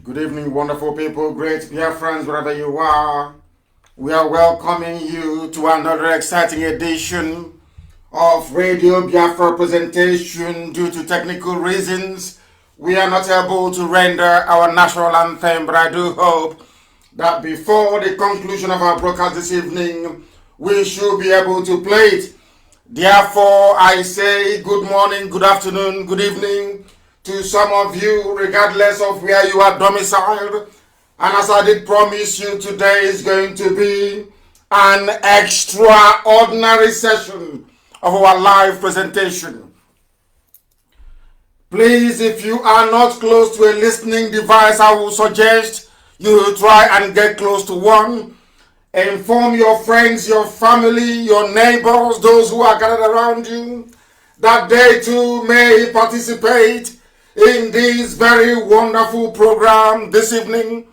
Good evening, wonderful people, great Biafrans, wherever you are. We are welcoming you to another exciting edition of Radio Biafra presentation. Due to technical reasons, we are not able to render our national anthem, but I do hope that before the conclusion of our broadcast this evening, we should be able to play it. Therefore, I say good morning, good afternoon, good evening to some of you, regardless of where you are domiciled. And as I did promise you, today is going to be an extraordinary session of our live presentation. Please, if you are not close to a listening device, I will suggest you try and get close to one. Inform your friends, your family, your neighbors, those who are gathered around you, that they too may participate in this very wonderful program this evening.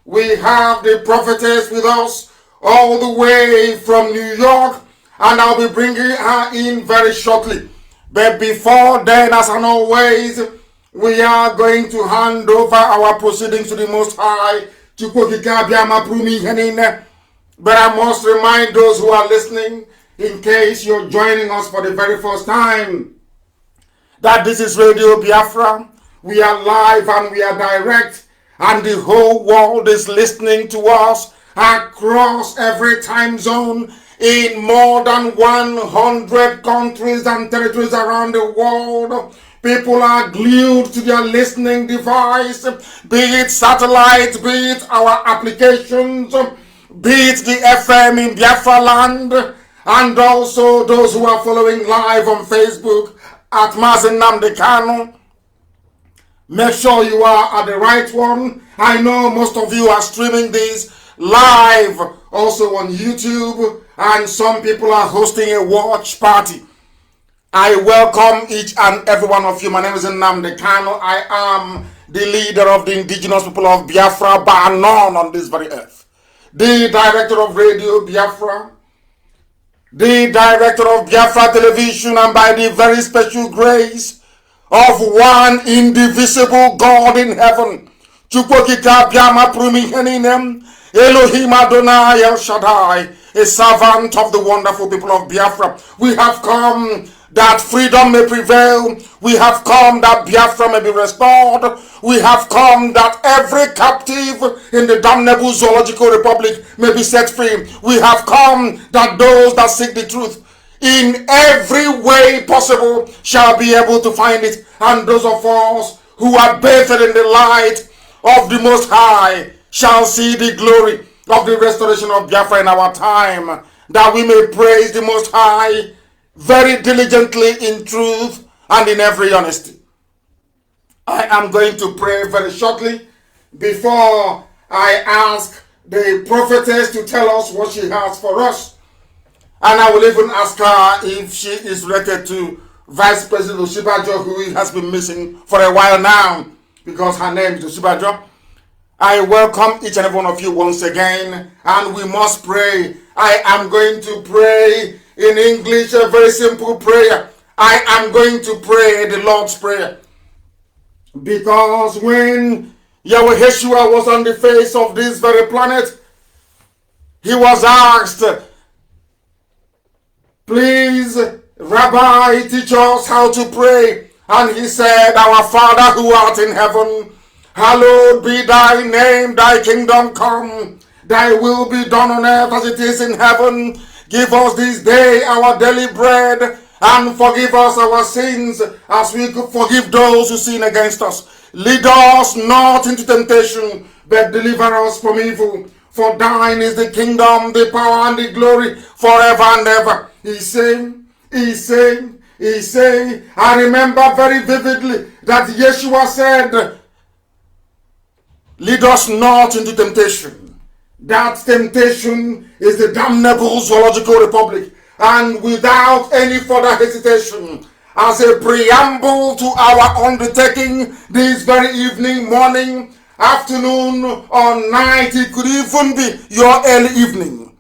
We have the prophetess with us all the way from New York, and I'll be bringing her in very shortly. But before then, as always, we are going to hand over our proceedings to the Most High. But I must remind those who are listening, in case you're joining us for the very first time, that this is Radio Biafra. We are live and we are direct, and the whole world is listening to us across every time zone in more than 100 countries and territories around the world. People are glued to their listening device, be it satellite, be it our applications, be it the FM in Biafra land, and also those who are following live on Facebook at Mazi Nnamdi Kanu. Make sure you are at the right one. I know most of you are streaming this live also on YouTube, and some people are hosting a watch party. I welcome each and every one of you. My name is Nnamdi Kanu. I am the leader of the Indigenous People of Biafra, bar none on this very earth. The director of Radio Biafra, the director of Biafra Television, and by the very special grace of one indivisible God in heaven, Elohim Adonai El Shaddai, a servant of the wonderful people of Biafra. We have come that freedom may prevail. We have come that Biafra may be restored. We have come that every captive in the damnable zoological republic may be set free. We have come that those that seek the truth in every way possible shall be able to find it. And those of us who are bathed in the light of the Most High shall see the glory of the restoration of Biafra in our time, that we may praise the Most High very diligently in truth and in every honesty. I am going to pray very shortly before I ask the prophetess to tell us what she has for us. And I will even ask her if she is related to Vice President Osibajo, who has been missing for a while now, because her name is Osibajo. I welcome each and every one of you once again, and we must pray. I am going to pray in English, a very simple prayer. I am going to pray the Lord's Prayer, because when Yahweh Yeshua was on the face of this very planet, he was asked, please, Rabbi, teach us how to pray. And he said, our Father who art in heaven, hallowed be thy name, thy kingdom come, thy will be done on earth as it is in heaven. Give us this day our daily bread, and forgive us our sins as we forgive those who sin against us. Lead us not into temptation, but deliver us from evil. For thine is the kingdom, the power, and the glory forever and ever. He said, I remember very vividly that Yeshua said, lead us not into temptation. That temptation is the damnable zoological republic. And without any further hesitation, as a preamble to our undertaking this very evening, morning, afternoon, or night, it could even be your early evening,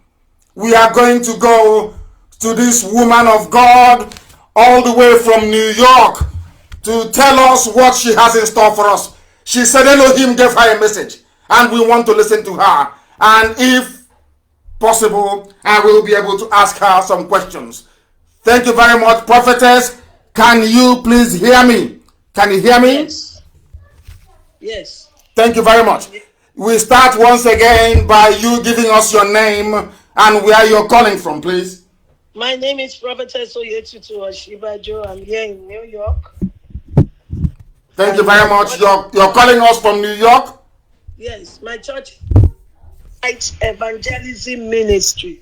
we are going to go to this woman of God all the way from New York to tell us what she has in store for us. She said Elohim gave her a message, and we want to listen to her. And if possible, I will be able to ask her some questions. Thank you very much, prophetess. Can you please hear me? Can you hear me? Yes. Yes. Thank you very much. We start once again by you giving us your name and where you're calling from, please. My name is Prophetess Oyetutu Oshibajo. I'm here in New York. Thank you very much. You're calling us from New York? Yes, my church Light Evangelism Ministry.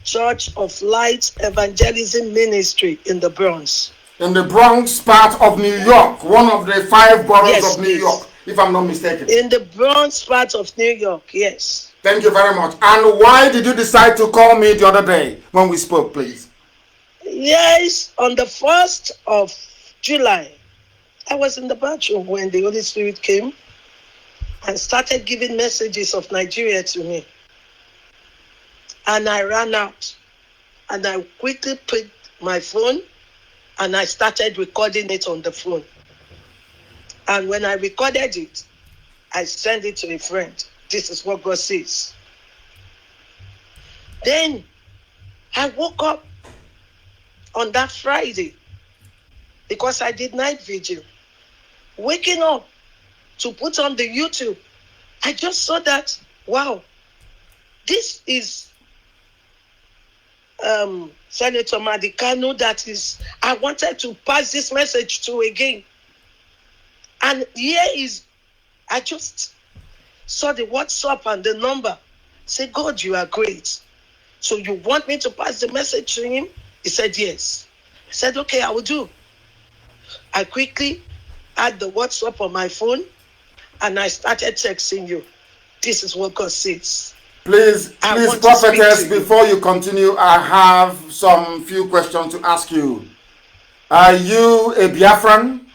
Church of Light Evangelism Ministry in the Bronx. In the Bronx part of New York, one of the 5 boroughs of New York, if I'm not mistaken. In the Bronx part of New York, yes. Thank you very much. And why did you decide to call me the other day when we spoke, please? Yes, on the 1st of July, I was in the bathroom when the Holy Spirit came and started giving messages of Nigeria to me. And I ran out and I quickly picked my phone and I started recording it on the phone. And when I recorded it, I sent it to a friend. This is what God says. Then I woke up on that Friday because I did night vigil. Waking up to put on the YouTube, I just saw that, wow, this is Senator Nnamdi Kanu that is, I wanted to pass this message to again. And here is, I just saw the WhatsApp and the number. Say, God, you are great. So you want me to pass the message to him? He said, yes. I said, okay, I will do. I quickly had the WhatsApp on my phone and I started texting you. This is what God says. Please, prophetess, before you continue, I have some few questions to ask you. Are you a Biafran?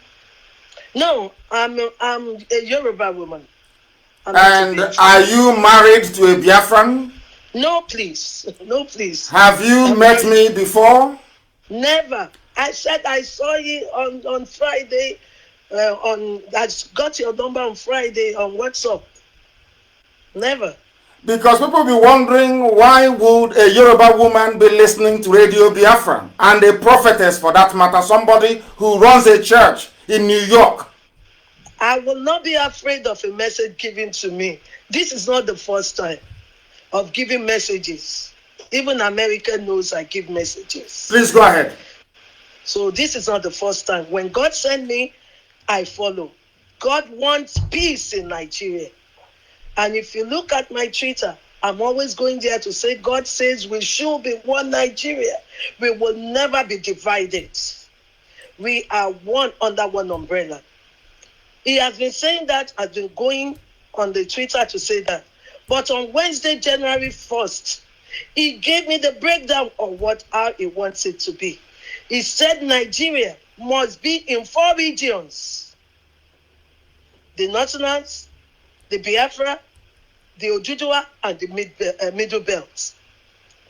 No, I'm a Yoruba woman. And are you married to a Biafran? No, please. No, please. Have you met me before? Never. I said I saw you on Friday. I got your number on Friday on WhatsApp. Never. Because people be wondering, why would a Yoruba woman be listening to Radio Biafra? And a prophetess, for that matter, somebody who runs a church in New York. I will not be afraid of a message given to me. This is not the first time of giving messages. Even America knows I give messages. Please go ahead. So this is not the first time. When God sent me, I follow. God wants peace in Nigeria. And if you look at my Twitter, I'm always going there to say, God says we should be one Nigeria. We will never be divided. We are one under one umbrella. He has been saying that, I've been going on the Twitter to say that. But on Wednesday, January 1st, he gave me the breakdown of how he wants it to be. He said Nigeria must be in 4 regions. The Northerners, the Biafra, the Ojibwa, and the Middle Belt.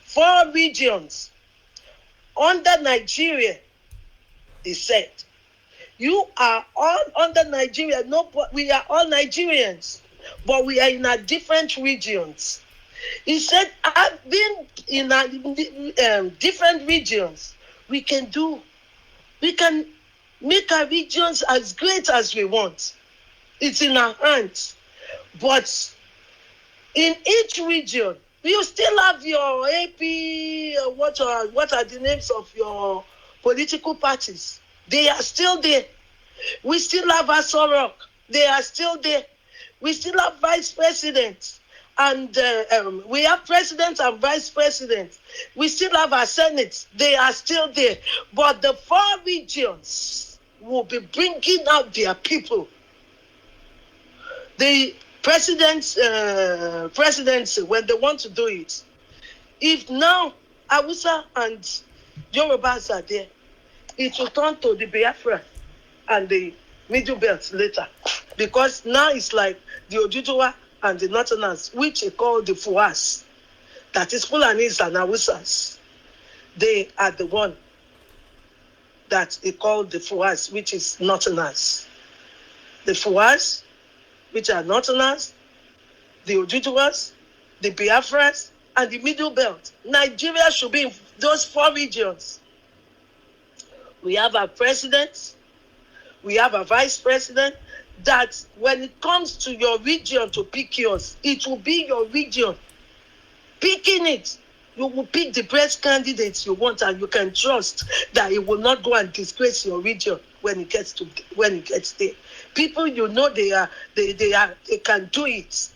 4 regions. Under Nigeria, he said, you are all under Nigeria. No, we are all Nigerians, but we are in our different regions. He said, I've been in different regions. We can make our regions as great as we want. It's in our hands. But in each region, you still have your AP, what are the names of your political parties? They are still there. We still have Asorok. They are still there. We still have vice presidents. And we have president and vice president. We still have our senate. They are still there. But the 4 regions will be bringing out their people. The presidents, when they want to do it, if now Hausa and Yorubas are there, it will turn to the Biafra and the Middle Belt later. Because now it's like the Ojibwa and the Northerners, which are called the Fuas. That is Fulanis and Hausas. They are the one that they call the Fuas, which is Northerners. The Fuas which are Northerners, the Ojujuwas, the Biafras, and the Middle Belt. Nigeria should be in those 4 regions. We have a president, we have a vice president, that when it comes to your region to pick yours, it will be your region picking it. You will pick the best candidates you want, and you can trust that it will not go and disgrace your region when it gets there. People you know they can do it.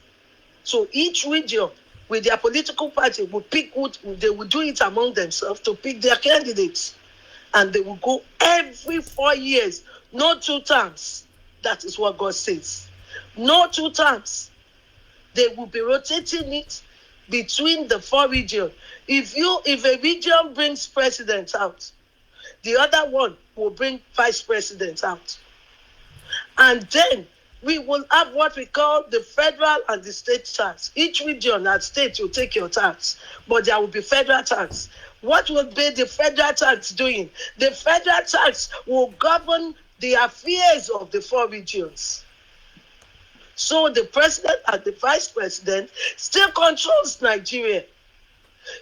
So each region with their political party will pick they will do it among themselves to pick their candidates. And they will go every 4 years, no 2 terms. That is what God says. No 2 terms. They will be rotating it between the 4 regions. If a region brings president out, the other one will bring vice president out. And then we will have what we call the federal and the state tax. Each region and state will take your tax, but there will be federal tax. What will be the federal tax doing? The federal tax will govern the affairs of the 4 regions. So the president and the vice president still controls Nigeria.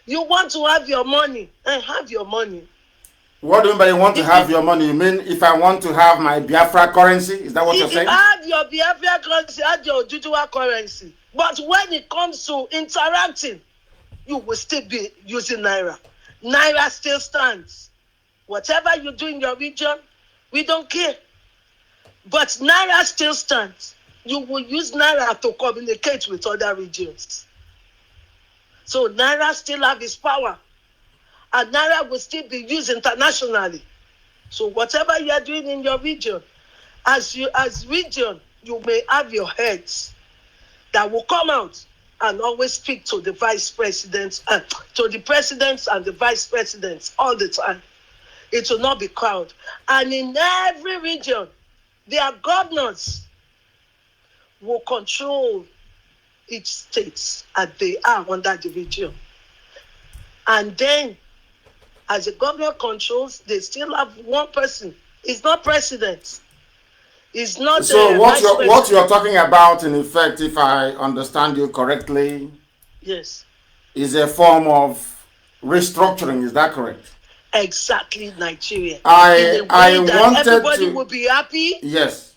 You want to have your money, and have your money. What do you mean by you want to have your money? You mean if I want to have my Biafra currency? Is that what you're saying? Have your Biafra currency, have your Ojujuwa currency. But when it comes to interacting, you will still be using Naira. Naira still stands. Whatever you do in your region, we don't care. But Naira still stands. You will use Naira to communicate with other regions. So Naira still have its power. And Naira will still be used internationally. So whatever you are doing in your region, as region, you may have your heads that will come out and always speak to the vice presidents, to the presidents and the vice presidents all the time. It will not be crowd. And in every region, their governors will control each state as they are under the region. And then, as the governor controls, they still have one person. It's not president. It's not. So what you're talking about, in effect, if I understand you correctly, yes, is a form of restructuring. Is that correct? Exactly, Nigeria. I wanted everybody to. will be happy. Yes,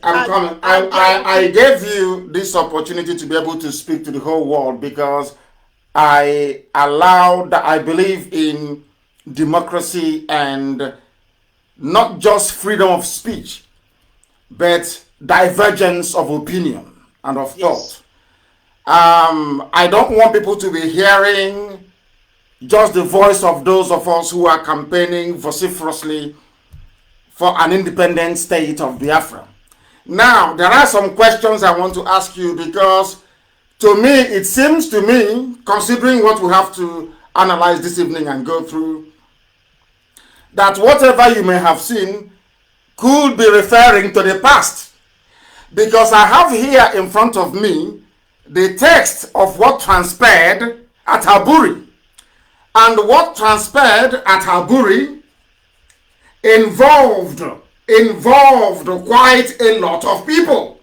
I'm coming. I gave you this opportunity to be able to speak to the whole world because I believe in democracy and not just freedom of speech, but divergence of opinion and of thought. I don't want people to be hearing just the voice of those of us who are campaigning vociferously for an independent state of Biafra. Now, there are some questions I want to ask you because to me, it seems to me, considering what we have to analyze this evening and go through, that whatever you may have seen could be referring to the past. Because I have here in front of me the text of what transpired at Aburi. And what transpired at Aburi involved quite a lot of people.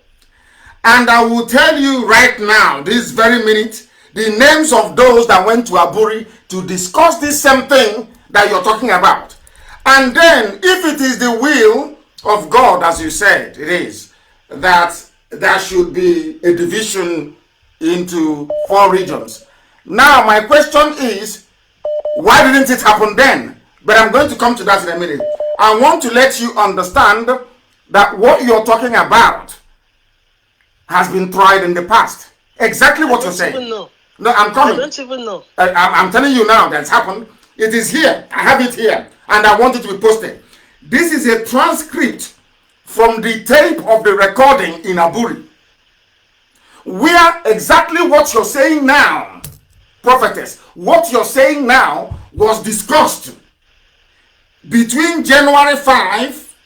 And I will tell you right now, this very minute, the names of those that went to Aburi to discuss this same thing that you're talking about. And then, if it is the will of God, as you said, it is, that there should be a division into 4 regions. Now, my question is, why didn't it happen then? But I'm going to come to that in a minute. I want to let you understand that what you're talking about has been tried in the past. Exactly what you're saying. Even know. No, I'm coming. I don't even know. I'm telling you now that's happened. It is here. I have it here. And I want it to be posted. This is a transcript from the tape of the recording in Aburi, where exactly what you're saying now, prophetess, what you're saying now was discussed between January 5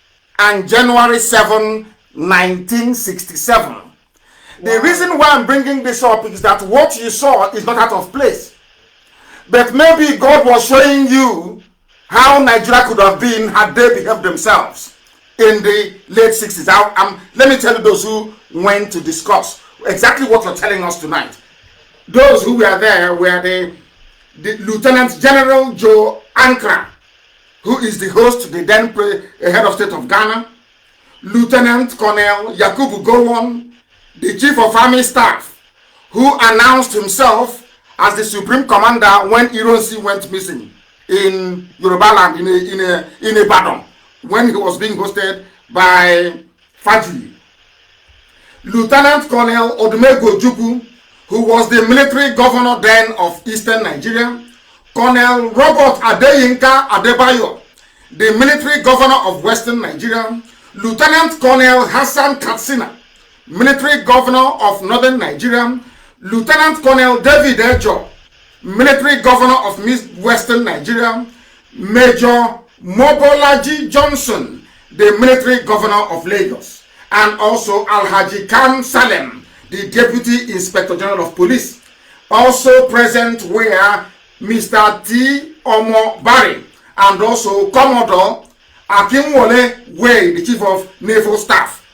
and January 7, 1967. Wow. The reason why I'm bringing this up is that what you saw is not out of place. But maybe God was showing you how Nigeria could have been had they behaved themselves. in the late 60s. Let me tell you those who went to discuss exactly what you're telling us tonight. Those who were there were the Lieutenant General Joe Ankara, who is the host, the then head of state of Ghana, Lieutenant Colonel Yakubu Gowon, the Chief of Army Staff, who announced himself as the Supreme Commander when Ironsi went missing in Yoruba land, in Ibadan, when he was being hosted by Fajri. Lieutenant Colonel Odumego Juku, who was the military governor then of Eastern Nigeria, Colonel Robert Adeyinka Adebayo, the military governor of Western Nigeria, Lieutenant Colonel Hassan Katsina, military governor of Northern Nigeria, Lieutenant Colonel David Ejo, military governor of Western Nigeria, Major Mobolaji Johnson, the military governor of Lagos, and also Alhaji Khan Salem, the Deputy Inspector General of Police. Also present were Mr. T. Omo Barry and also Commodore Akinwole Way, the Chief of Naval Staff.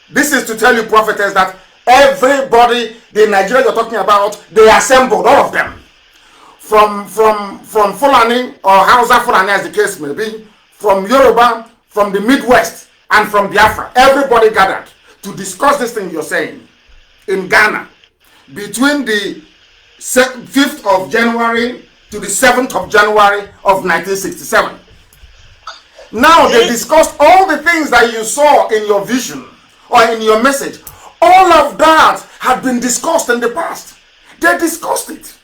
This is to tell you, prophetess, that everybody, the Nigeria you're talking about, they assembled, all of them. From Fulani or Hausa Fulani, as the case may be, from Yoruba, from the Midwest, and from Biafra. Everybody gathered to discuss this thing you're saying in Ghana between the 5th of January to the 7th of January of 1967. Now they discussed all the things that you saw in your vision or in your message. All of that had been discussed in the past. They discussed it.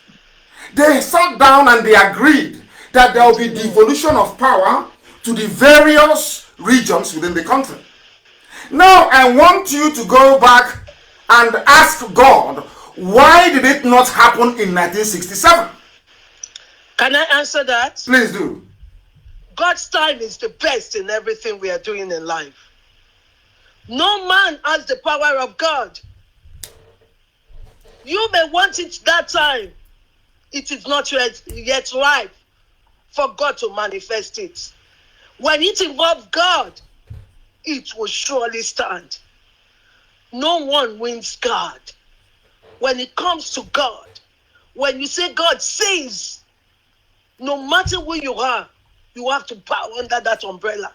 They sat down and they agreed that there will be devolution of power to the various regions within the country. Now I want you to go back and ask God, why did it not happen in 1967? Can I answer that? Please do. God's time is the best in everything we are doing in life. No man has the power of God. You may want it that time. It is not yet ripe for God to manifest it. When it involves God, it will surely stand. No one wins God. When it comes to God, when you say God says, no matter who you are, you have to bow under that umbrella.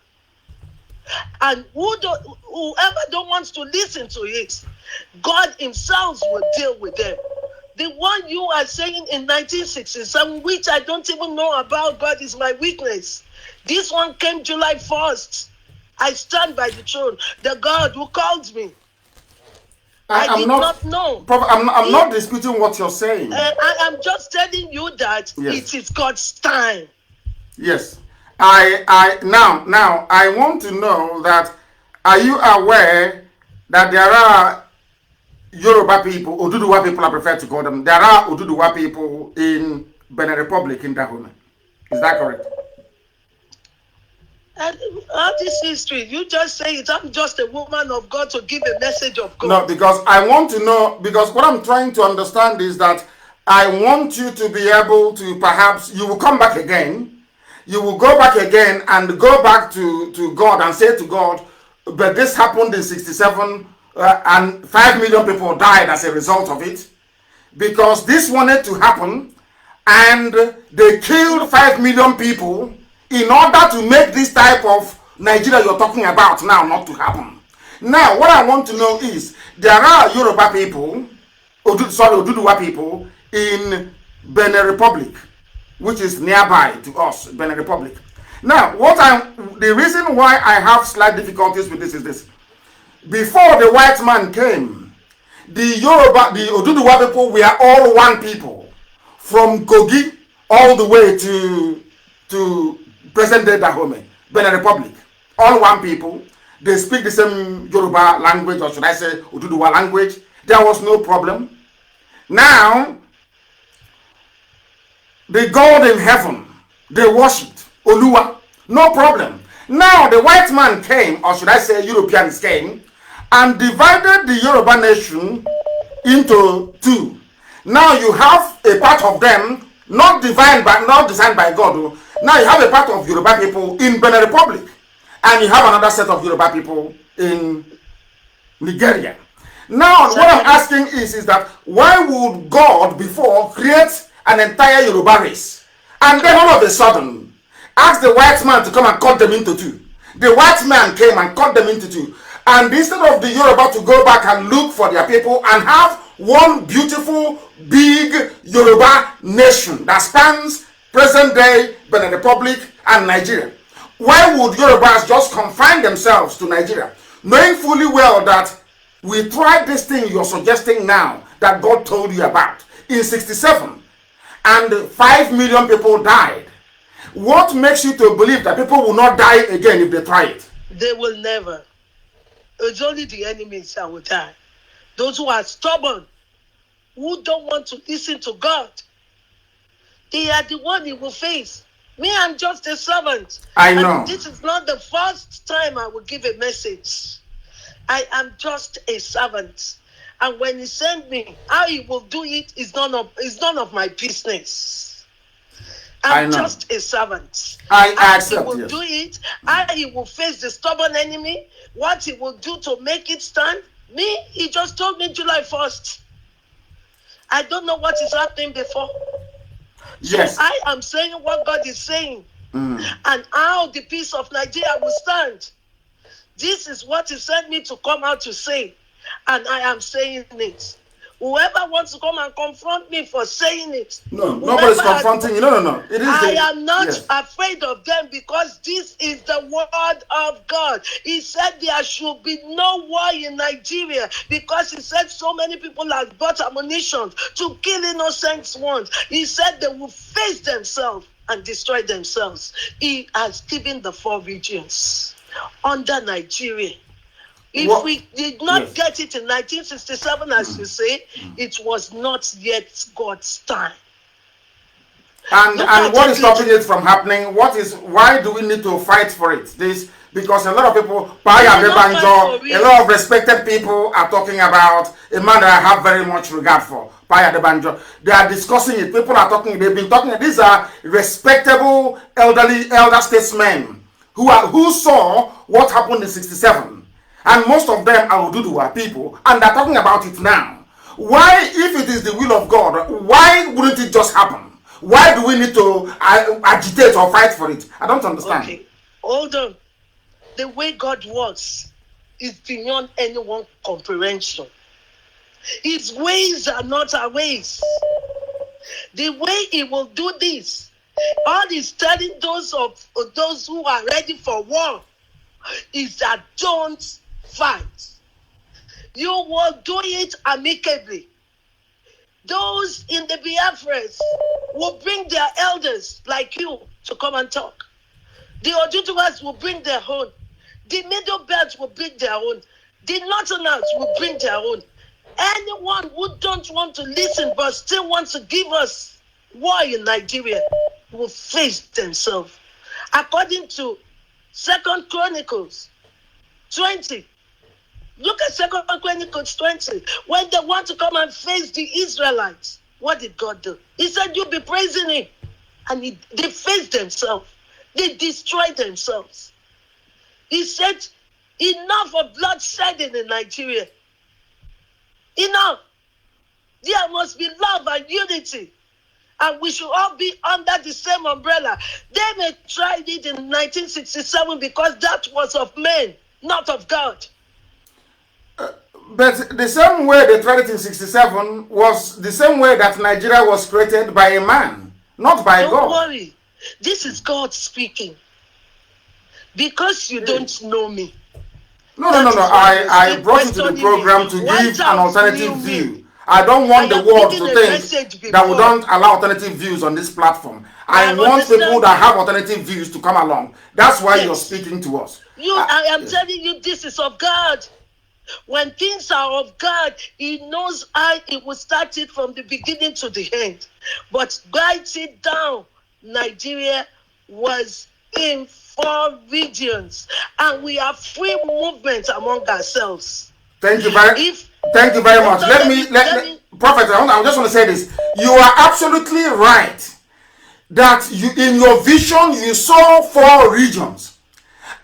And whoever don't want to listen to it, God himself will deal with them. The one you are saying in 1967, which I don't even know about, God is my witness. This one came July 1st. I stand by the throne. The God who called me. I did not know. I'm not disputing what you're saying. I am just telling you that It is God's time. Yes. Now I want to know that, are you aware that there are Yoruba people, Oduduwa people I prefer to call them, there are Oduduwa people in Benin Republic, in Dahomey? Is that correct? All this history, you just say it. I'm just a woman of God to give a message of God. No, because I want to know, because what I'm trying to understand is that I want you to be able to, perhaps you will come back again, you will go back again and go back to God and say to God, but this happened in 67 and 5 million people died as a result of it, because this wanted to happen and they killed 5 million people in order to make this type of Nigeria you're talking about now not to happen. Now, what I want to know is, there are Yoruba people, Oduduwa people in Benin Republic, which is nearby to us, Benin Republic. Now, the reason why I have slight difficulties with this is this. Before the white man came, the Oduduwa people were all one people, from Kogi all the way to present-day Dahomey, Benin Republic. All one people. They speak the same Yoruba language, or should I say Oduduwa language. There was no problem. Now, the God in heaven, they worshipped Oluwa. No problem. Now, the white man came, or should I say Europeans came, and divided the Yoruba nation into two. Now, you have a part of them, not designed by God. Now you have a part of Yoruba people in Benin Republic. and you have another set of Yoruba people in Nigeria. Now, what I'm asking is that why would God before create an entire Yoruba race and then all of a sudden ask the white man to come and cut them into two? The white man came and cut them into two. And instead of the Yoruba to go back and look for their people and have one beautiful, big Yoruba nation that spans present day Benin Republic and Nigeria, why would Yorubas just confine themselves to Nigeria, knowing fully well that we tried this thing you're suggesting now that God told you about in 67 and 5 million people died? What makes you to believe that people will not die again if they try it? They will never. It's only the enemies that will die. Those who are stubborn, who don't want to listen to God, they are the one he will face. Me, I'm just a servant. I know. And this is not the first time I will give a message. I am just a servant. And when he sent me, how he will do it is none of my business. I'm just a servant. I accept. He will do it. How he will face the stubborn enemy. What he will do to make it stand. Me, he just told me July 1st. I don't know what is happening before. Yes. So I am saying what God is saying. And how the peace of Nigeria will stand. This is what he sent me to come out to say. And I am saying it. Whoever wants to come and confront me for saying it. No, nobody's confronting you. No. It is I am not afraid of them because this is the word of God. He said there should be no war in Nigeria because he said so many people have bought ammunition to kill innocent ones. He said they will face themselves and destroy themselves. He has given the 4 regions under Nigeria. If we did not get it in 1967, as you say, it was not yet God's time. And what is stopping it from happening? Why do we need to fight for it? Because a lot of people, a lot of respected people are talking about a man that I have very much regard for, Paya de Banjo. They are discussing it. People are talking, they've been talking, these are respectable elder statesmen who saw what happened in 67. And most of them are Oduduwa people, and they're talking about it now. Why, if it is the will of God, why wouldn't it just happen? Why do we need to agitate or fight for it? I don't understand. Okay, hold on. The way God works is beyond anyone's comprehension. His ways are not our ways. The way he will do this, all he's telling those who are ready for war is that don't fight. You will do it amicably. Those in the Biafras will bring their elders like you to come and talk. The Oduduwas will bring their own. The Middle Belt will bring their own. The Northerners will bring their own. Anyone who don't want to listen but still wants to give us war in Nigeria will face themselves. According to 2nd Chronicles 20. Look at 2nd Chronicles 20. When they want to come and face the Israelites, what did God do? He said, you'll be praising him. And they faced themselves. They destroyed themselves. He said, enough of bloodshedding in Nigeria. Enough. There must be love and unity. And we should all be under the same umbrella. They may tried it in 1967 because that was of men, not of God. But the same way they tried it in 67 was the same way that Nigeria was created by a man, not by God. Don't worry. This is God speaking. Because you don't know me. No. I brought you to the program to give an alternative view. I don't want the world to think that we don't allow alternative views on this platform. I want people that have alternative views to come along. That's why you're speaking to us. I am telling you, this is of God. When things are of God, he knows how he will start it from the beginning to the end. But write it down. Nigeria was in 4 regions, and we have free movement among ourselves. Thank you very much. Let me, Prophet, I just want to say this. You are absolutely right that in your vision you saw 4 regions.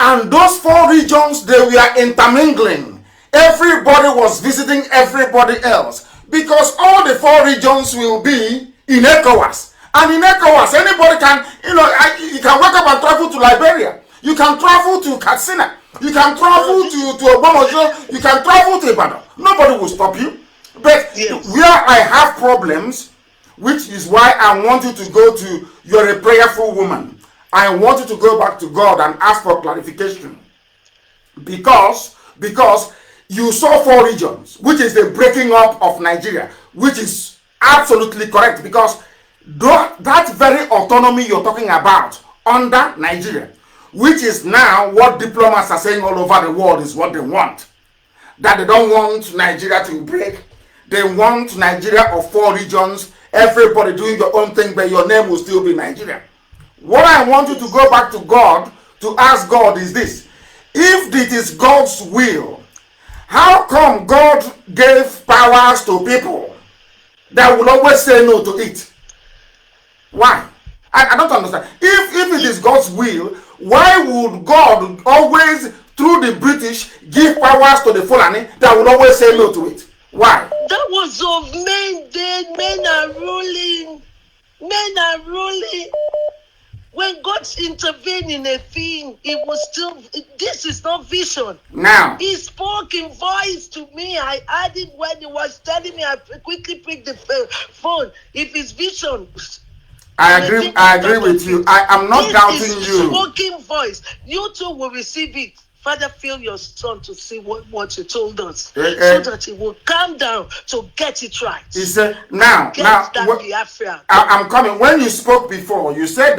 And those 4 regions, they were intermingling. Everybody was visiting everybody else because all the 4 regions will be in ECOWAS. And in ECOWAS, anybody can, you can wake up and travel to Liberia. You can travel to Katsina. You can travel to Obamojo. You can travel to Ibadan. Nobody will stop you. But where I have problems, which is why I want you to go to, you're a prayerful woman. I want you to go back to God and ask for clarification. Because you saw 4 regions, which is the breaking up of Nigeria, which is absolutely correct. Because that very autonomy you're talking about under Nigeria, which is now what diplomats are saying all over the world is what they want. That they don't want Nigeria to break. They want Nigeria of 4 regions, everybody doing your own thing, but your name will still be Nigeria. What I want you to go back to God, to ask God is this. If it is God's will, how come God gave powers to people that will always say no to it? Why? I don't understand. If it is God's will, why would God always, through the British, give powers to the Fulani that will always say no to it? Why? That was of men then. Men are ruling. Men are ruling. When God intervened in a thing, it was still, this is not vision. Now. He spoke in voice to me. I added when he was telling me, I quickly picked the phone. If it's vision. I agree with you. I am not doubting you. Spoken voice. You too will receive it. Father, fill your son to see what you told us, so that he will calm down to get it right. He said, now, I'm coming. When you spoke before, you said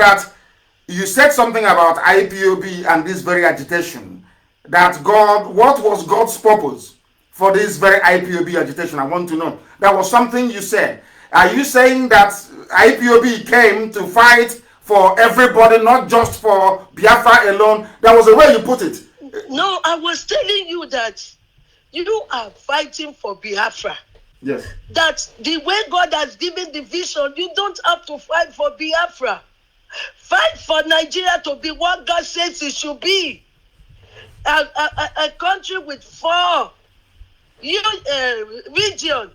something about IPOB and this very agitation. That what was God's purpose for this very IPOB agitation? I want to know. That was something you said. Are you saying that IPOB came to fight for everybody, not just for Biafra alone? That was the way you put it. No, I was telling you that you are fighting for Biafra. Yes. That the way God has given the vision, you don't have to fight for Biafra. Fight for Nigeria to be what God says it should be. A country with 4 regions.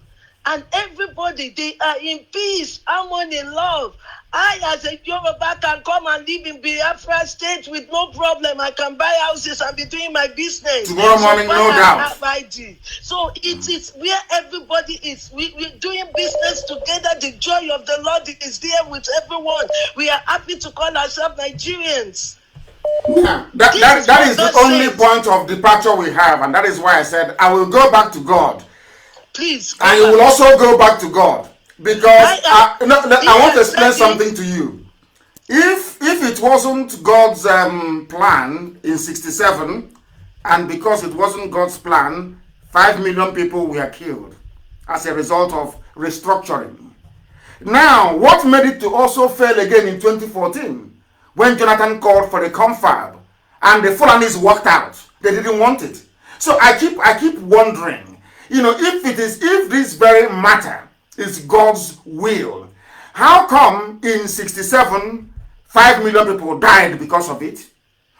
And everybody, they are in peace, harmony, love. I, as a Yoruba, can come and live in Biafra state with no problem. I can buy houses and be doing my business. Tomorrow morning, no doubt. So it is where everybody is. We're doing business together. The joy of the Lord is there with everyone. We are happy to call ourselves Nigerians. Yeah, that is the only point of departure we have. And that is why I said, I will go back to God. Please. And you will also go back to God. Because I want to explain something to you. If it wasn't God's plan in 67, and because it wasn't God's plan, 5 million people were killed as a result of restructuring. Now, what made it to also fail again in 2014, when Jonathan called for the confab, and the Fulanis walked out. They didn't want it. So I keep wondering, if this very matter is God's will, how come in 67 5 million people died because of it?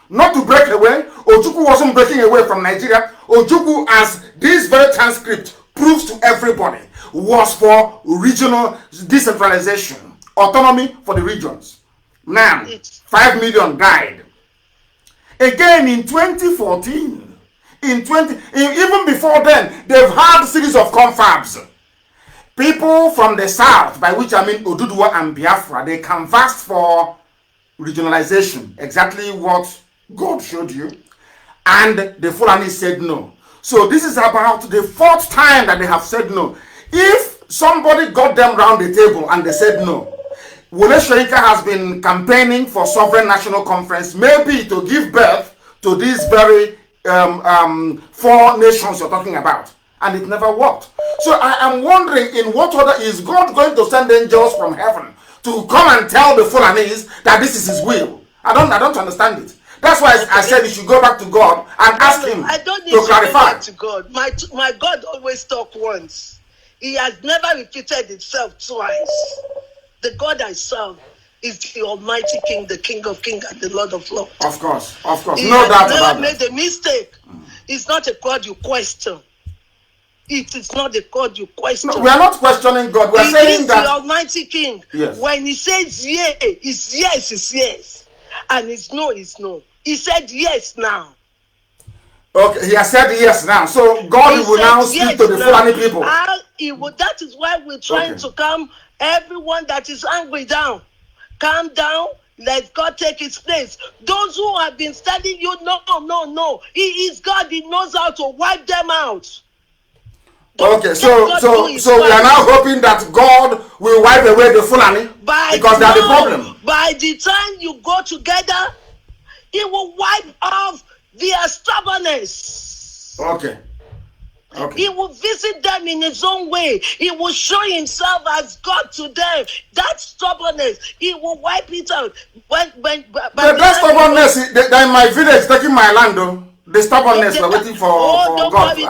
Not to break away. Ojukwu wasn't breaking away from Nigeria. Ojukwu, as this very transcript proves to everybody, was for regional decentralization, autonomy for the regions. Now 5 million died. Again in 2014, even before then, they've had a series of confabs. People from the south, by which I mean Oduduwa and Biafra, they canvassed for regionalization, exactly what God showed you, and the Fulani said no. So this is about the 4th time that they have said no. If somebody got them round the table and they said no, Wole Soyinka has been campaigning for sovereign national conference, maybe to give birth to these very 4 nations you're talking about, and it never worked. So I am wondering, in what order is God going to send angels from heaven to come and tell the Fulanis that this is his will? I don't understand it. That's why I said you should go back to God and ask him to clarify. Go back to God. My God always talk once. He has never repeated himself twice. The God I serve is the Almighty King, the King of Kings and the Lord of Lords. Of course. No doubt about that. Made a mistake. It's not a God you question. It is not a God you question. No, we are not questioning God. We are saying that the Almighty King. Yes. When he says yes, it's yes, it's yes. And it's no, it's no. He said yes now. Okay, he has said yes now. So God will now speak to the Fulani people. That is why we're trying to calm everyone that is angry down. Calm down. Let God take his place. Those who have been telling you, no. He is God. He knows how to wipe them out. Okay, so we are now hoping that God will wipe away the Fulani because they are the problem. By the time you go together, he will wipe off their stubbornness. Okay. He will visit them in his own way. He will show himself as God to them. That stubbornness, he will wipe it out. That stubbornness, they're in my village taking my land, though. The stubbornnness, we're waiting for don't God. Worry,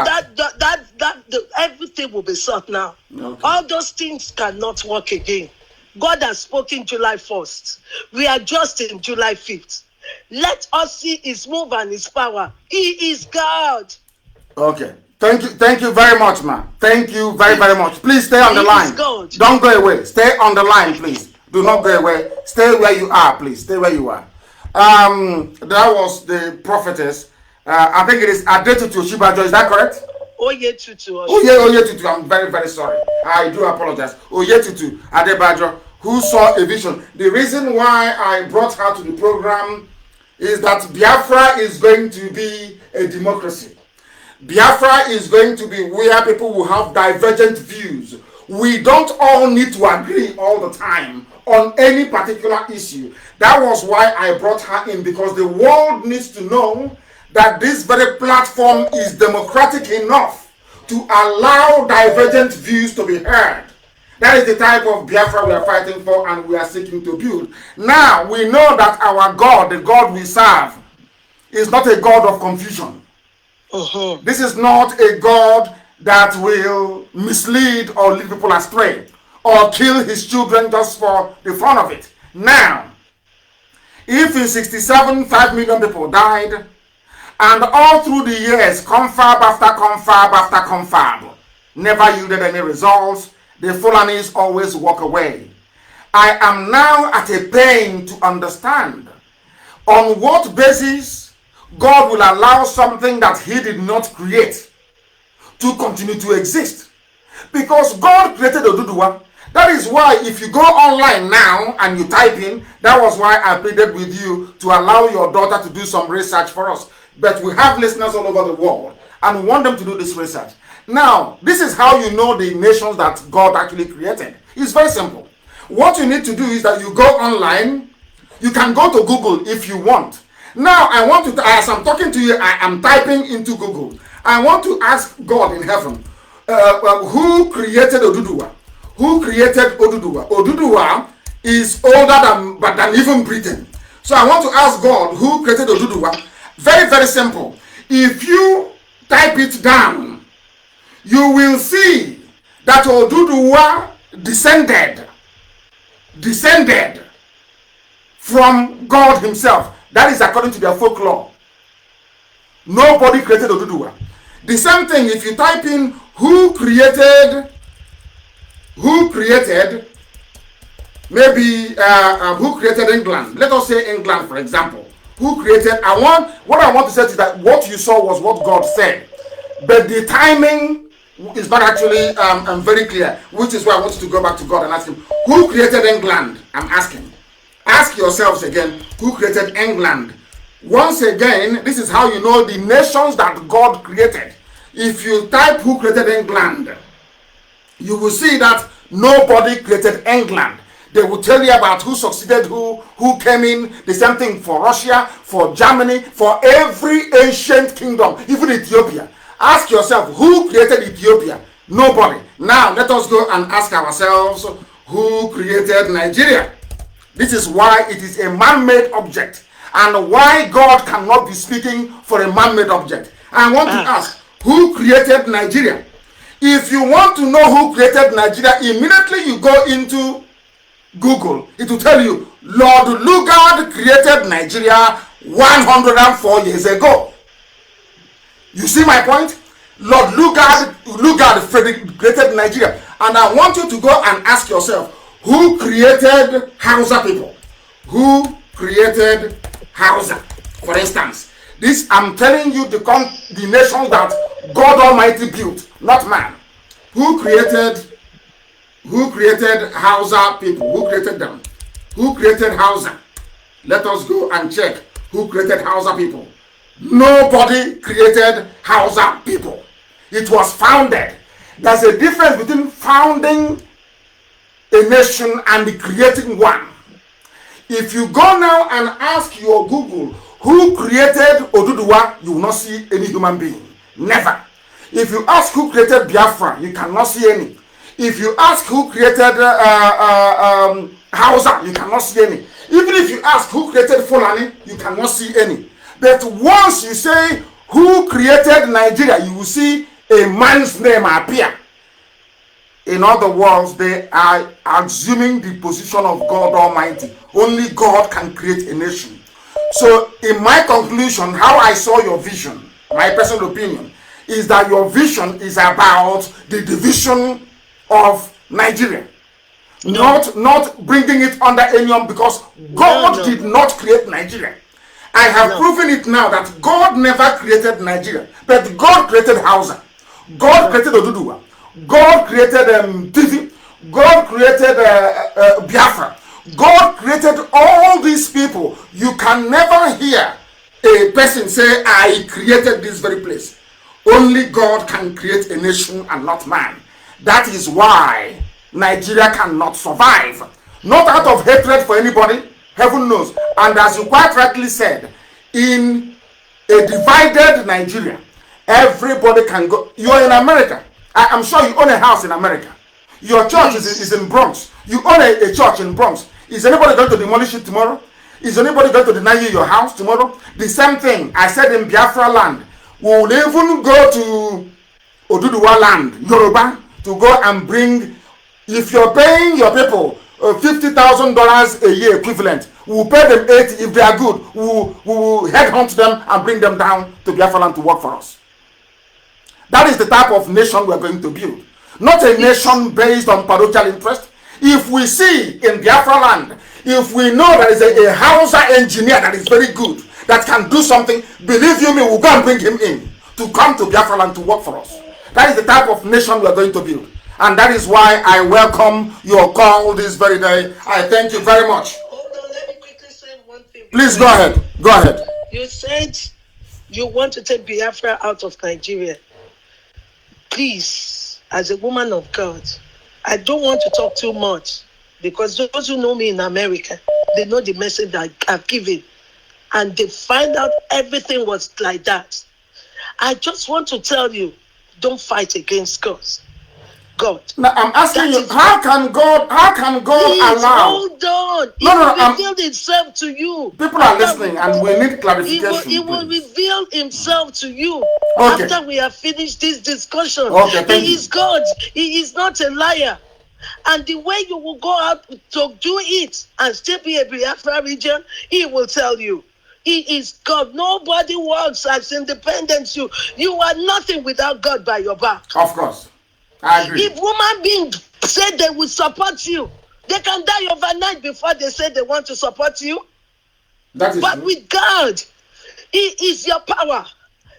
everything will be solved now. Okay. All those things cannot work again. God has spoken July 1st. We are just in July 5th. Let us see his move and his power. He is God. Okay. Thank you very much, man. Thank you very much. Please stay on the line. Don't go away. Stay on the line, please. Do not go away. Stay where you are, please. Stay where you are. That was the prophetess. I think it is Adetutu Oshibajo. Is that correct? Oyetutu. Oyetutu. I'm very sorry. I do apologize. Oyetutu Adebajo, who saw a vision. The reason why I brought her to the program is that Biafra is going to be a democracy. Biafra is going to be where people will have divergent views. We don't all need to agree all the time on any particular issue. That was why I brought her in, because the world needs to know that this very platform is democratic enough to allow divergent views to be heard. That is the type of Biafra we are fighting for and we are seeking to build. Now, we know that our God, the God we serve, is not a God of confusion. This is not a God that will mislead or lead people astray or kill his children just for the fun of it. Now, if in 67, 5 million people died, and all through the years, confab after confab after confab never yielded any results, the Fulanis always walk away. I am now at a pain to understand on what basis God will allow something that he did not create to continue to exist. Because God created Oduduwa. That is why if you go online now and you type in, that was why I pleaded with you to allow your daughter to do some research for us. But we have listeners all over the world and we want them to do this research. Now, this is how you know the nations that God actually created. It's very simple. What you need to do is that you go online. You can go to Google if you want. Now, I want to, as I'm talking to you, I am typing into Google. I want to ask God in heaven, who created Oduduwa? Who created Oduduwa? Oduduwa is older than even Britain. So I want to ask God, who created Oduduwa? Very simple. If you type it down, you will see that Oduduwa descended from God himself. That is according to their folklore. Nobody created Oduduwa. The same thing if you type in who created England. Let us say England, for example. Who created? What I want to say is that what you saw was what God said, but the timing is not actually very clear, which is why I want you to go back to God and ask him, who created England? I'm asking. Ask yourselves again, who created England? Once again, this is how you know the nations that God created. If you type who created England, you will see that nobody created England. They will tell you about who succeeded who came in. The same thing for Russia, for Germany, for every ancient kingdom, even Ethiopia. Ask yourself, who created Ethiopia? Nobody. Now, let us go and ask ourselves, who created Nigeria? This is why it is a man-made object and why God cannot be speaking for a man-made object. I want to ask, who created Nigeria? If you want to know who created Nigeria, immediately you go into Google. It will tell you Lord Lugard created Nigeria 104 years ago. You see my point? Lord Lugard created Nigeria. And I want you to go and ask yourself, who created Hausa people? Who created Hausa? For instance, this, I'm telling you, the nation that God Almighty built, not man. Who created Hausa people? Who created them? Who created Hausa? Let us go and check who created Hausa people. Nobody created Hausa people. It was founded. There's a difference between founding a nation and creating one. If you go now and ask your Google who created Oduduwa, you will not see any human being. Never. If you ask who created Biafra, you cannot see any. If you ask who created Hausa, you cannot see any. Even if you ask who created Fulani, you cannot see any. But once you say who created Nigeria, you will see a man's name appear. In other words, they are assuming the position of God Almighty. Only God can create a nation. So in my conclusion, how I saw your vision, my personal opinion, is that your vision is about the division of Nigeria. No. Not bringing it under anyone, because God did not create Nigeria. I have proven it now that God never created Nigeria, but God created Hausa. God created Oduduwa. God created TV. God created Biafra. God created all these people. You can never hear a person say, I created this very place. Only God can create a nation and not man. That is why Nigeria cannot survive. Not out of hatred for anybody, heaven knows. And as you quite rightly said, in a divided Nigeria, everybody can go. You are in America. I'm sure you own a house in America. Your church is in Bronx. You own a church in Bronx. Is anybody going to demolish it tomorrow? Is anybody going to deny you your house tomorrow? The same thing I said in Biafra land. We will even go to Oduduwa land, Yoruba, to go and bring, if you're paying your people $50,000 a year equivalent, we will pay them 80. If they are good, we will headhunt them and bring them down to Biafra land to work for us. That is the type of nation we're going to build. Not a nation based on parochial interest. If we see in Biafra land, if we know there is a Hausa engineer that is very good, that can do something, believe you me, we'll go and bring him in to come to Biafra land to work for us. That is the type of nation we're going to build. And that is why I welcome your call this very day. I thank you very much. Hold on, let me quickly say one thing. Please go ahead. Go ahead. You said you want to take Biafra out of Nigeria. Please, as a woman of God, I don't want to talk too much, because those who know me in America, they know the message that I've given, and they find out everything was like that. I just want to tell you, don't fight against God. Now I'm asking you, how can God please, allow? Hold on. It No, will reveal itself to you. People are listening and we need clarification. It will reveal himself to you after we have finished this discussion. Okay, He is God. He is not a liar. And the way you will go out to do it and still be a Biafra region, he will tell you. He is God. Nobody works as independent. You are nothing without God by your back. Of course. I agree. If human beings say they will support you, they can die overnight before they say they want to support you. That is but true. With God, he is your power.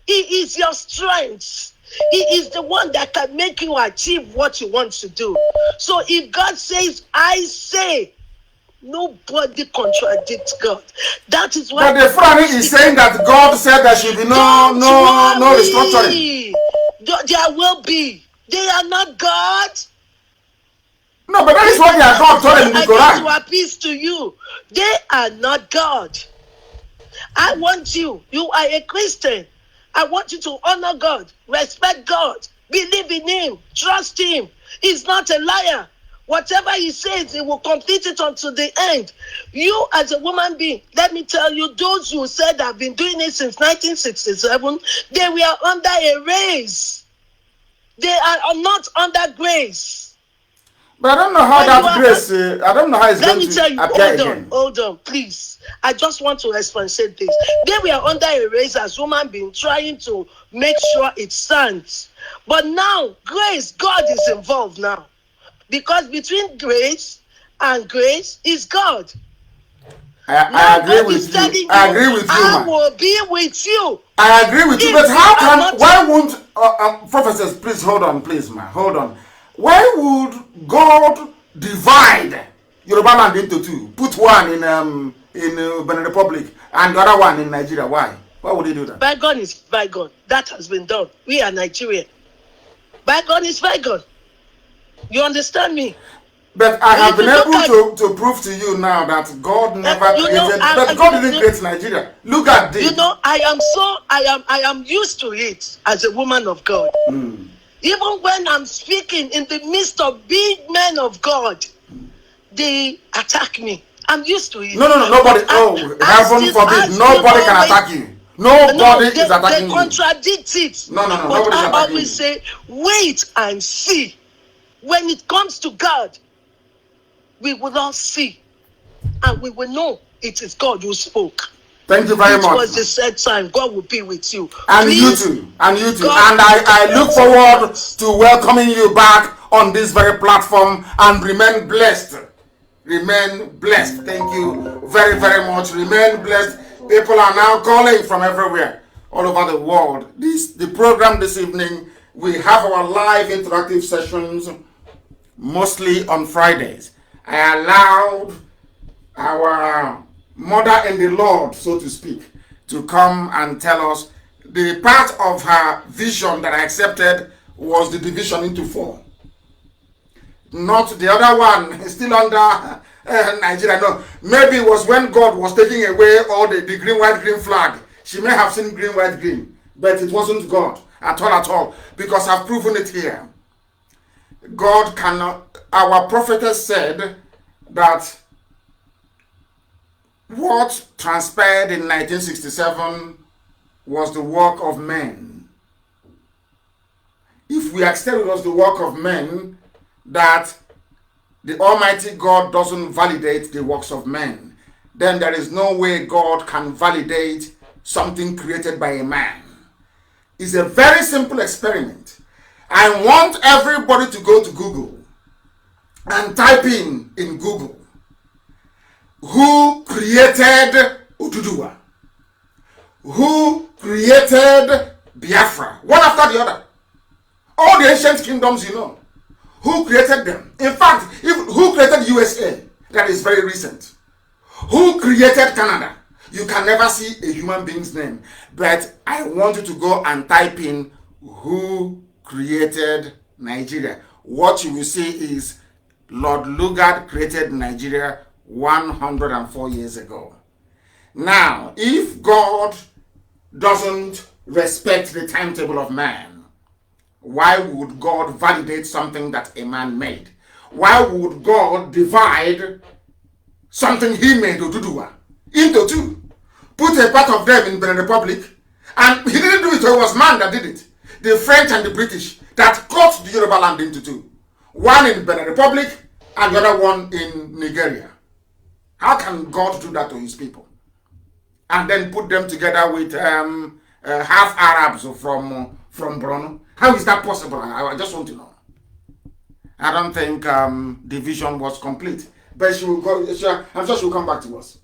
He is your strength. He is the one that can make you achieve what you want to do. So if God says, I say, nobody contradicts God. That is why. But the Fulani is saying that God said there should be no restructuring. There will be. They are not God. No, but that is what their God told them in the Quran. I want to appease to you. They are not God. I want you. You are a Christian. I want you to honor God, respect God, believe in Him, trust Him. He's not a liar. Whatever He says, He will complete it unto the end. You, as a woman being, let me tell you, those who said have been doing it since 1967, they were under a race. They are not under grace. But I don't know how that grace, I don't know how it's let going me to tell you, appear again. hold on, please. I just want to explicate this. Then we are under a race as human being trying to make sure it stands. But now, grace, God is involved now. Because between grace and grace is God. I agree with you. I agree with you, I will be with you. I agree with you, but how can, why won't, professors, please hold on, please, man, hold on. Why would God divide Yoruba land into two? Put one in Benin Republic and the other one in Nigeria. Why? Why would he do that? Bygone is bygone. That has been done. We are Nigerian. Bygone is bygone. You understand me? But I have been able to prove to you now that God never created, that God didn't create Nigeria. Look at this. You know, I am used to it as a woman of God. Even when I'm speaking in the midst of big men of God, they attack me. I'm used to it. No, nobody. Heaven forbid, nobody can attack you. Nobody is attacking you. They contradict it. No, but I always say, wait and see. When it comes to God, we will all see, and we will know it is God who spoke. Thank you very much. It was the set time. God will be with you. And please, you too. And you too. And I look forward to welcoming you back on this very platform, and remain blessed. Remain blessed. Thank you very, very much. Remain blessed. People are now calling from everywhere, all over the world. The program this evening, we have our live interactive sessions, mostly on Fridays. I allowed our mother in the Lord, so to speak, to come and tell us the part of her vision that I accepted was the division into 4. Not the other one, still under Nigeria. No, maybe it was when God was taking away all the green, white, green flag. She may have seen green, white, green, but it wasn't God at all, because I've proven it here. God cannot. Our prophetess said that what transpired in 1967 was the work of men. If we accept it was the work of men, that the Almighty God doesn't validate the works of men, then there is no way God can validate something created by a man. It's a very simple experiment. I want everybody to go to Google and type in Google, who created Oduduwa? Who created Biafra? One after the other. All the ancient kingdoms, you know. Who created them? In fact, who created USA? That is very recent. Who created Canada? You can never see a human being's name. But I want you to go and type in who created Nigeria. What you will see is Lord Lugard created Nigeria 104 years ago. Now, if God doesn't respect the timetable of man, why would God validate something that a man made? Why would God divide something he made, Oduduwa, into 2? Put a part of them in the Republic, and he didn't do it, so it was man that did it. The French and the British that cut the Yoruba land into 2. One in Benin Republic and the other one in Nigeria. How can God do that to his people? And then put them together with half Arabs from Borno? How is that possible? I just want to know. I don't think division was complete. But she will go, I'm sure she will come back to us.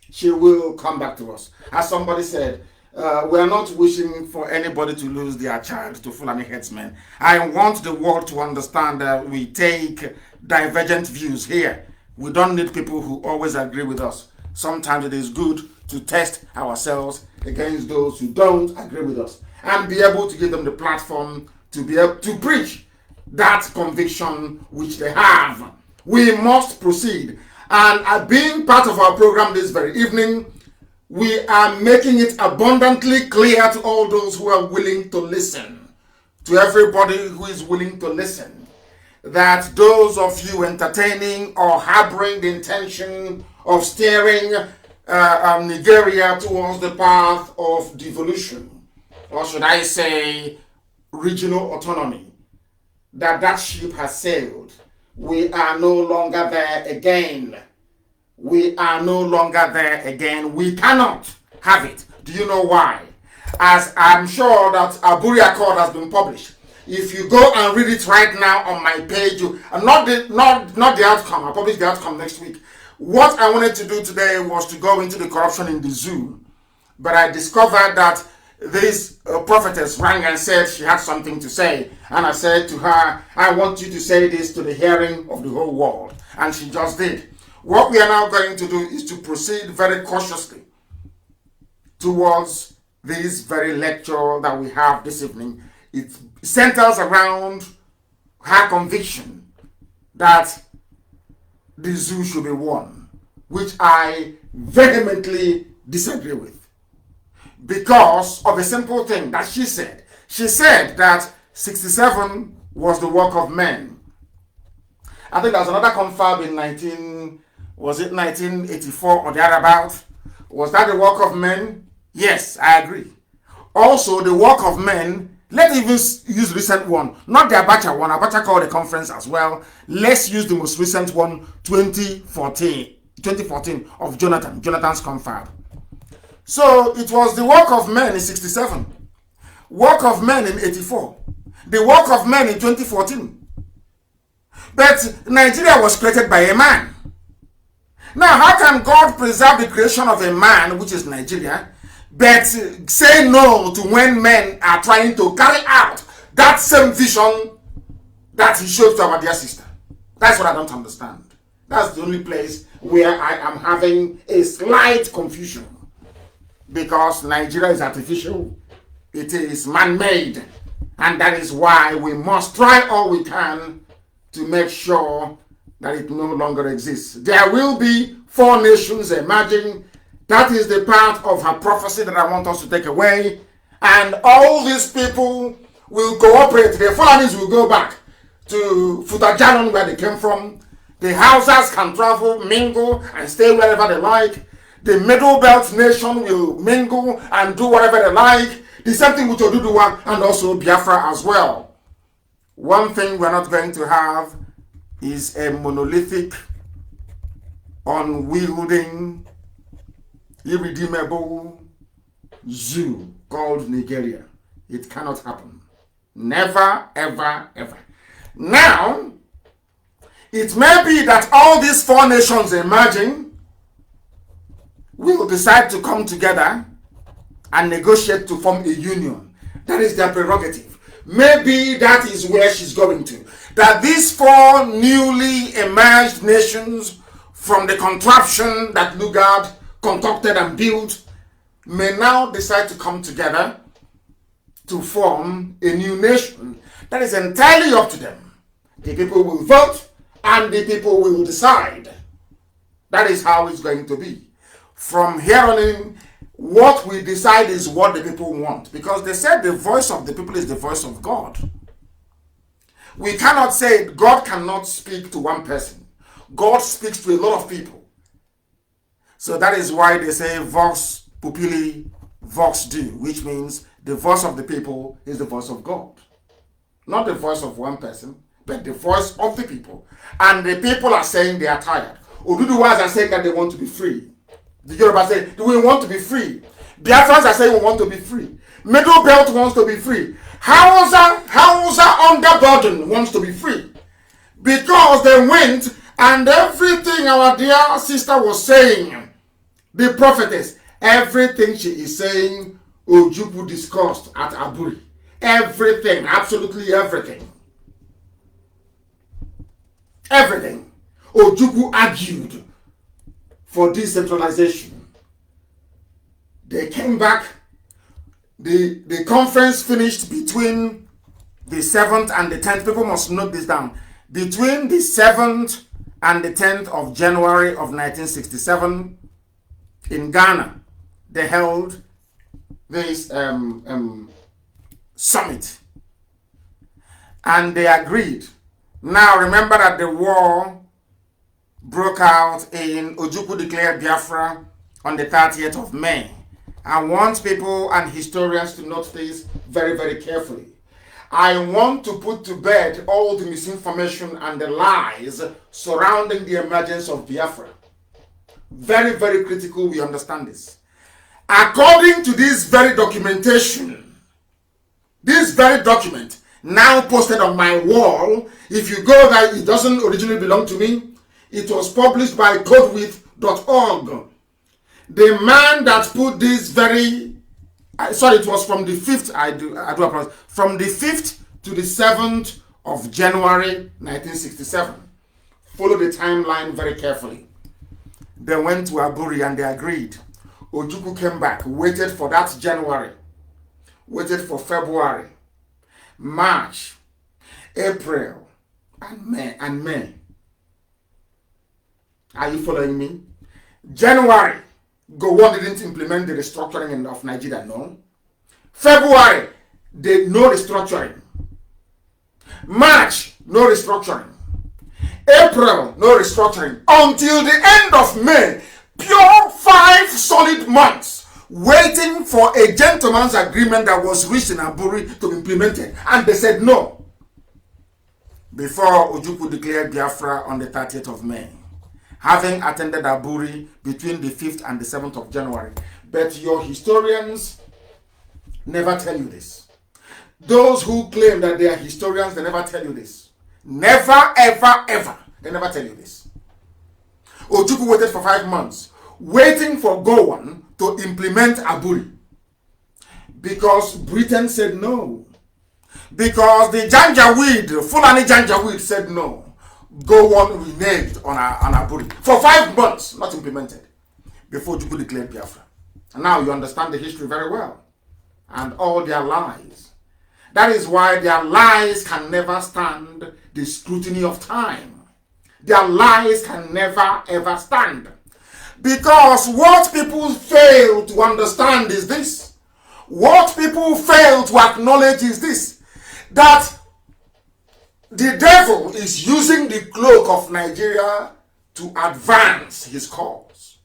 She will come back to us. As somebody said, we are not wishing for anybody to lose their child to Fulani headsmen. I want the world to understand that we take divergent views here. We don't need people who always agree with us. Sometimes it is good to test ourselves against those who don't agree with us and be able to give them the platform to be able to preach that conviction which they have. We must proceed. And being part of our program this very evening, we are making it abundantly clear to all those who are willing to listen, to everybody who is willing to listen, that those of you entertaining or harboring the intention of steering Nigeria towards the path of devolution, or should I say regional autonomy, that ship has sailed. we are no longer there again. We are no longer there again. We cannot have it. Do you know why? As I'm sure that Aburi Accord has been published. If you go and read it right now on my page, not the outcome. I'll publish the outcome next week. What I wanted to do today was to go into the corruption in the zoo. But I discovered that this prophetess rang and said she had something to say. And I said to her, I want you to say this to the hearing of the whole world. And she just did. What we are now going to do is to proceed very cautiously towards this very lecture that we have this evening. It centers around her conviction that the zoo should be won, which I vehemently disagree with. Because of a simple thing that she said. She said that 67 was the work of men. I think there was another confab in 1984 or thereabout? Was that the work of men? Yes, I agree. Also, the work of men, let's even use recent one, not the Abacha one. Abacha called a conference as well. Let's use the most recent one, 2014 of Jonathan's confab. So it was the work of men in 67, work of men in 84, the work of men in 2014. But Nigeria was created by a man. Now, how can God preserve the creation of a man, which is Nigeria, but say no to when men are trying to carry out that same vision that he showed to our dear sister? That's what I don't understand. That's the only place where I am having a slight confusion. Because Nigeria is artificial, it is man-made, and that is why we must try all we can to make sure that it no longer exists. There will be 4 nations emerging. That is the part of her prophecy that I want us to take away. And all these people will cooperate. The Fulanis will go back to Futajalon, where they came from. The Hausas can travel, mingle, and stay wherever they like. The Middle Belt nation will mingle and do whatever they like. The same thing with Oduduwa and also Biafra as well. One thing we're not going to have is a monolithic, unwielding, irredeemable zoo called Nigeria. It cannot happen. Never, ever, ever. Now, it may be that all these 4 nations emerging will decide to come together and negotiate to form a union. That is their prerogative. Maybe that is where she's going to. That these 4 newly emerged nations from the contraption that Lugard concocted and built may now decide to come together to form a new nation. That is entirely up to them. The people will vote and the people will decide. That is how it's going to be. From here on in, what we decide is what the people want. Because they said the voice of the people is the voice of God. We cannot say God cannot speak to one person. God speaks to a lot of people. So that is why they say Vox Populi, Vox Dei, which means the voice of the people is the voice of God. Not the voice of one person, but the voice of the people. And the people are saying they are tired. Oduduwas are saying that they want to be free. The Yoruba say, do we want to be free? Biafrans are saying we want to be free. Middle Belt wants to be free. Hausa under burden wants to be free. Because they went and everything our dear sister was saying, the prophetess, everything she is saying, Ojukwu discussed at Aburi. Everything, absolutely everything. Everything. Ojukwu argued for decentralization. They came back. The conference finished between the 7th and the 10th. People must note this down. Between the 7th and the 10th of January of 1967 in Ghana, they held this summit. And they agreed. Now remember that the war broke out in Ojukwu declared Biafra on the 30th of May. I want people and historians to note this very, very carefully. I want to put to bed all the misinformation and the lies surrounding the emergence of Biafra. Very, very critical we understand this. According to this very documentation, this very document now posted on my wall, if you go there, it doesn't originally belong to me. It was published by codewith.org. The man that put this very, sorry, it was from the 5th, I do apologize, from the 5th to the 7th of January 1967. Follow the timeline very carefully. They went to Aburi and they agreed. Ojukwu came back, waited for that January, waited for February, March, April, and May. Are you following me? January, Gowon didn't implement the restructuring of Nigeria, no. February, no restructuring. March, no restructuring. April, no restructuring. Until the end of May, pure 5 solid months, waiting for a gentleman's agreement that was reached in Aburi to be implemented. And they said no. Before Ojukwu declared Biafra on the 30th of May. Having attended Aburi between the 5th and the 7th of January. But your historians never tell you this. Those who claim that they are historians, they never tell you this. Never, ever, ever. They never tell you this. Ojukwu waited for 5 months, waiting for Gowon to implement Aburi. Because Britain said no. Because the Janjaweed, Fulani Janjaweed said no. Gowon reneged on Aburi for 5 months, not implemented, before Ojukwu declared Biafra. And now you understand the history very well. And all their lies. That is why their lies can never stand the scrutiny of time. Their lies can never ever stand. Because what people fail to understand is this. What people fail to acknowledge is this. That the devil is using the cloak of Nigeria to advance his cause.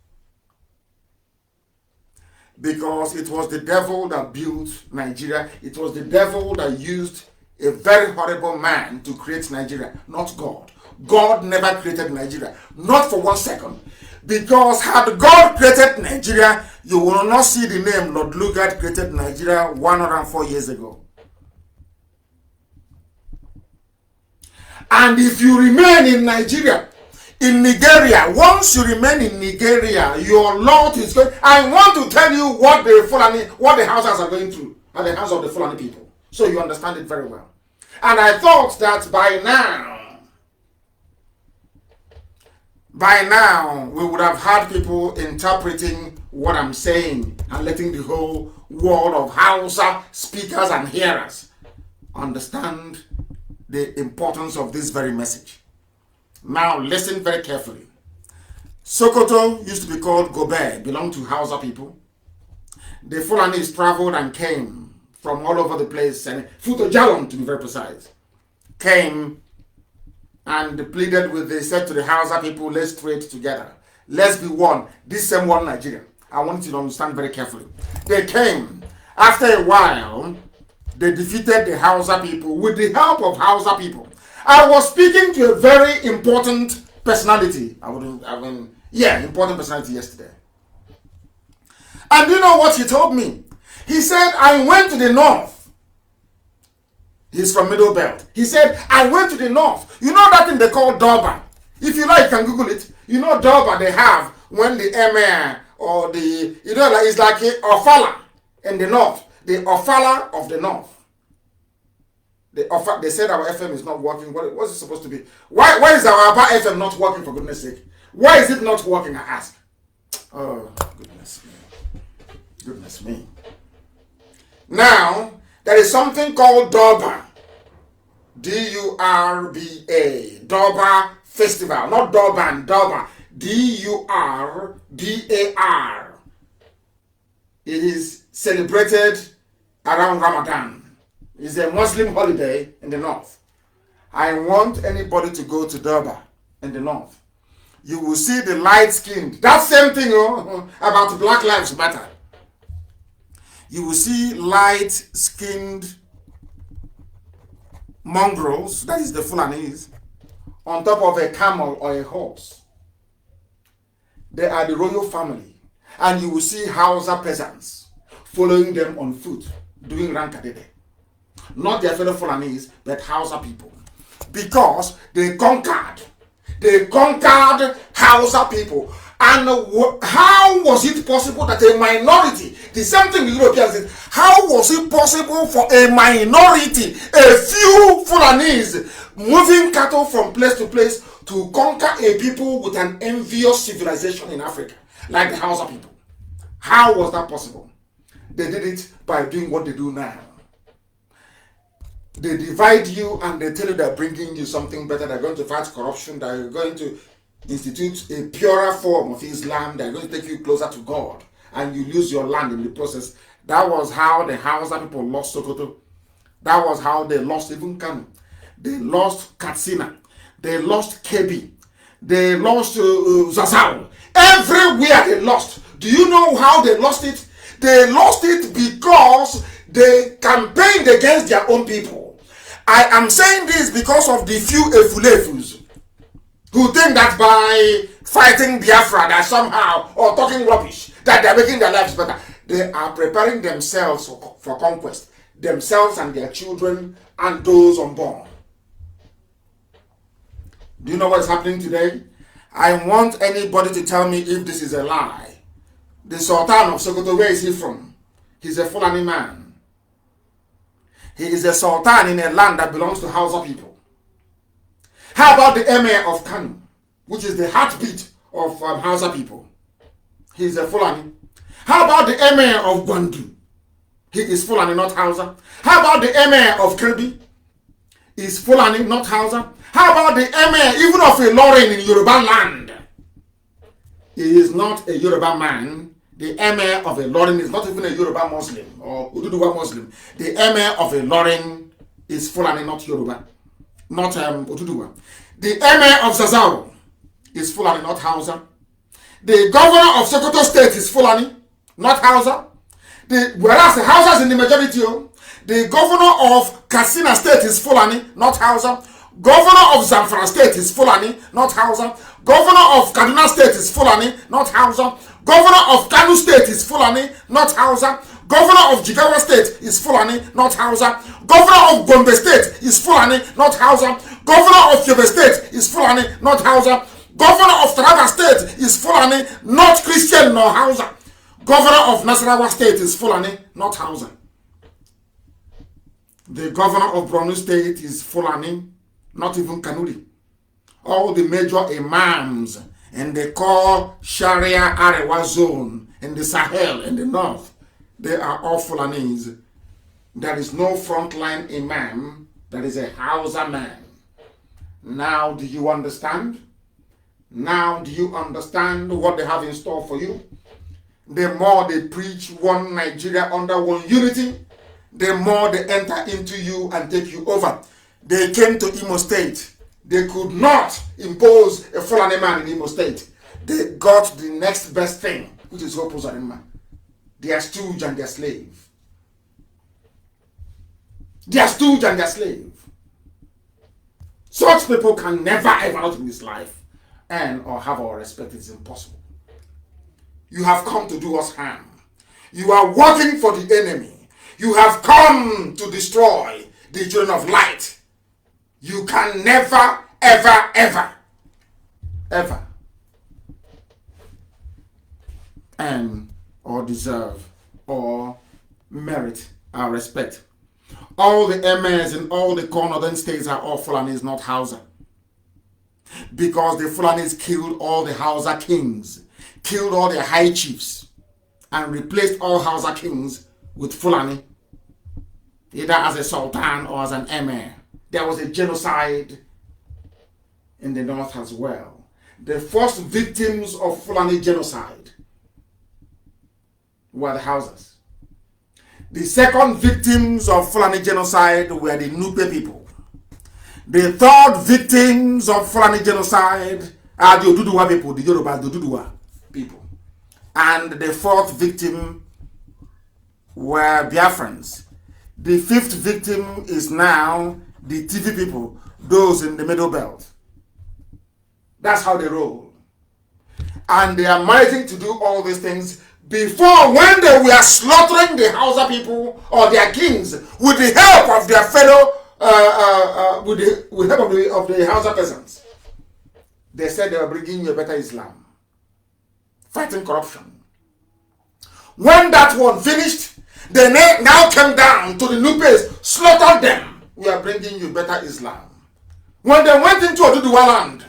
Because it was the devil that built Nigeria. It was the devil that used a very horrible man to create Nigeria, not God. God never created Nigeria, not for 1 second. Because had God created Nigeria, you will not see the name Lord Lugard created Nigeria 104 years ago. And if you remain in Nigeria, in Nigeria, once you remain in Nigeria, your Lord is going. I want to tell you what the Hausas are going through at the hands of the Fulani people, so you understand it very well. And I thought that by now, we would have had people interpreting what I'm saying and letting the whole world of Hausa speakers and hearers understand the importance of this very message. Now listen very carefully. Sokoto used to be called Gobe, belonged to Hausa people. The Fulanis traveled and came from all over the place, and Futo Jalon to be very precise, came and pleaded with, they said to the Hausa people, let's trade together. Let's be one. This same one Nigeria. I want you to understand very carefully. They came. After a while, they defeated the Hausa people with the help of Hausa people. I was speaking to a very important personality. Important personality yesterday. And you know what he told me? He said, I went to the north. He's from Middle Belt. He said, I went to the north. You know that thing they call Durban? If you like, you can Google it. You know Durban they have when the emir or the, it's like a Ofala in the north. The Ofala of the north. They said our FM is not working. What's it supposed to be? Why is our FM not working, for goodness sake? Why is it not working, I ask? Oh, goodness me. Goodness me. Now, there is something called Durban. D-U-R-B-A. Durban Festival. Not Durban, Durban. D-U-R-B-A-R. It is celebrated around Ramadan. It's a Muslim holiday in the north. I want anybody to go to Durban in the north. You will see the light-skinned. That same thing about Black Lives Matter. You will see light-skinned mongrels, that is the Fulanis, on top of a camel or a horse. They are the royal family. And you will see Hausa peasants following them on foot, doing rankadede. Not their fellow Fulanis, but Hausa people. Because they conquered Hausa people. And how was it possible that a minority, the same thing the Europeans did, how was it possible for a minority, a few Fulanis, moving cattle from place to place to conquer a people with an envious civilization in Africa, like the Hausa people? How was that possible? They did it by doing what they do now. They divide you and they tell you they're bringing you something better. They're going to fight corruption. They're going to institute a purer form of Islam. They're going to take you closer to God. And you lose your land in the process. That was how the Hausa people lost Sokoto. That was how they lost even Kanu. They lost Katsina. They lost Kebi. They lost Zazzau. Everywhere they lost. Do you know how they lost it? They lost it because they campaigned against their own people. I am saying this because of the few Efulefus who think that by fighting Biafra that somehow, or talking rubbish, that they are making their lives better. They are preparing themselves for conquest. Themselves and their children and those unborn. Do you know what is happening today? I want anybody to tell me if this is a lie. The Sultan of Sokoto, where is he from? He's a Fulani man. He is a sultan in a land that belongs to Hausa people. How about the Emir of Kanu, which is the heartbeat of Hausa people? He is a Fulani. How about the Emir of Gwandu? He is Fulani, not Hausa. How about the Emir of Kirby? He is Fulani, not Hausa. How about the Emir even of Ilorin in Yoruba land? He is not a Yoruba man. The Emir of Ilorin is not even a Yoruba Muslim or Ududuwa Muslim. The Emir of Ilorin is Fulani, not Yoruba, not Ududuwa. The Emir of Zazzau is Fulani, not Hausa. The governor of Sokoto State is Fulani, not Hausa. Whereas the Hausa is in the majority. The governor of Katsina State is Fulani, not Hausa. Governor of Zamfara State is Fulani, not Hausa. Governor of Kaduna State is Fulani, not Hausa. Governor of Kanu State is Fulani, not Hausa. Governor of Jigawa State is Fulani, not Hausa. Governor of Gombe State is Fulani, not Hausa. Governor of Yobe State is Fulani, not Hausa. Governor of Taraba State is Fulani, not Christian nor Hausa. Governor of Nasarawa State is Fulani, not Hausa. The governor of Borno State is Fulani, not even Kanuri. All the major imams in the core Sharia Arewa zone in the Sahel in the north, they are all Fulanis. There is no frontline imam that is a Hausa man. Now do you understand? Now do you understand what they have in store for you? The more they preach one Nigeria under one unity, the more they enter into you and take you over. They came to Imo State. They could not impose a Fulani man in Imo State. They got the next best thing, which is Hopo Zarima. Their stooge and their slave. Their stooge and their slave. Such people can never ever out in this life earn or have our respect. It's impossible. You have come to do us harm. You are working for the enemy. You have come to destroy the children of light. You can never, ever, ever, ever earn or deserve or merit our respect. All the emirs in all the northern states are all Fulanis, not Hausa. Because the Fulanis killed all the Hausa kings, killed all the high chiefs, and replaced all Hausa kings with Fulani, either as a sultan or as an emir. There was a genocide in the north as well. The first victims of Fulani genocide were the Hausas. The second victims of Fulani genocide were the Nupe people. The third victims of Fulani genocide are the Oduduwa people, the Yoruba, the Oduduwa people. And the fourth victim were Biafrans. The fifth victim is now the TV people, those in the middle belt. That's how they roll. And they are managing to do all these things before, when they were slaughtering the Hausa people or their kings with the help of their fellow, with the help of the Hausa peasants. They said they were bringing you a better Islam, fighting corruption. When that one finished, they now came down to the Nupes, slaughtered them. We are bringing you better Islam. When they went into Oduduwa land,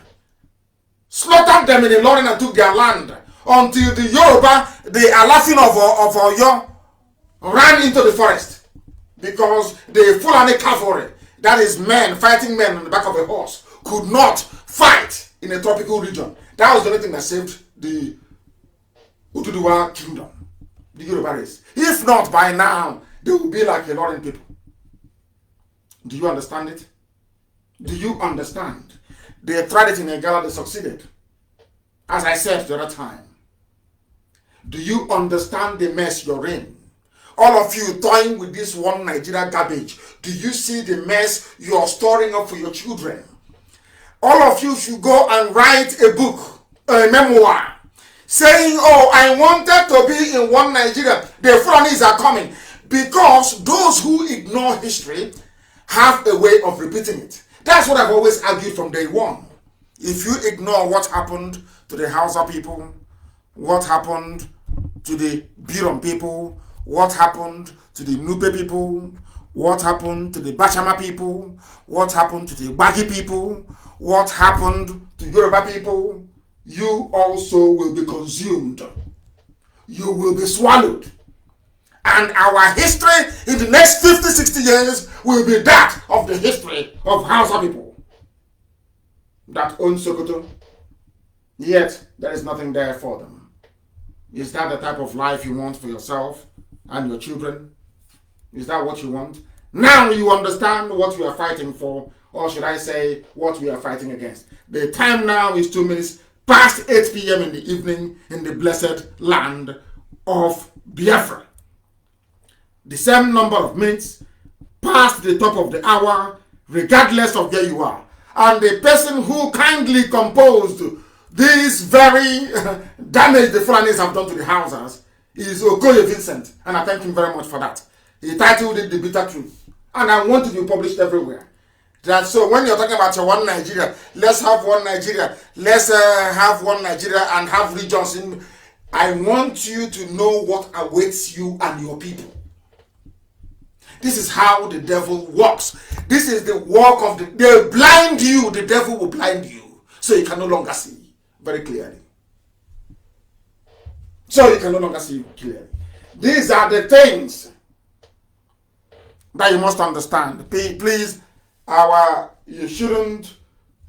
slaughtered them in the Lorraine and took their land, until the Yoruba, the Alafin of Oyo, ran into the forest, because the Fulani cavalry, that is men, fighting men on the back of a horse, could not fight in a tropical region. That was the only thing that saved the Oduduwa kingdom, the Yoruba race. If not, by now, they would be like the Lorraine people. Do you understand it? Do you understand? They tried it in Egala, they succeeded. As I said the other time. Do you understand the mess you're in? All of you toying with this one Nigeria garbage. Do you see the mess you're storing up for your children? All of you should go and write a book, a memoir, saying, oh, I wanted to be in one Nigeria. The Fulanis are coming. Because those who ignore history have a way of repeating it. That's what I've always argued from day one. If you ignore what happened to the Hausa people, what happened to the Birom people, what happened to the Nupe people, what happened to the Bachama people, what happened to the Bagi people, what happened to Yoruba people, you also will be consumed. You will be swallowed. And our history in the next 50, 60 years will be that of the history of Hausa people that own Sokoto. Yet, there is nothing there for them. Is that the type of life you want for yourself and your children? Is that what you want? Now you understand what we are fighting for, or should I say, what we are fighting against. The time now is 2 minutes past 8 p.m. in the evening in the blessed land of Biafra. The same number of minutes past the top of the hour, regardless of where you are. And the person who kindly composed this very damage the Fulanis have done to the houses is Okoye Vincent, and I thank him very much for that. He titled it The Bitter Truth, and I want it to be published everywhere. That so when you're talking about your one Nigeria, let's have one Nigeria, let's have one Nigeria and have regions in. I want you to know what awaits you and your people. This is how the devil works. This is the work of they blind you, the devil will blind you, so you can no longer see very clearly. So you can no longer see clearly. These are the things that you must understand. Please, you shouldn't,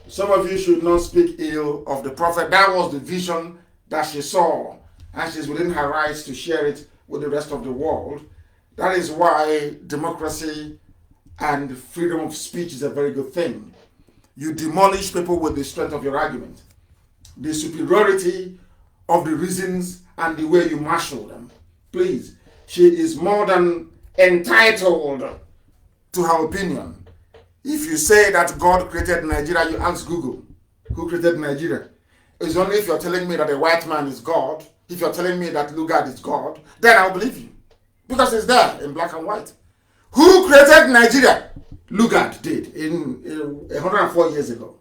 some of you should not speak ill of the prophet. That was the vision that she saw, and she's within her rights to share it with the rest of the world. That is why democracy and freedom of speech is a very good thing. You demolish people with the strength of your argument, the superiority of the reasons and the way you marshal them. Please, she is more than entitled to her opinion. If you say that God created Nigeria, you ask Google, who created Nigeria? It's only if you're telling me that a white man is God, if you're telling me that Lugard is God, then I'll believe you. Because it's there in black and white. Who created Nigeria? Lugard did in 104 years ago.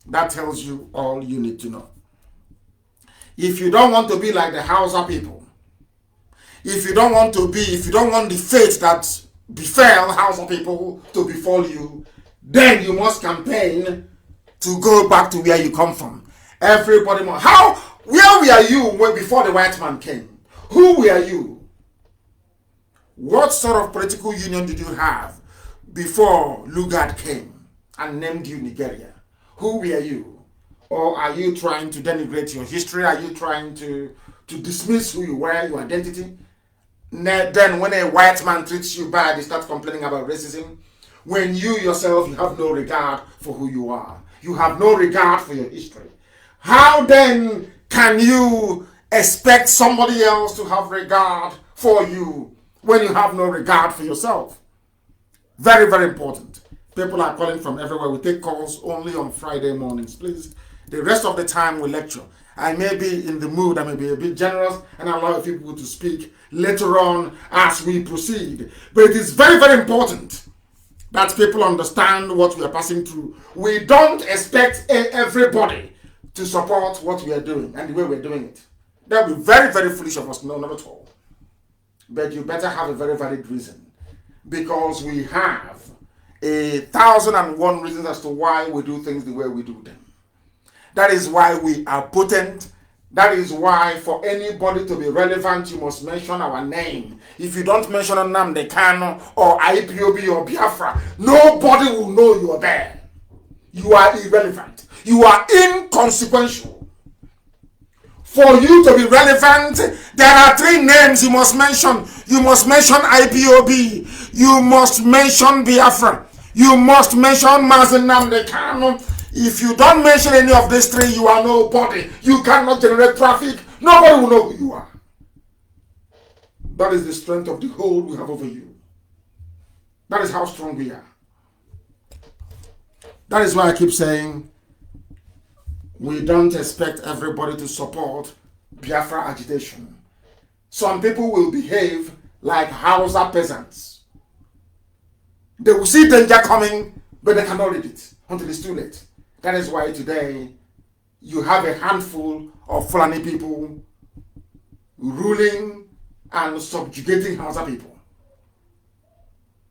That tells you all you need to know. If you don't want to be like the Hausa people, if you don't want the fate that befell Hausa people to befall you, then you must campaign to go back to where you come from. Everybody must. Where were you before the white man came? Who were you? What sort of political union did you have before Lugard came and named you Nigeria? Who were you? Or are you trying to denigrate your history? Are you trying to dismiss who you were, your identity? Then when a white man treats you bad, you start complaining about racism. When you yourself, you have no regard for who you are. You have no regard for your history. How then can you expect somebody else to have regard for you when you have no regard for yourself? Very, very important. People are calling from everywhere. We take calls only on Friday mornings. Please, the rest of the time we lecture. I may be in the mood, I may be a bit generous and allow people to speak later on as we proceed. But it is very, very important that people understand what we are passing through. We don't expect everybody to support what we are doing and the way we're doing it. That would be very, very foolish of us. No, not at all. But you better have a very valid reason, because we have 1,001 reasons as to why we do things the way we do them. That is why we are potent. That is why for anybody to be relevant, you must mention our name. If you don't mention Nnamdi Kanu or IPOB or Biafra, nobody will know you are there. You are irrelevant. You are inconsequential. For you to be relevant, there are 3 names you must mention. You must mention IPOB. You must mention Biafra. You must mention Mazi Nnamdi Kanu. If you don't mention any of these 3, you are nobody. You cannot generate traffic. Nobody will know who you are. That is the strength of the hold we have over you. That is how strong we are. That is why I keep saying we don't expect everybody to support Biafra agitation. Some people will behave like Hausa peasants. They will see danger coming, but they cannot read it until it's too late. That is why today you have a handful of Fulani people ruling and subjugating Hausa people.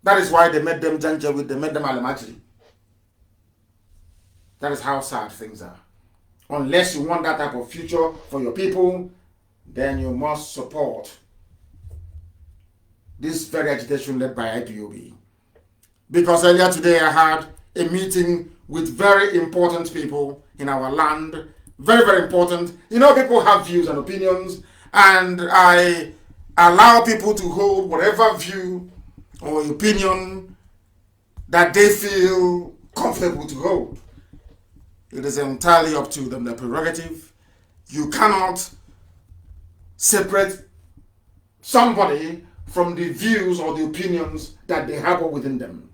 That is why they made them Janjaweed, they made them Alamajiri. That is how sad things are. Unless you want that type of future for your people, then you must support this very agitation led by IPOB. Because earlier today I had a meeting with very important people in our land. Very, very important. You know, people have views and opinions, and I allow people to hold whatever view or opinion that they feel comfortable to hold. It is entirely up to them, their prerogative. You cannot separate somebody from the views or the opinions that they have within them.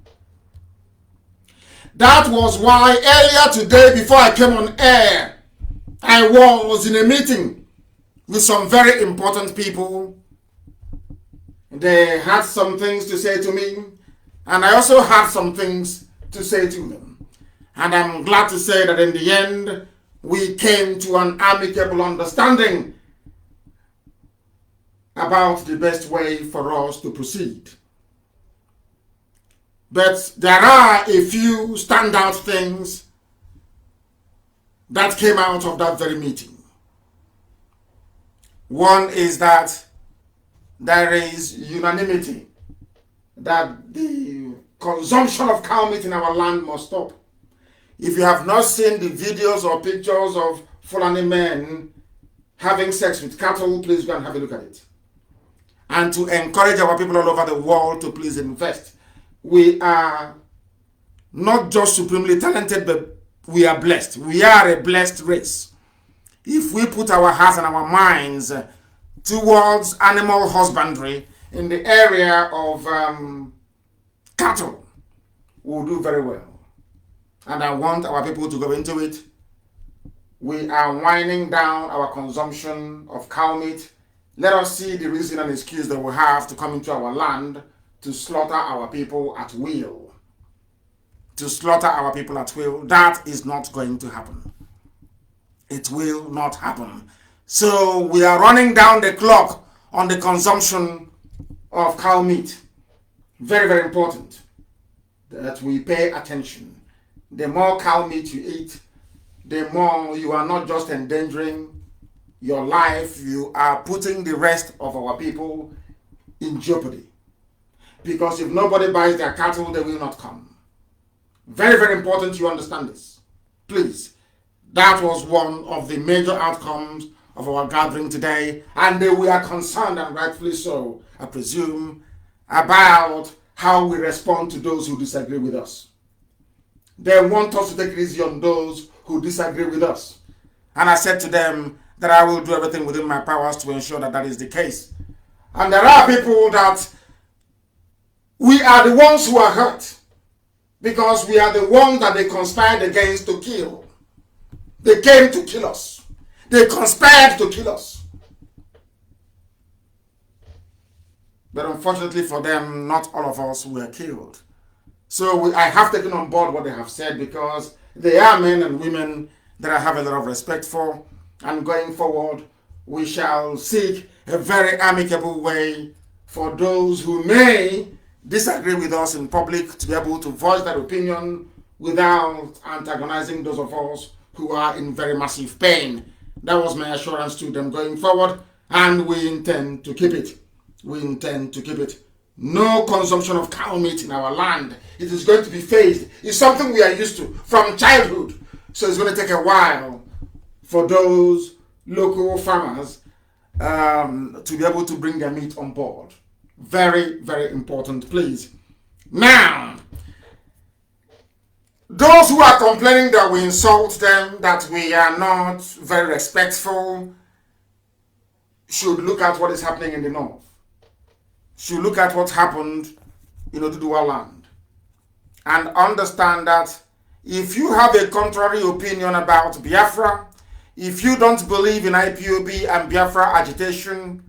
That was why earlier today, before I came on air, I was in a meeting with some very important people. They had some things to say to me, and I also had some things to say to them. And I'm glad to say that in the end, we came to an amicable understanding about the best way for us to proceed. But there are a few standout things that came out of that very meeting. One is that there is unanimity that the consumption of cow meat in our land must stop. If you have not seen the videos or pictures of Fulani men having sex with cattle, please go and have a look at it. And to encourage our people all over the world to please invest. We are not just supremely talented, but we are blessed. We are a blessed race. If we put our hearts and our minds towards animal husbandry in the area of cattle, we'll do very well. And I want our people to go into it. We are winding down our consumption of cow meat. Let us see the reason and excuse that we have to come into our land to slaughter our people at will. To slaughter our people at will. That is not going to happen. It will not happen. So we are running down the clock on the consumption of cow meat. Very, very important that we pay attention. The more cow meat you eat, the more you are not just endangering your life, you are putting the rest of our people in jeopardy. Because if nobody buys their cattle, they will not come. Very, very important you understand this. Please. That was one of the major outcomes of our gathering today. And we are concerned, and rightfully so, I presume, about how we respond to those who disagree with us. They want us to take it easy on those who disagree with us. And I said to them that I will do everything within my powers to ensure that that is the case. And there are people that we are the ones who are hurt. because we are the ones that they conspired against to kill. They came to kill us. They conspired to kill us. But unfortunately for them, not all of us were killed. So I have taken on board what they have said, because they are men and women that I have a lot of respect for. And going forward, we shall seek a very amicable way for those who may disagree with us in public to be able to voice their opinion without antagonizing those of us who are in very massive pain. That was my assurance to them going forward, and we intend to keep it. We intend to keep it. No consumption of cow meat in our land. It is going to be phased. It's something we are used to from childhood. So it's going to take a while for those local farmers to be able to bring their meat on board. Very, very important, please. Now, those who are complaining that we insult them, that we are not very respectful, should look at what is happening in the north. Should look at what happened in Oduduwa land. And understand that if you have a contrary opinion about Biafra, if you don't believe in IPOB and Biafra agitation,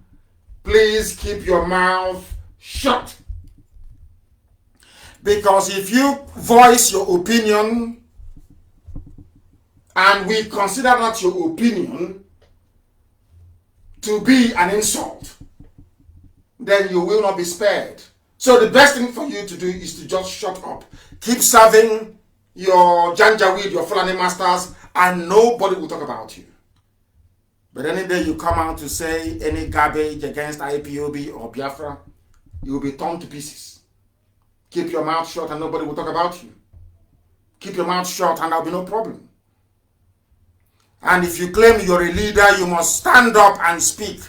please keep your mouth shut. Because if you voice your opinion and we consider not your opinion to be an insult, then you will not be spared. So the best thing for you to do is to just shut up. Keep serving your Janjaweed, your Fulani masters, and nobody will talk about you. But any day you come out to say any garbage against IPOB or Biafra, you will be torn to pieces. Keep your mouth shut and nobody will talk about you. Keep your mouth shut and there will be no problem. And if you claim you're a leader, you must stand up and speak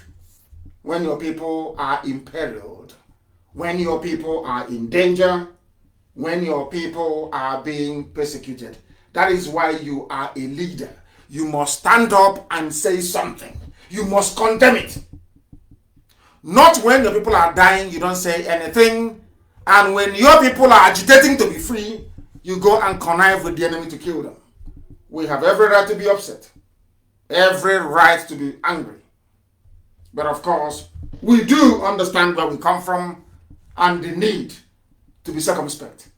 when your people are imperiled, when your people are in danger, when your people are being persecuted. That is why you are a leader. You must stand up and say something. You must condemn it. Not when your people are dying, you don't say anything. And when your people are agitating to be free, you go and connive with the enemy to kill them. We have every right to be upset. Every right to be angry. But of course, we do understand where we come from and the need to be circumspect.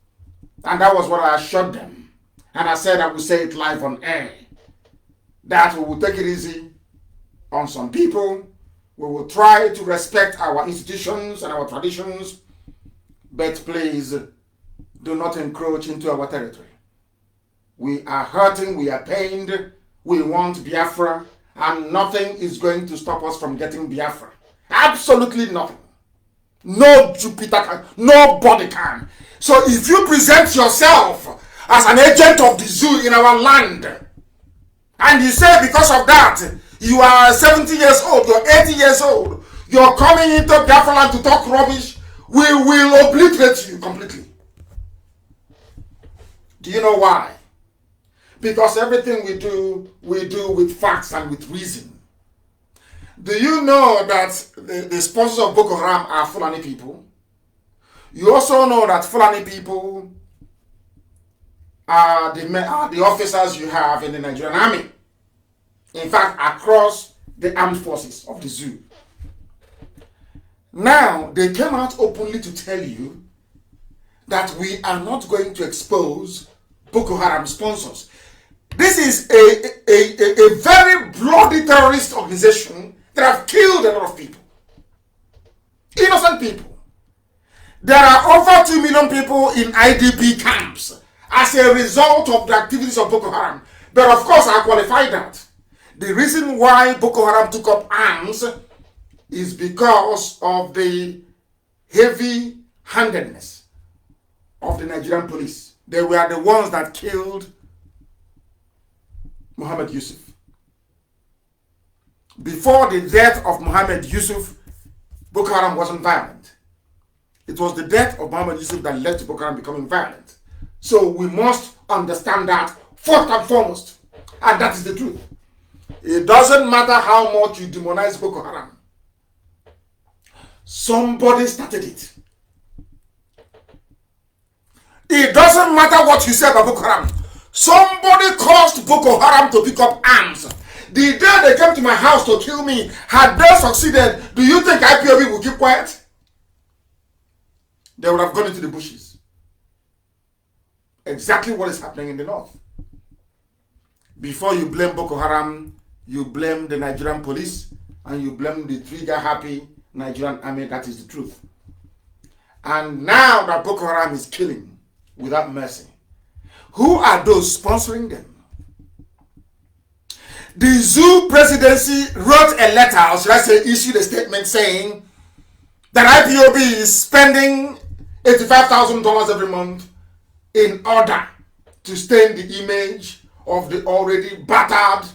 And that was what I assured them. And I said I would say it live on air. That we will take it easy on some people. We will try to respect our institutions and our traditions. But please, do not encroach into our territory. We are hurting, we are pained, we want Biafra, and nothing is going to stop us from getting Biafra. Absolutely nothing. No Jupiter can, nobody can. So if you present yourself as an agent of the zoo in our land, and you say because of that, you are 70 years old, you're 80 years old, you're coming into Biafra land to talk rubbish, we will obliterate you completely. Do you know why? Because everything we do with facts and with reason. Do you know that the sponsors of Boko Haram are Fulani people? You also know that Fulani people are the officers you have in the Nigerian army. In fact, across the armed forces of the zoo. Now, they came out openly to tell you that we are not going to expose Boko Haram sponsors. This is a very bloody terrorist organization that have killed a lot of people. Innocent people. There are over 2 million people in IDP camps as a result of the activities of Boko Haram. But of course, I qualify that. The reason why Boko Haram took up arms is because of the heavy-handedness of the Nigerian police. They were the ones that killed Muhammad Yusuf. Before the death of Muhammad Yusuf, Boko Haram wasn't violent. It was the death of Muhammad Yusuf that led to Boko Haram becoming violent. So we must understand that first and foremost. And that is the truth. It doesn't matter how much you demonize Boko Haram. Somebody started it. It doesn't matter what you say about Boko Haram. Somebody caused Boko Haram to pick up arms. The day they came to my house to kill me, had they succeeded, do you think IPOB would keep quiet? They would have gone into the bushes. Exactly what is happening in the north. Before you blame Boko Haram, you blame the Nigerian police, and you blame the trigger-happy Nigerian army. That is the truth. And now that Boko Haram is killing without mercy, who are those sponsoring them? The Zoo presidency wrote a letter, or should I say issued a statement saying that IPOB is spending $85,000 every month in order to stain the image of the already battered,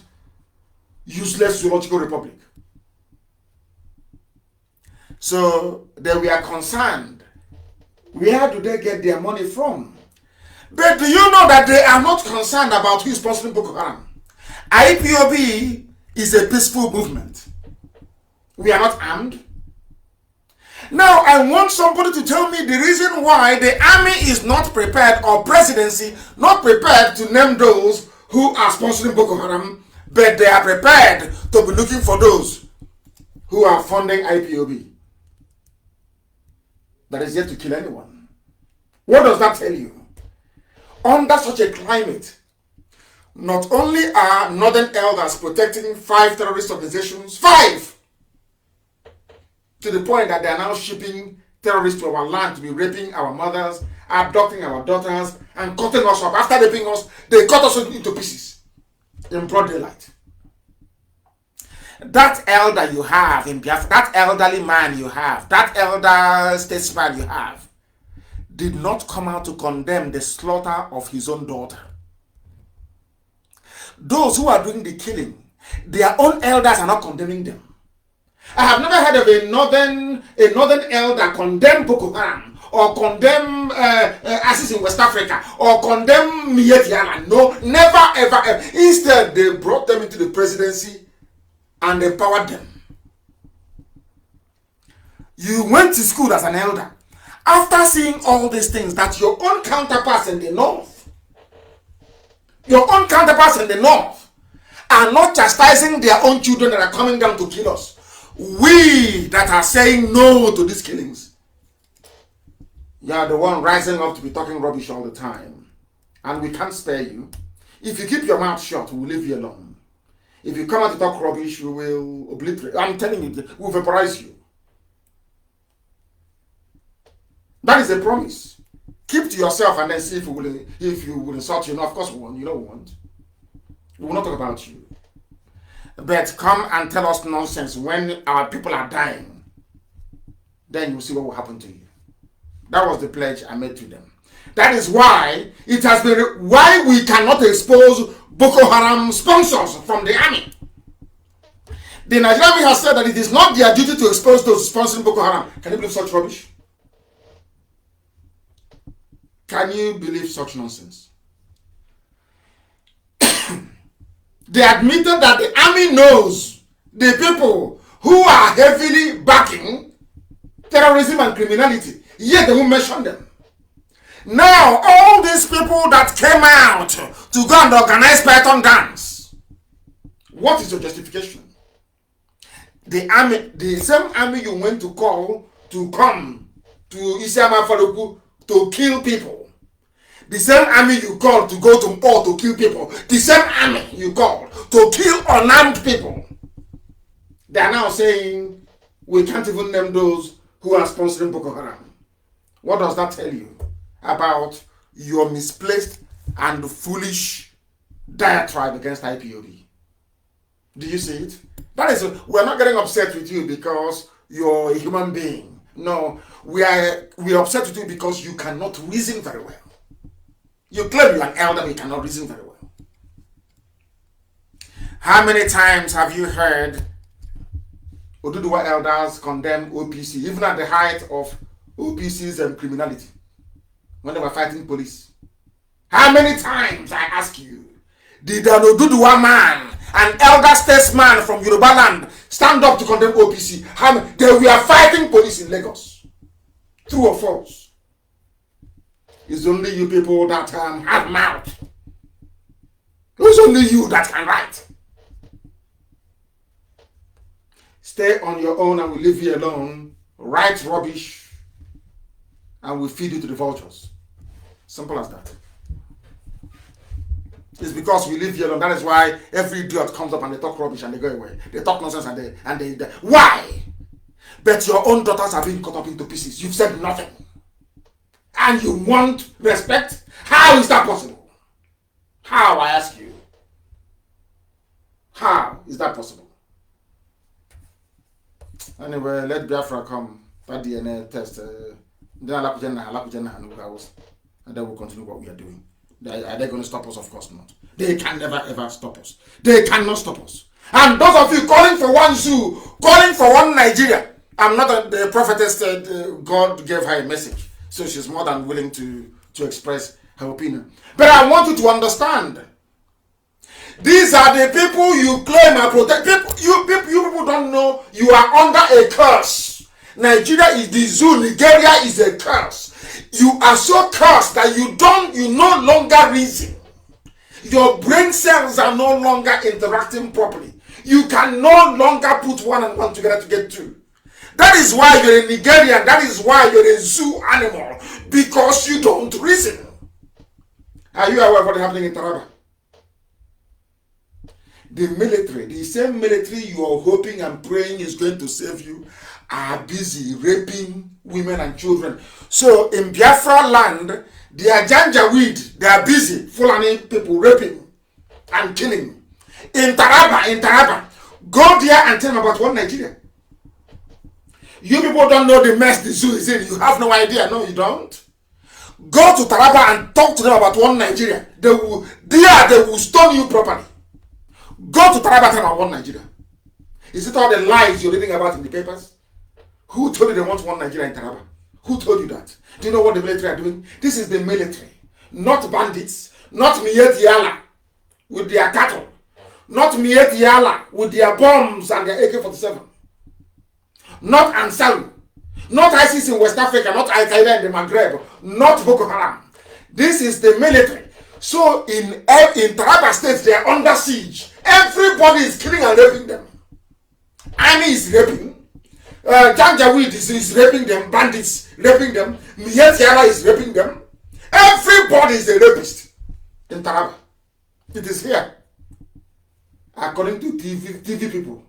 useless zoological republic. So they were concerned. Where do they get their money from? But do you know that they are not concerned about who is sponsoring Boko Haram? IPOB is a peaceful movement. We are not armed. Now, I want somebody to tell me the reason why the army is not prepared, or presidency not prepared to name those who are sponsoring Boko Haram, but they are prepared to be looking for those who are funding IPOB. That is yet to kill anyone. What does that tell you? Under such a climate, not only are Northern elders protecting 5 terrorist organizations, 5, to the point that they are now shipping terrorists to our land to be raping our mothers, abducting our daughters, and cutting us up. After raping us, they cut us into pieces in broad daylight. That elder you have in Biafra, that elderly man you have, that elder statesman you have, did not come out to condemn the slaughter of his own daughter. Those who are doing the killing, their own elders are not condemning them. I have never heard of a northern elder condemn Boko Haram, or condemn ISIS in West Africa, or condemn Mietiana. No, never ever. Instead, they brought them into the presidency and empowered them. You went to school as an elder. After seeing all these things that your own counterparts in the north, are not chastising their own children that are coming down to kill us. We that are saying no to these killings, you are the one rising up to be talking rubbish all the time. And we can't spare you. If you keep your mouth shut, we will leave you alone. If you come out to talk rubbish, we will obliterate. I'm telling you, we'll vaporize you. That is a promise. Keep to yourself and then see if you will insult you. No, of course we won't. You know we won't. We will not talk about you. But come and tell us nonsense when our people are dying. Then you'll see what will happen to you. That was the pledge I made to them. That is why it has been why we cannot expose Boko Haram sponsors from the army. The Nigerian army has said that it is not their duty to expose those sponsoring Boko Haram. Can you believe such rubbish? Can you believe such nonsense? They admitted that the army knows the people who are heavily backing terrorism and criminality, yet they won't mention them. Now, all these people that came out to go and organize Python dance, what is your justification? The army, the same army you went to call to come to Isiama Faluku to kill people, the same army you called to go to Mpo to kill people, the same army you called to kill unarmed people, they are now saying we can't even name those who are sponsoring Boko Haram. What does that tell you about your misplaced and foolish diatribe against IPOB? Do you see it? That is, we're not getting upset with you because you're a human being. No, we are upset with you because you cannot reason very well. You claim you're an elder, but you cannot reason very well. How many times have you heard Oduduwa elders condemn OPC, even at the height of OPC's criminality, when they were fighting police? How many times, I ask you, did an Oduduwa man, an elder statesman from Yoruba land, stand up to condemn OPC? They were fighting police in Lagos. True or false? It's only you people that have mouth. It's only you that can write. Stay on your own and we leave you alone. Write rubbish and we feed you to the vultures. Simple as that. It's because we live here alone. That is why every idiot comes up and they talk rubbish and they go away. They talk nonsense and they why? But your own daughters are being cut up into pieces. You've said nothing. And you want respect? How is that possible? How, I ask you? How is that possible? Anyway, let Biafra come. That DNA test. And then we'll continue what we are doing. Are they going to stop us? Of course not. They can never ever stop us. They cannot stop us. And those of you calling for one zoo, calling for one Nigeria. I'm not the prophetess said God gave her a message. So she's more than willing to express her opinion. But I want you to understand. These are the people you claim are protect. You people don't know you are under a curse. Nigeria is the zoo. Nigeria is a curse. You are so cursed that you no longer reason. Your brain cells are no longer interacting properly. You can no longer put one and one together to get two. That is why you're a Nigerian. That is why you're a zoo animal. Because you don't reason. Are you aware of what's happening in Taraba? The military, the same military you are hoping and praying is going to save you, are busy raping women and children. So in Biafra land, they are janjaweed. They are busy Fulani people raping and killing. In Taraba, go there and tell them about one Nigeria. You people don't know the mess the zoo is in. You have no idea. No, you don't. Go to Taraba and talk to them about one Nigeria. They will stone you properly. Go to Taraba and about one Nigeria. Is it all the lies you're reading about in the papers? Who told you they want one Nigeria in Taraba? Who told you that? Do you know what the military are doing? This is the military. Not bandits. Not Miet Yala with their cattle. Not Miet Yala with their bombs and their AK-47. Not Ansaru. Not ISIS in West Africa. Not Al-Qaeda in the Maghreb. Not Boko Haram. This is the military. So in Taraba State, they are under siege. Everybody is killing and raping them. Army is raping. Janjaweed is raping them. Bandits raping them. Miet Yala is raping them. Everybody is a rapist in Taraba. It is here. According to TV people.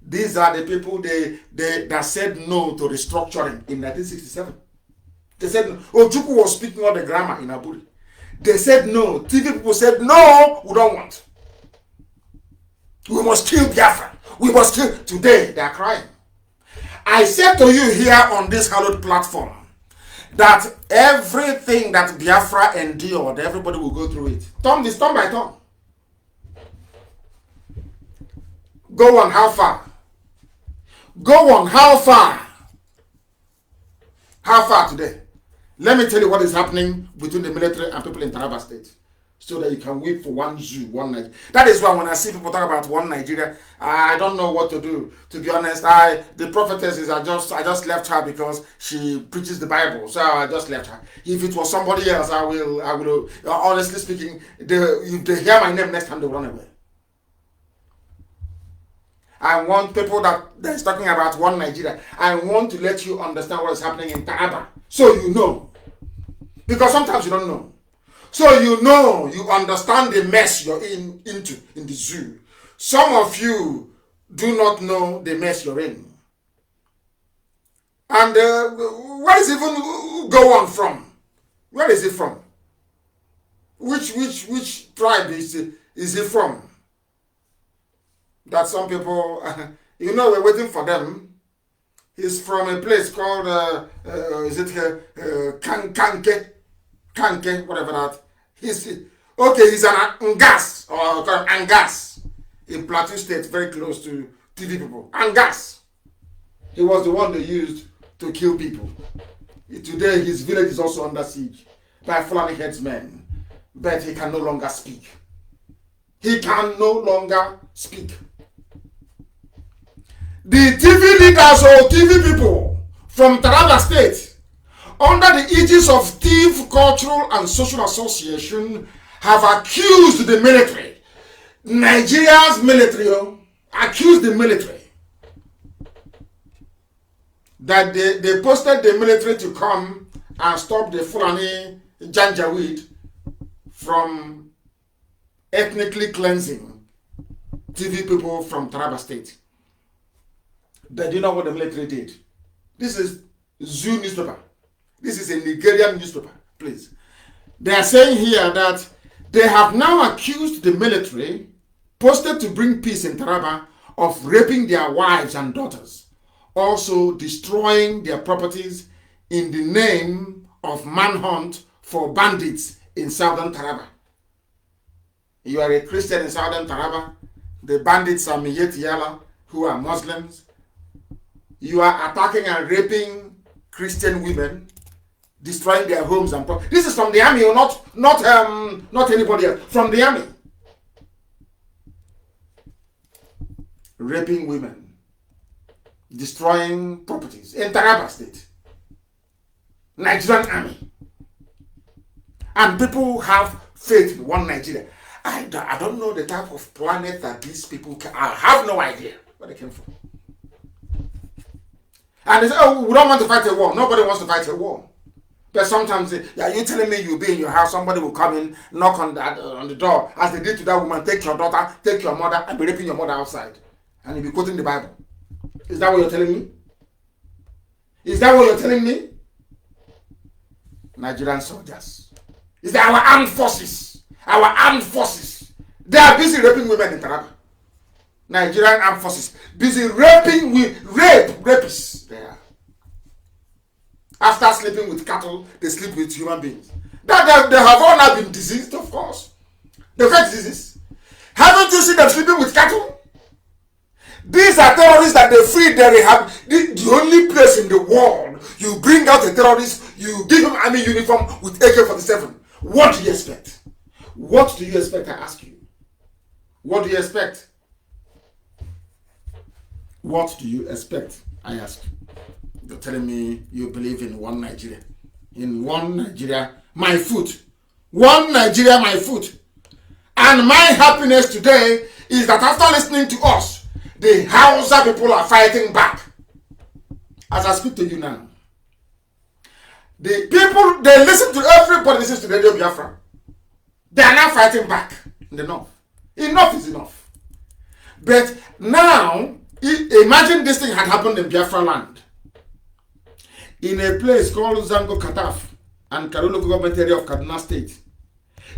These are the people that said no to restructuring in 1967. They said, Ojukwu was speaking all the grammar in Aburi. They said no. TV people said, no, we don't want. We must kill Biafra. We must kill. Today, they are crying. I said to you here on this hallowed platform that everything that Biafra endured, everybody will go through it. Turn by turn. Go on, how far? Go on, how far? How far today? Let me tell you what is happening between the military and people in Taraba State, so that you can wait for one zoo, one Nigeria. That is why when I see people talk about one Nigeria, I don't know what to do. To be honest, the prophetess is I just left her because she preaches the Bible, so I just left her. If it was somebody else, I will. Honestly speaking, if they hear my name next time, they will run away. I want people that is talking about one Nigeria. I want to let you understand what is happening in Taraba, so you know. Because sometimes you don't know. So you know, you understand the mess you're into in the zoo. Some of you do not know the mess you're in. And where is it even go on from? Where is it from? Which tribe is it from? That some people, we're waiting for them. He's from a place called, Kanke, whatever that. He's an Angas, or Angas, in Plateau State, very close to TV people. Angas. He was the one they used to kill people. Today, his village is also under siege by Fulani headsmen, but he can no longer speak. He can no longer speak. The TV leaders or TV people from Taraba State, under the aegis of Thief Cultural and Social Association, have accused the military, Nigeria's military, accused the military that they posted the military to come and stop the Fulani Janjaweed from ethnically cleansing TV people from Taraba State. But do you know what the military did? This is Zoo newspaper. This is a Nigerian newspaper, please. They are saying here that they have now accused the military, posted to bring peace in Taraba, of raping their wives and daughters, also destroying their properties in the name of manhunt for bandits in southern Taraba. You are a Christian in southern Taraba. The bandits are Miyeti Yala, who are Muslims. You are attacking and raping Christian women, destroying their homes and property. This is from the army, or not anybody else. From the army. Raping women, destroying properties in Taraba State. Nigerian army. And people have faith in one Nigeria. I don't know the type of planet that these people can. I have no idea where they came from. And they say, oh, we don't want to fight a war. Nobody wants to fight a war. But sometimes, yeah, you telling me you'll be in your house, somebody will come in, knock on the door, as they did to that woman, take your daughter, take your mother, and be raping your mother outside. And you'll be quoting the Bible. Is that what you're telling me? Is that what you're telling me? Nigerian soldiers. Is that our armed forces? Our armed forces. They are busy raping women in Taraba. Nigerian armed forces. Busy raping rapists. They are. After sleeping with cattle, they sleep with human beings. They have all now been diseased, of course. They've got diseases. Haven't you seen them sleeping with cattle? These are terrorists that they free, they rehab. The only place in the world you bring out a terrorist, you give him army uniform with AK-47. What do you expect? What do you expect, I ask you? What do you expect? What do you expect, I ask? You're telling me you believe in one Nigeria. In one Nigeria, my foot. One Nigeria, my foot. And my happiness today is that after listening to us, the Hausa people are fighting back. As I speak to you now. The people, they listen to everybody listens to Radio Biafra. They are now fighting back in the north. Enough is enough. But now, imagine this thing had happened in Biafra land. In a place called Zango Kataf and Karolo government area of Kaduna State.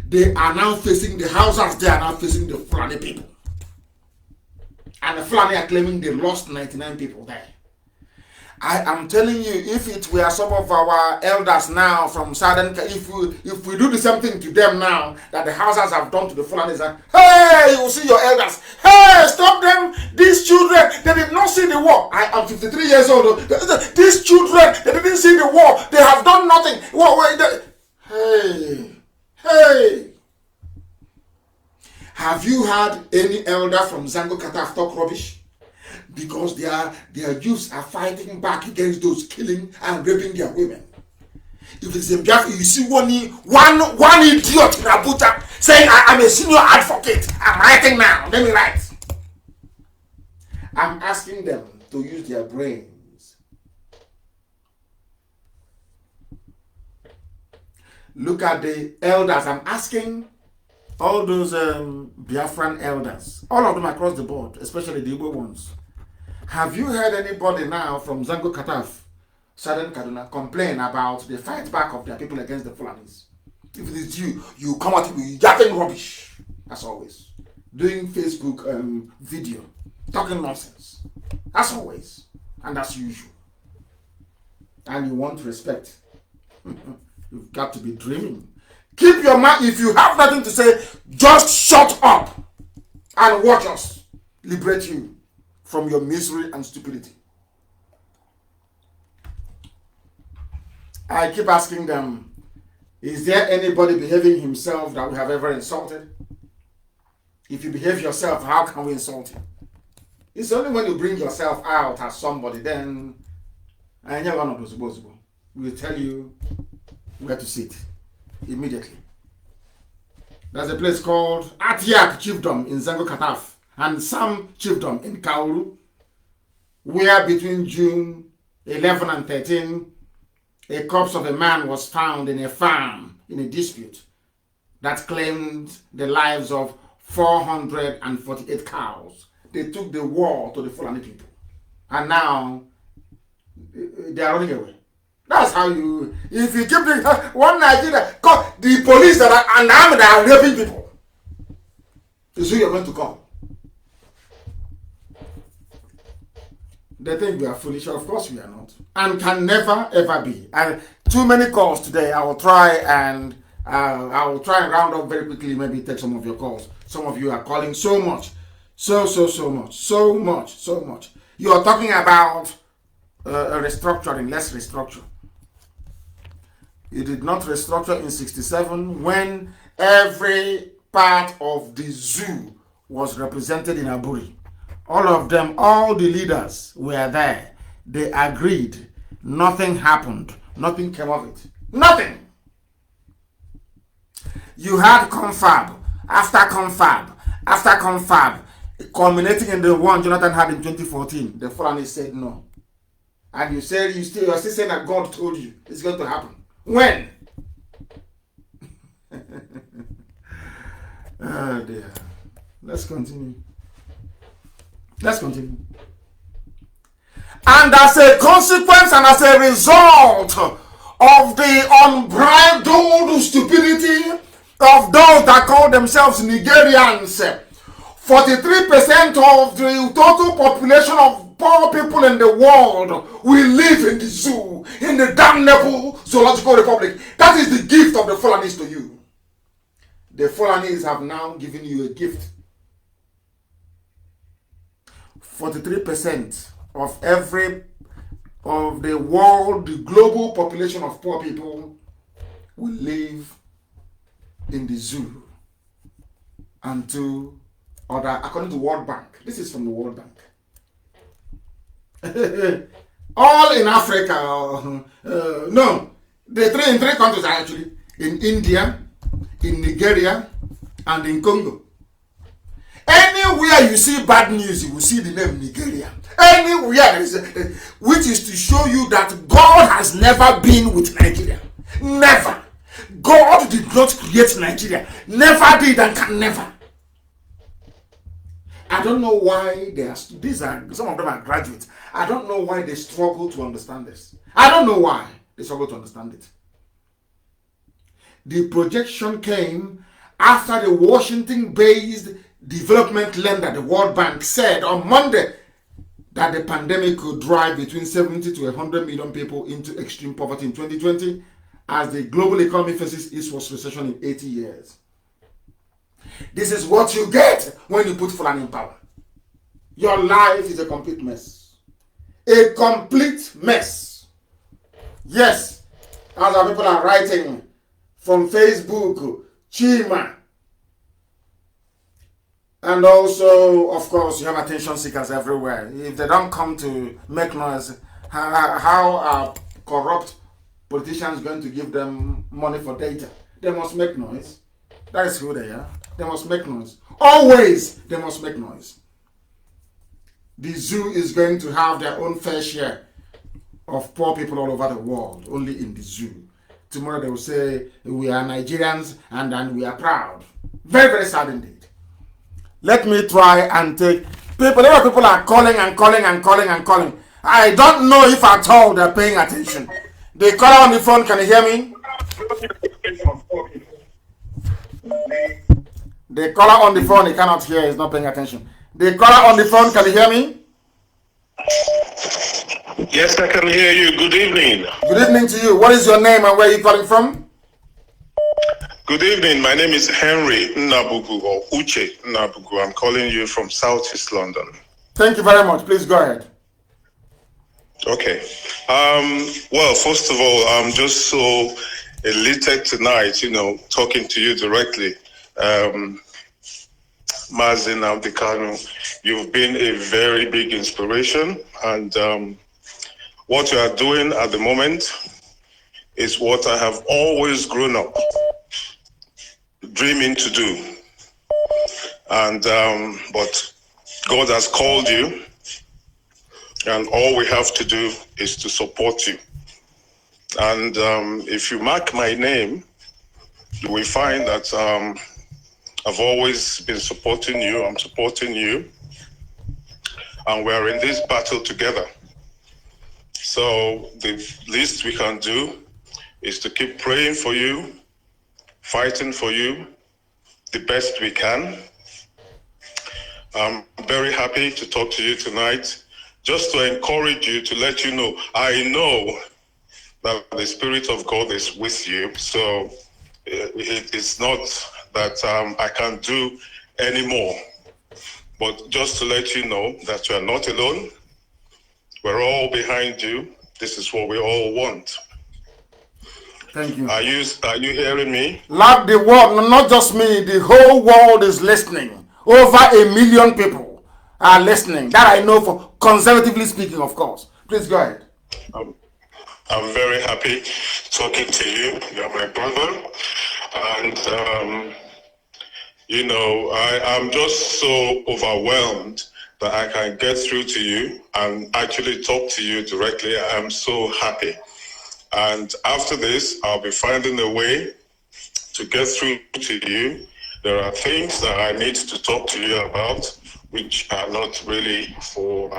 They are now facing the Hausas, they are now facing the Fulani people. And the Fulani are claiming they lost 99 people there. I am telling you, if it were some of our elders now from Southern, if we do the same thing to them now that the Hausas have done to the Fulanis, hey, you will see your elders. Hey, stop them. These children, they did not see the war. I am 53 years old. These children, they didn't see the war. They have done nothing. Hey. Have you had any elder from Zango Kataf talk rubbish? Because their youths are fighting back against those killing and raping their women. If it's in Biafra, you see one idiot in Abuja saying, I'm a senior advocate. I'm writing now. Let me write. I'm asking them to use their brains. Look at the elders. I'm asking all those Biafran elders, all of them across the board, especially the Igbo ones. Have you heard anybody now from Zango Kataf, Southern Kaduna, complain about the fight back of their people against the Fulanis? If it is you come out with yapping rubbish, as always. Doing Facebook video, talking nonsense, as always, and as usual. And you want respect. You've got to be dreaming. Keep your mouth. If you have nothing to say, just shut up and watch us liberate you from your misery and stupidity. I keep asking them, is there anybody behaving himself that we have ever insulted? If you behave yourself, how can we insult you? It's only when you bring yourself out as somebody, then I never know. will tell you where to sit immediately. There's a place called Atiak Chiefdom in Zango Kataf and Sam Chiefdom in Kauru, where between June 11 and 13, a corpse of a man was found in a farm in a dispute that claimed the lives of 448 cows. They took the war to the Fulani people. And now they are running away. That's how you, if you keep doing one Nigeria, the police that are unarmed are raping people. Is who you're going to call. They think we are foolish. Of course we are not. And can never ever be. And too many calls today. I will try and round up very quickly, maybe take some of your calls. Some of you are calling so much. So much. You are talking about restructuring. Let's restructure. You did not restructure in 67 when every part of the zoo was represented in Aburi. All of them, all the leaders were there. They agreed. Nothing happened. Nothing came of it. Nothing. You had confab after confab, culminating in the one Jonathan had in 2014. The Fulani said no. And you said you're still saying that God told you it's going to happen. When? Oh dear. Let's continue. And as a consequence and as a result of the unbridled stupidity of those that call themselves Nigerians, 43% of the total population of poor people in the world will live in the zoo, in the damnable zoological republic. That is the gift of the Fulanis to you. The Fulanis have now given you a gift. 43% of the world, the global population of poor people will live in the zoo until according to World Bank. This is from the World Bank. All in Africa, no, in three countries actually, in India, in Nigeria, and in Congo. Anywhere you see bad news, you will see the name Nigeria. Anywhere, which is to show you that God has never been with Nigeria. Never. God did not create Nigeria. Never did and can never. I don't know why some of them are graduates. I don't know why they struggle to understand this. I don't know why they struggle to understand it. The projection came after the Washington-based development lender, the World Bank, said on Monday that the pandemic could drive between 70 to 100 million people into extreme poverty in 2020 as the global economy faces its worst recession in 80 years. This is what you get when you put Fulani in power. Your life is a complete mess. A complete mess. Yes, as our people are writing from Facebook, Chima, and also, of course, you have attention seekers everywhere. If they don't come to make noise, how are corrupt politicians going to give them money for data? They must make noise. That is who they are. They must make noise. Always, they must make noise. The zoo is going to have their own fair share of poor people all over the world, only in the zoo. Tomorrow they will say, we are Nigerians and we are proud. Very, very sad indeed. Let me try and take people. There are people are calling and calling. I don't know if at all they're paying attention. The caller on the phone, can you hear me? The caller on the phone, he cannot hear, he's not paying attention. The caller on the phone, can you hear me? Yes, I can hear you. Good evening. Good evening to you. What is your name and where are you calling from? Good evening. My name is Henry Nabugu, or Uche Nabugu. I'm calling you from Southeast London. Thank you very much. Please go ahead. Okay. Well, first of all, I'm just so elated tonight, talking to you directly. Mazi Nnamdi Kanu, you've been a very big inspiration, and what you are doing at the moment is what I have always grown up dreaming to do. And but God has called you, and all we have to do is to support you. And if you mark my name, you will find that I've always been supporting you. I'm supporting you, and we're in this battle together. So the least we can do is to keep praying for you, fighting for you the best we can. I'm very happy to talk to you tonight, just to encourage you, to let you know, I know that the Spirit of God is with you. So it's not that I can't do anymore, but just to let you know that you are not alone. We're all behind you. This is what we all want. Thank you. Are you hearing me? Like the world, not just me, the whole world is listening. Over 1 million people are listening. That I know, for conservatively speaking, of course. Please go ahead. I'm very happy talking to you. You're my brother. And, you know, I'm just so overwhelmed that I can get through to you and actually talk to you directly. I'm so happy. And after this, I'll be finding a way to get through to you. There are things that I need to talk to you about, which are not really for,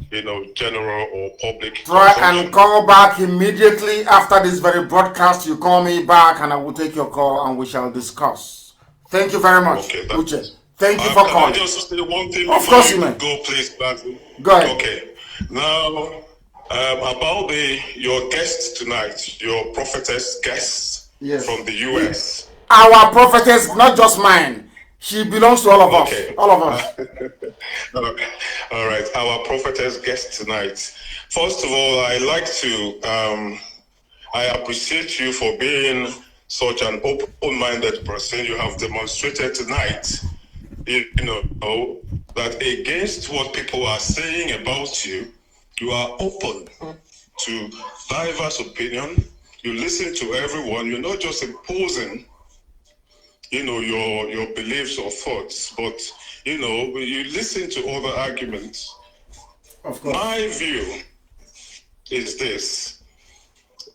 you know, general or public. Try and call back immediately after this very broadcast. You call me back and I will take your call and we shall discuss. Thank you very much, okay, Uche. Thank you for calling. I just say one thing of course you may. Go, please, Basil. Go ahead. Okay. Now, about your guest tonight, your prophetess guest from the U.S. Our prophetess, not just mine. She belongs to all of us. All of us. All right. Our prophetess guest tonight. First of all, I like to, I appreciate you for being such an open-minded person. You have demonstrated tonight, you know, that against what people are saying about you, you are open to diverse opinion. You listen to everyone. You're not just imposing, you know, your beliefs or thoughts, but, you know, you listen to other arguments. Of course. My view is this.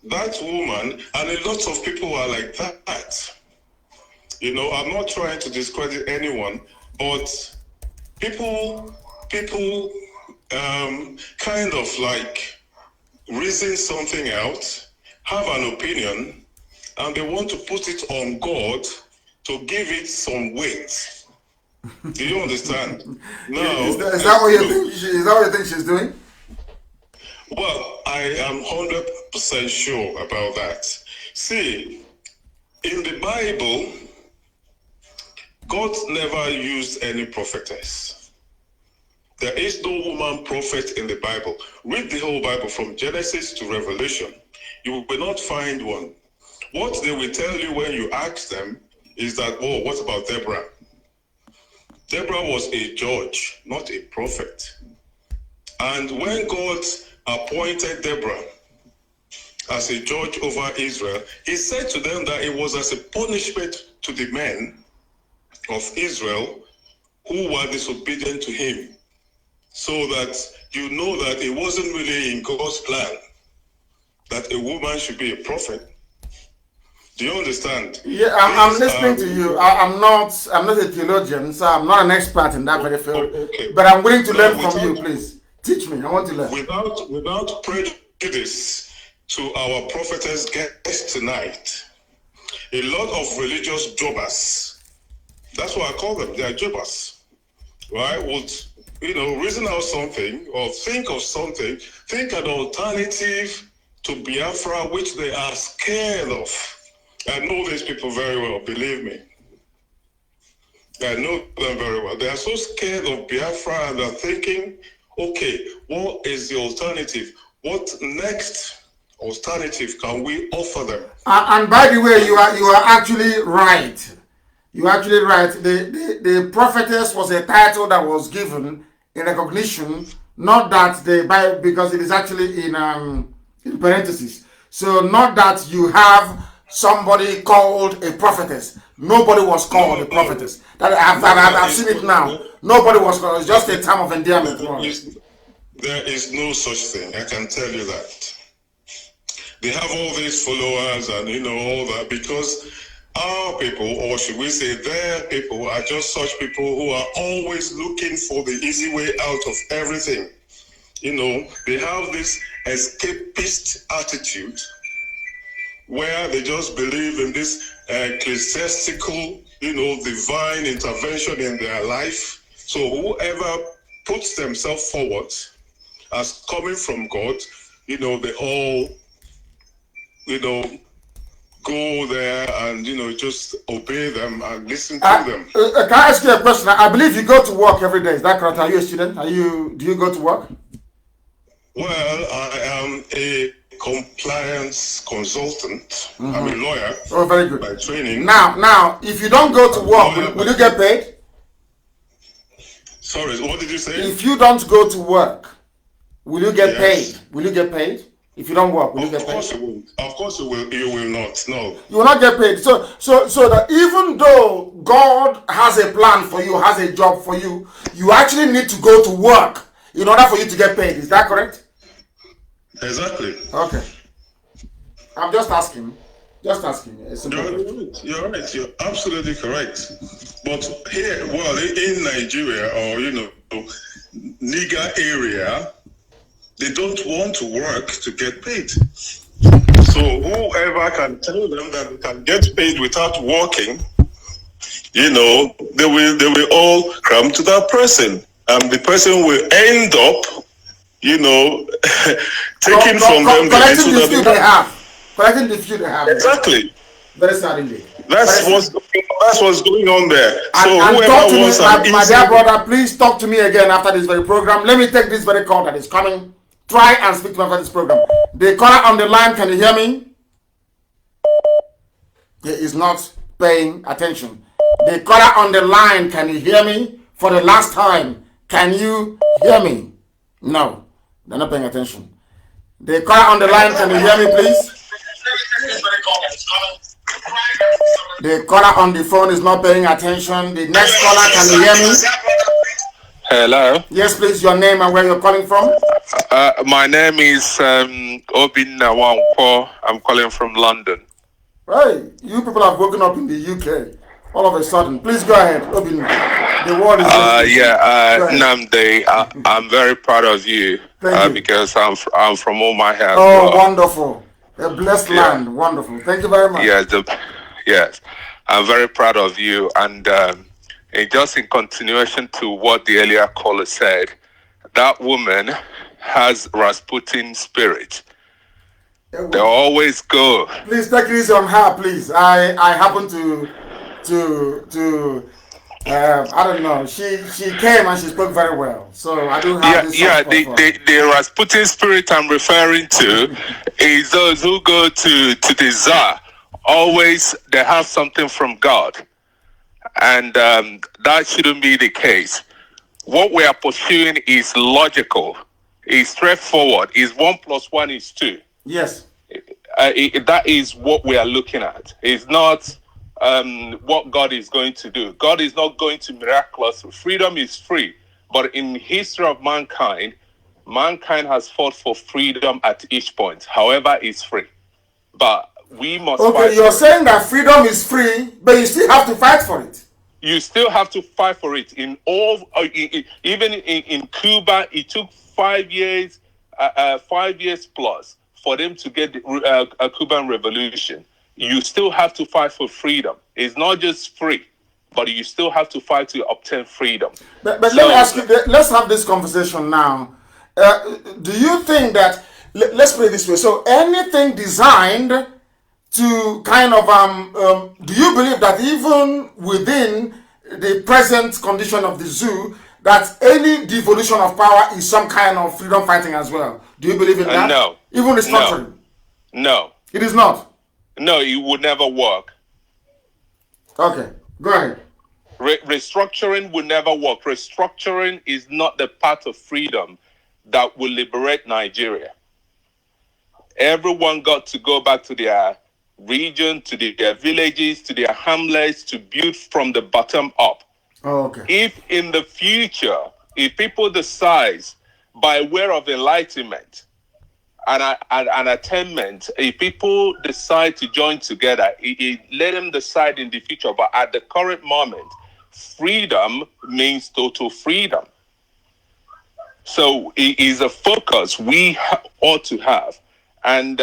That woman, and a lot of people are like that. You know, I'm not trying to discredit anyone, but people kind of like reason something out, have an opinion, and they want to put it on God to give it some weight. Do you understand? No. Is that what you think? Is that what you think she's doing? Well, I am 100% sure about that. See, in the Bible, God never used any prophetess. There is no woman prophet in the Bible. Read the whole Bible from Genesis to Revelation. You will not find one. What they will tell you when you ask them is that, oh, what about Deborah? Deborah was a judge, not a prophet. And when God appointed Deborah as a judge over Israel, he said to them that it was as a punishment to the men of Israel who were disobedient to him, so that you know that it wasn't really in God's plan that a woman should be a prophet. Do you understand? Yeah, I'm listening to you. I'm not a theologian, so I'm not an expert in that very field. Okay. But I'm willing to learn from you, please. Teach me. I want to learn. Without prejudice to our prophetess guest tonight, a lot of religious jobbers, that's what I call them, they are jobbers, right? Would, you know, reason out something or think of something, think an alternative to Biafra, which they are scared of. I know these people very well, believe me. I know them very well. They are so scared of Biafra and they're thinking, okay, what is the alternative? What next alternative can we offer them? And by the way, you are actually right. You're actually right. The prophetess was a title that was given in recognition, not that the Bible, because it is actually in parentheses. So not that you have somebody called a prophetess. Nobody was called a prophetess. I've seen it now. Nobody was called. It's just a term of endearment. There is no such thing. I can tell you that. They have all these followers and all that because our people, or should we say their people, are just such people who are always looking for the easy way out of everything. They have this escapist attitude where they just believe in this ecclesiastical, divine intervention in their life. So whoever puts themselves forward as coming from God, they all, go there and, just obey them and listen to them. Can I ask you a question? I believe you go to work every day. Is that correct? Are you a student? Do you go to work? Well, I am a compliance consultant. I'm a lawyer. Oh, very good. By training. Now, if you don't go to work, will you get paid? Sorry, what did you say? If you don't go to work, will you get paid? Will you get paid? If you don't work, will you get paid? Of course you will. Of course you will. You will not. No. You will not get paid. So that even though God has a plan for you, has a job for you, you actually need to go to work in order for you to get paid. Is that correct? Exactly. Okay. I'm just asking. You're right. You're absolutely correct. But here, in Nigeria or nigger area, they don't want to work to get paid. So whoever can tell them that they can get paid without working, they will all come to that person, and the person will end up, taking from them collecting the few they have. Collecting the few they have. Exactly. Very sad indeed. That's what's going on there. So and whoever talk to wants me, my dear brother, please talk to me again after this very program. Let me take this very call that is coming. Try and speak to me after this program. The caller on the line, can you hear me? He is not paying attention. The caller on the line, can you hear me? For the last time, can you hear me? No, they're not paying attention. The caller on the line, can you hear me, please? The caller on the phone is not paying attention. The next caller, can you hear me? Hello. Yes, please, your name and where you're calling from? My name is Obinna. I'm calling from London. Hey, you people have woken up in the UK all of a sudden. Please go ahead, Obinna. The word is Nnamdi, I'm very proud of you, because I'm from Umuahia. Oh, wonderful. A blessed land. Wonderful. Thank you very much. Yes. I'm very proud of you. And just in continuation to what the earlier caller said, that woman has Rasputin spirit. They always go. Please take it easy on her, please. I happen to I don't know. She came and she spoke very well. So I do have this. The Rasputin spirit I'm referring to is those who go to the Tsar. Always they have something from God. And that shouldn't be the case. What we are pursuing is logical, is straightforward, is 1 + 1 is 2. Yes. That is what we are looking at. It's not what God is going to do. God is not going to miraculously. Freedom is free. But in the history of mankind has fought for freedom at each point. However, it's free. But we must fight. Okay, you're saying that freedom is free, but you still have to fight for it. You still have to fight for it. Even in Cuba, it took 5 years, 5 years plus for them to get a Cuban revolution. You still have to fight for freedom. It's not just free, but you still have to fight to obtain freedom. But let me ask you, let's have this conversation now. Do you think that, let's put it this way, so anything designed to kind of, do you believe that even within the present condition of the zoo, that any devolution of power is some kind of freedom fighting as well? Do you believe in that? No. Even restructuring? No. It is not? No, it would never work. Okay, go ahead. Restructuring will never work. Restructuring is not the path of freedom that will liberate Nigeria. Everyone got to go back to their region, to their villages, to their hamlets, to build from the bottom up. Oh, okay. If in the future, if people decide by way of enlightenment and attainment, if people decide to join together, let them decide in the future. But at the current moment, freedom means total freedom. So it is a focus we ought to have. And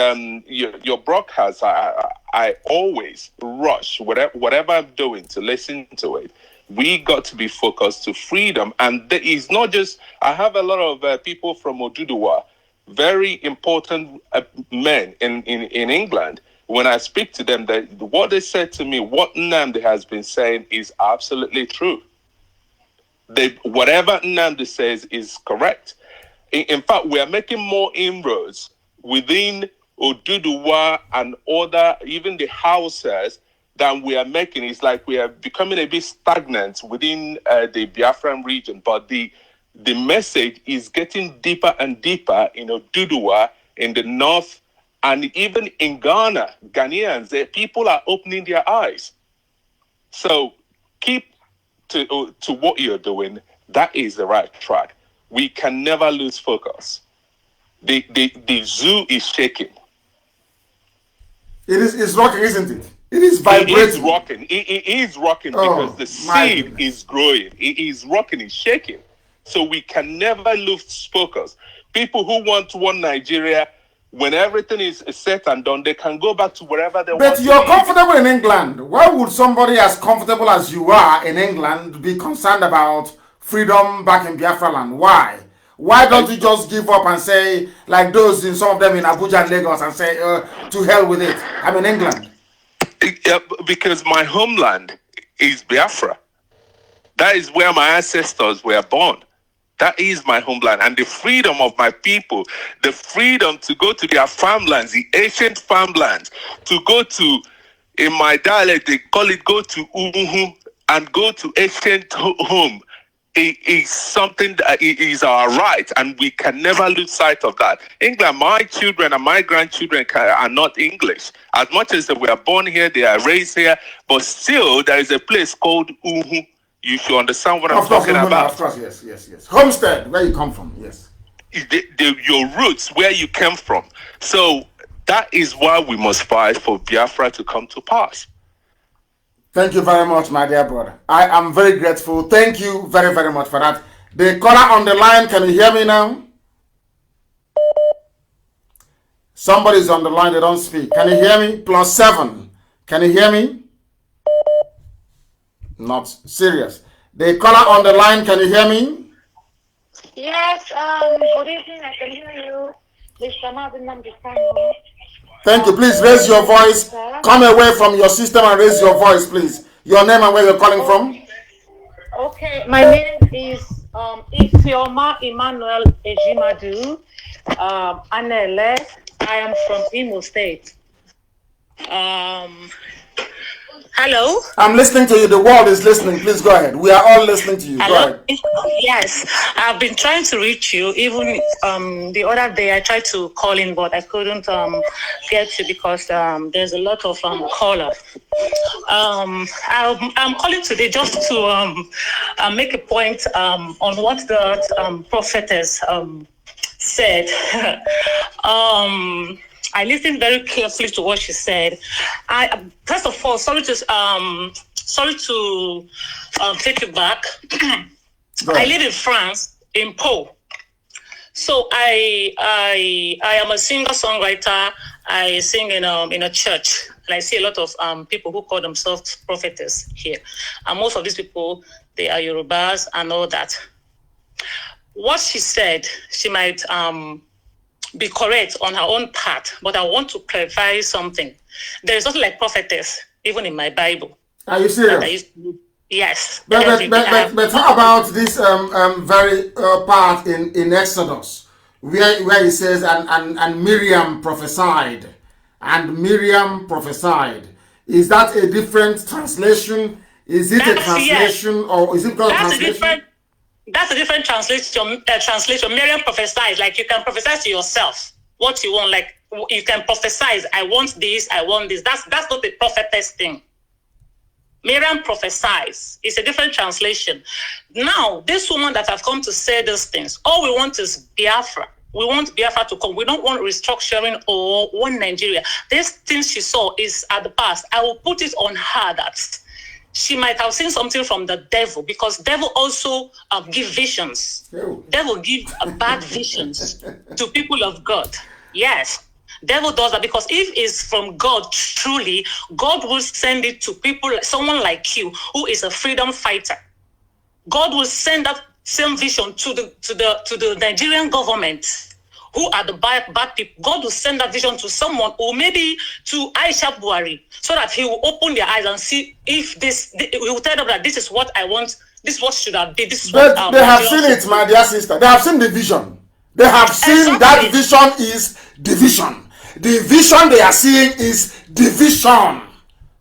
your broadcast, I always rush, whatever I'm doing, to listen to it. We got to be focused to freedom. And it's not just, I have a lot of people from Oduduwa, very important men in England. When I speak to them, what they said to me, what Nnamdi has been saying is absolutely true. Whatever Nnamdi says is correct. In fact, we are making more inroads within Oduduwa and other, even the houses, than we are making. It's like we are becoming a bit stagnant within the Biafran region, but the message is getting deeper and deeper in Oduduwa, in the north, and even in Ghana, Ghanaians, people are opening their eyes. So keep to what you're doing. That is the right track. We can never lose focus. The zoo is shaking. It's rocking, isn't it? It is vibrating. It is rocking. It is rocking because the seed is growing. It is rocking. It's shaking. So we can never lose focus. People who want one Nigeria, when everything is set and done, they can go back to wherever they want. But you're comfortable in England. Why would somebody as comfortable as you are in England be concerned about freedom back in Biafra land? Why? Why don't you just give up and say, like those in some of them in Abuja and Lagos, and say, to hell with it, I'm in England? Because my homeland is Biafra. That is where my ancestors were born. That is my homeland. And the freedom of my people, the freedom to go to their farmlands, the ancient farmlands, to go to, in my dialect, they call it go to Uhu and go to ancient home. It is something that is our right, and we can never lose sight of that. England, my children and my grandchildren are not English. As much as they were born here, they are raised here, but still there is a place called Uhu. You should understand what I'm talking about. Of course, yes. Homestead, where you come from, yes. Your roots, where you came from. So that is why we must fight for Biafra to come to pass. Thank you very much, my dear brother. I am very grateful. Thank you very, very much for that. The caller on the line, can you hear me now? Somebody's on the line, they don't speak. Can you hear me? +7. Can you hear me? Not serious. The caller on the line, can you hear me? Yes, good evening, I can hear you. Mr. Mazi Nnamdi Kanu. Thank you. Please raise your voice. Come away from your system and raise your voice, please. Your name and where you're calling from. Okay, my name is Isioma Emmanuel Ejimadu Anele. I am from Imo State. Hello? I'm listening to you. The world is listening. Please go ahead. We are all listening to you. Hello? Go ahead. Yes, I've been trying to reach you. Even the other day I tried to call in, but I couldn't get you because there's a lot of callers. I'm calling today just to make a point on what the prophetess said. I listened very carefully to what she said. First of all, sorry to take you back. I live in France, in Pau. So I am a singer-songwriter. I sing in a church, and I see a lot of people who call themselves prophetess here. And most of these people, they are Yorubas and all that. What she said, she might be correct on her own part, but I want to clarify something. There is nothing like prophetess, even in my Bible. Are you serious? Yes. But how about this very part in Exodus, where it says, and Miriam prophesied, and Miriam prophesied. Is that a different translation? Is it a translation, yes. Or is it called a translation? That's a different translation. Miriam prophesies, like you can prophesy to yourself. what you want. Like you can prophesize, I want this, I want this. That's not a prophetess thing. Miriam prophesies. It's a different translation. Now, this woman that have come to say these things, all we want is Biafra. We want Biafra to come. We don't want restructuring or one Nigeria. These things she saw is at the past. I will put it on her that she might have seen something from the devil, because devil also give visions. Ew. Devil give bad visions to people of God. Yes. Devil does that, because if it's from God truly, God will send it to people, someone like you who is a freedom fighter. God will send that same vision to the Nigerian government, who are the bad people. God will send that vision to someone, or maybe to Aisha Buhari, so that he will open their eyes and see if he will tell them that this is what I want, this is what should have been, this is what But they have seen it, my dear sister. They have seen the vision. They have seen that vision is division. The vision they are seeing is division.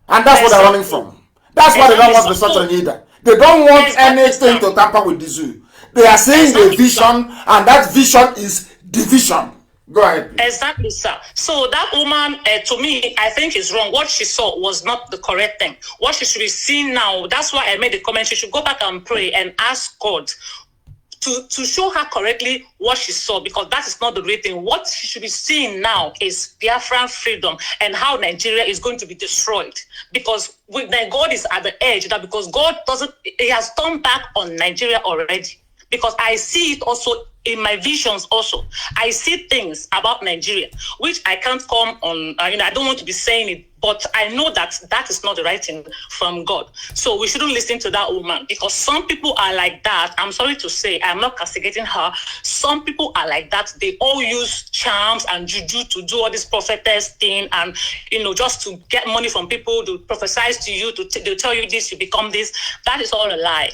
And that's what they're running from. That's why they don't want the structure either. They don't want anything to tamper with the zoo. They are seeing the vision, and that vision is division. Go ahead, please. Exactly, sir. So that woman, to me, I think is wrong. What she saw was not the correct thing. What she should be seeing now, that's why I made the comment, she should go back and pray and ask God to show her correctly what she saw, because that is not the real thing. What she should be seeing now is Biafran freedom and how Nigeria is going to be destroyed. Because God is at the edge, that because God he has turned back on Nigeria already. Because I see it also in my visions also. I see things about Nigeria, which I can't come on, I don't want to be saying it, but I know that that is not the right thing from God. So we shouldn't listen to that woman, because some people are like that. I'm sorry to say, I'm not castigating her. Some people are like that. They all use charms and juju to do all this prophetess thing, and, just to get money from people, to prophesize to you, they'll tell you this, you become this. That is all a lie.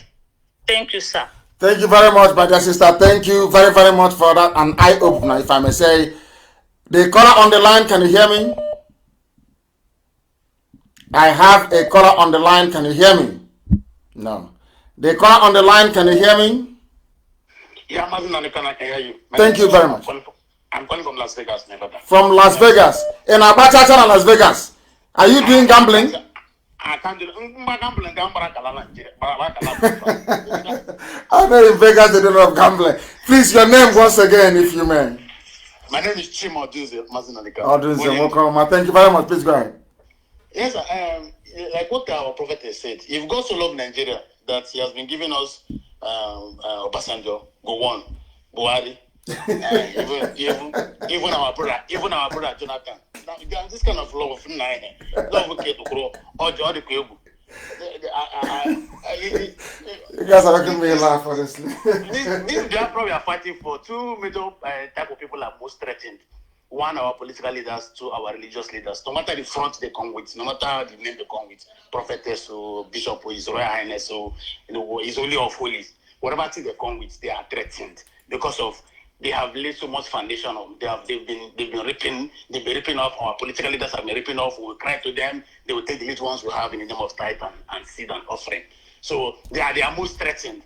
Thank you, sir. Thank you very much, my dear sister. Thank you very, very much for that. An eye-opener, if I may say. The caller on the line, can you hear me? I have a caller on the line. Can you hear me? No. The caller on the line, can you hear me? Yeah, Mazi Nnamdi Kanu, I can hear you. Thank you very much. I'm calling from Las Vegas, my brother. From Las Vegas. In Abacha and Las Vegas. Are you doing gambling? I can't do gambling. I know in Vegas they don't have gambling. Please, your name once again, if you may. My name is Chimo Odunze, Mazi Nnamdi Kanu. Odunze, welcome. Thank you very much. Please go ahead. Yes, like what our prophet has said, if God so loved Nigeria that he has been giving us Obasanjo, Gowon, Buhari, even our brother Jonathan. Now, this kind of love, you guys are making me laugh, honestly. This Biafra we are fighting for, two major type of people are most threatened. One, our political leaders, two, our religious leaders. No matter the front they come with, no matter the name they come with, prophetess or bishop or his royal highness or his holy of holies, whatever thing they come with, they are threatened because of they have laid so much foundation on. They've been ripping off. Our political leaders have been ripping off. We will cry to them. They will take the little ones we have in the name of tithe and seed and offering. So they are most threatened.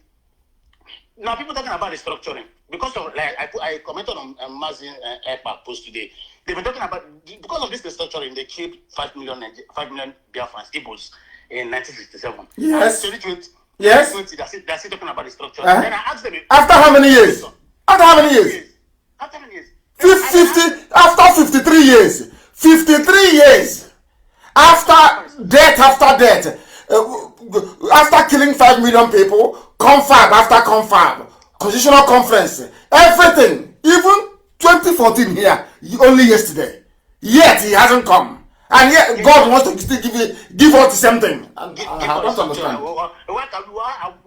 Now people talking about restructuring because of I commented on Mazi post today. They've been talking about because of this restructuring they killed 5 million Biafrans, Igbos in 1967. Yes. 2020. Yes. 2020, they're still talking about restructuring. Then I asked them after how many years? After how many years? After how many years? 50 after 53 years. 53 years. After death, after killing 5 million people, confab after confab, constitutional conference, everything, even 2014 here, only yesterday. Yet he hasn't come. And yet God wants to still give us the same thing. I don't understand.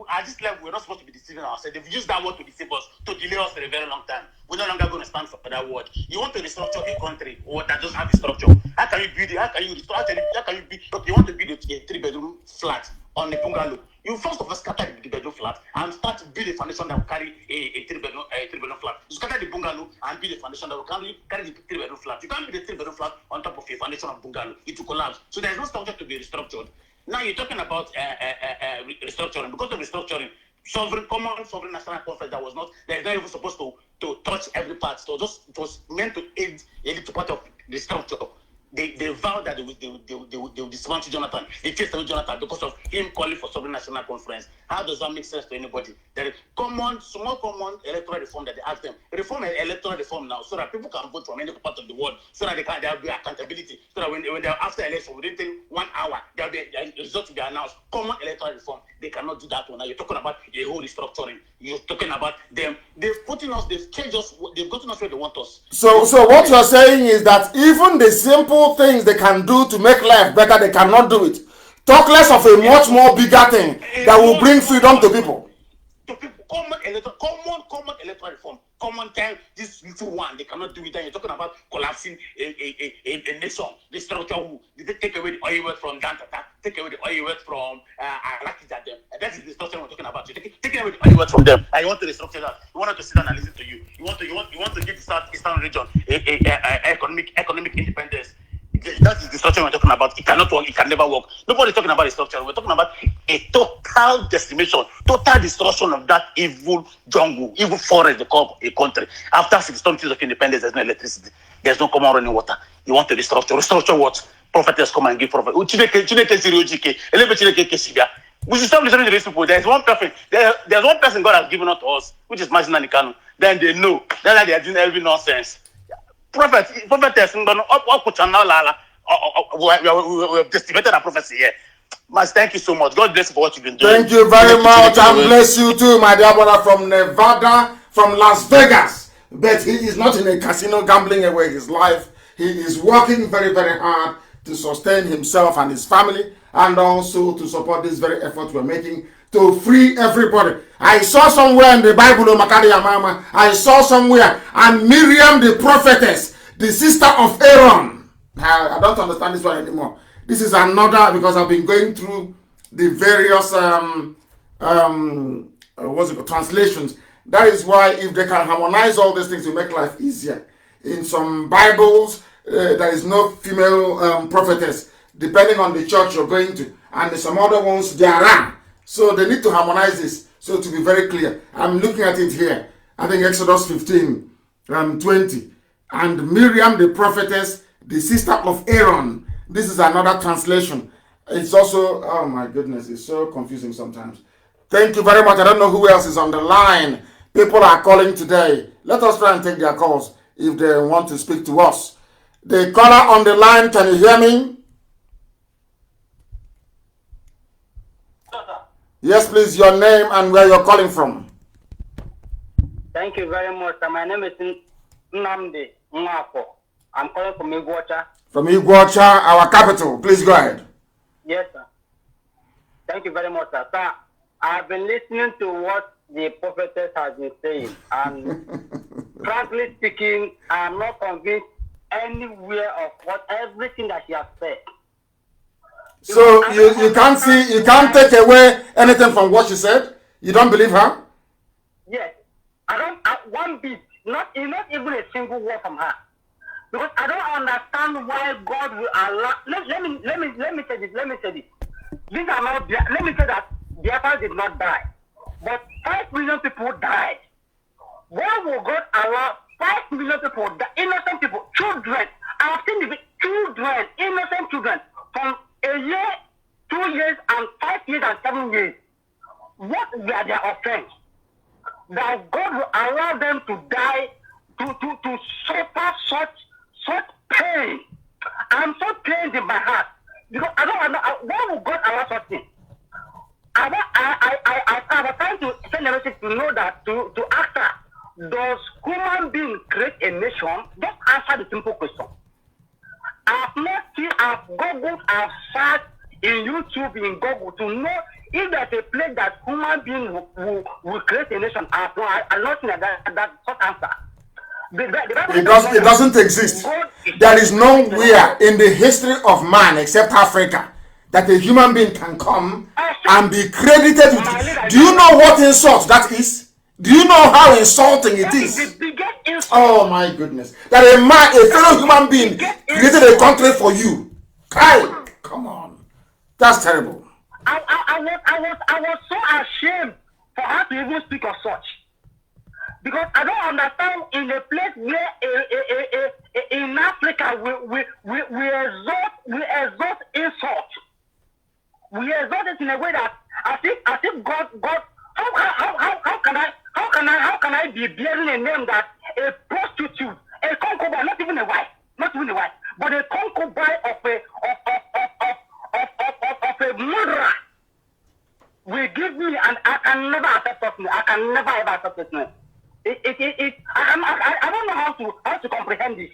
At this level, we're not supposed to be deceiving ourselves. They've used that word to deceive us, to delay us for a very long time. We're no longer going to stand for that word. You want to restructure a country or that doesn't have a structure. How can you build it? How can you restore? How can you build? Look, you want to build a 3-bedroom flat on a bungalow. You first of all scatter the bedroom flat and start to build a foundation that will carry a 3-bedroom flat. You scatter the bungalow and build a foundation that will carry the 3-bedroom flat. You can't build a 3-bedroom flat on top of a foundation of bungalow. It will collapse. So there's no structure to be restructured. Now you're talking about restructuring. Because of restructuring, common sovereign national conference that was not even supposed to touch every part. So it was meant to aid a little part of the structure. They vowed that they would dismantle Jonathan. They chased away Jonathan because of him calling for sovereign national conference. How does that make sense to anybody? There is small common electoral reform that they ask them. Reform electoral reform now so that people can vote from any part of the world, so that there will be accountability, so that when they're after election, within 1 hour, there will be a result to be announced. Common electoral reform, they cannot do that one. Now you're talking about a whole restructuring. You're talking about them. They've gotten us where they want us. So what you're saying is that even the simple things they can do to make life better, they cannot do it. Talk less of a much more bigger thing that will bring freedom to people. Common electoral reform. Common time, this little one, they cannot do it. And you're talking about collapsing a nation. The structure, they take away the oil wealth from Dantata, take away the oil wealth from Arakija. That is the structure we're talking about. You're taking away the oil wealth from them. And you want to restructure that. You want us to sit down and listen to you. You want to give the Southeastern region economic independence. That is the structure we're talking about. It cannot work. It can never work. Nobody's talking about the structure. We're talking about a total decimation, total destruction of that evil jungle, evil forest they call a country. After 60 years of independence, there's no electricity. There's no common running water. You want to restructure. Restructure what? Prophetess come and give prophet. We should stop listening to these people. There's one person God has given out to us, which is Mazi Nnamdi Kanu. Then they know. Then they are doing every nonsense. Prophetess, we have decimated our prophecy here. Mas, thank you so much. God bless you for what you've been doing. Thank you very much, and bless you too, my dear brother from Nevada, from Las Vegas. But he is not in a casino gambling away his life. He is working very, very hard to sustain himself and his family, and also to support this very effort we're making to free everybody. I saw somewhere in the Bible, I saw somewhere, and Miriam the prophetess, the sister of Aaron. I don't understand this one anymore. This is another, because I've been going through the various translations. That is why if they can harmonize all these things to make life easier. In some Bibles, there is no female prophetess, depending on the church you're going to. And in some other ones, there are. So they need to harmonize this, so to be very clear. I'm looking at it here. I think Exodus 15, 20. And Miriam the prophetess, the sister of Aaron. This is another translation. It's also, oh my goodness, it's so confusing sometimes. Thank you very much. I don't know who else is on the line. People are calling today. Let us try and take their calls if they want to speak to us. The caller on the line, can you hear me? Yes, please, your name and where you're calling from. Thank you very much. My name is Nnamdi Kanu'S. I'm calling from Iguacha. From Iguacha, our capital. Please go ahead. Yes, sir. Thank you very much, sir. Sir, I've been listening to what the prophetess has been saying, and frankly speaking, I'm not convinced anywhere of everything that she has said. So you can't take away anything from what she said? You don't believe her? Yes. One bit, not even a single word from her. Because I don't understand why God will allow. Let me say this. These are not. Let me say that Biafra did not die, but 5 million people died. Why will God allow 5 million people, innocent people, children? I have seen the children, innocent children, from a year, 2 years, and 5 years and 7 years. What were their offense? That God will allow them to die, to suffer such pain. I'm so pained in my heart because I don't know why would God allow such thing. I was trying to send a message to know that to ask her, does human being create a nation? Just answer the simple question. I've not seen, I've Googled, I've searched in YouTube, in Google to know if there's a place that human beings will create a nation. I'm not seen that such answer. It doesn't exist. There is nowhere in the history of man except Africa that a human being can come and be credited with. Do you know what insult that is? Do you know how insulting it is? Oh my goodness. That a fellow human being created a country for you. Come on. That's terrible. I was so ashamed for her to even speak of such. Because I don't understand in a place where in Africa we exalt insult. We exalt it in a way that as if God how can I be bearing a name that a prostitute, a concubine, not even a wife, but a concubine of a murderer will give me, and I can never accept such. I can never ever accept such. I don't know how to comprehend this.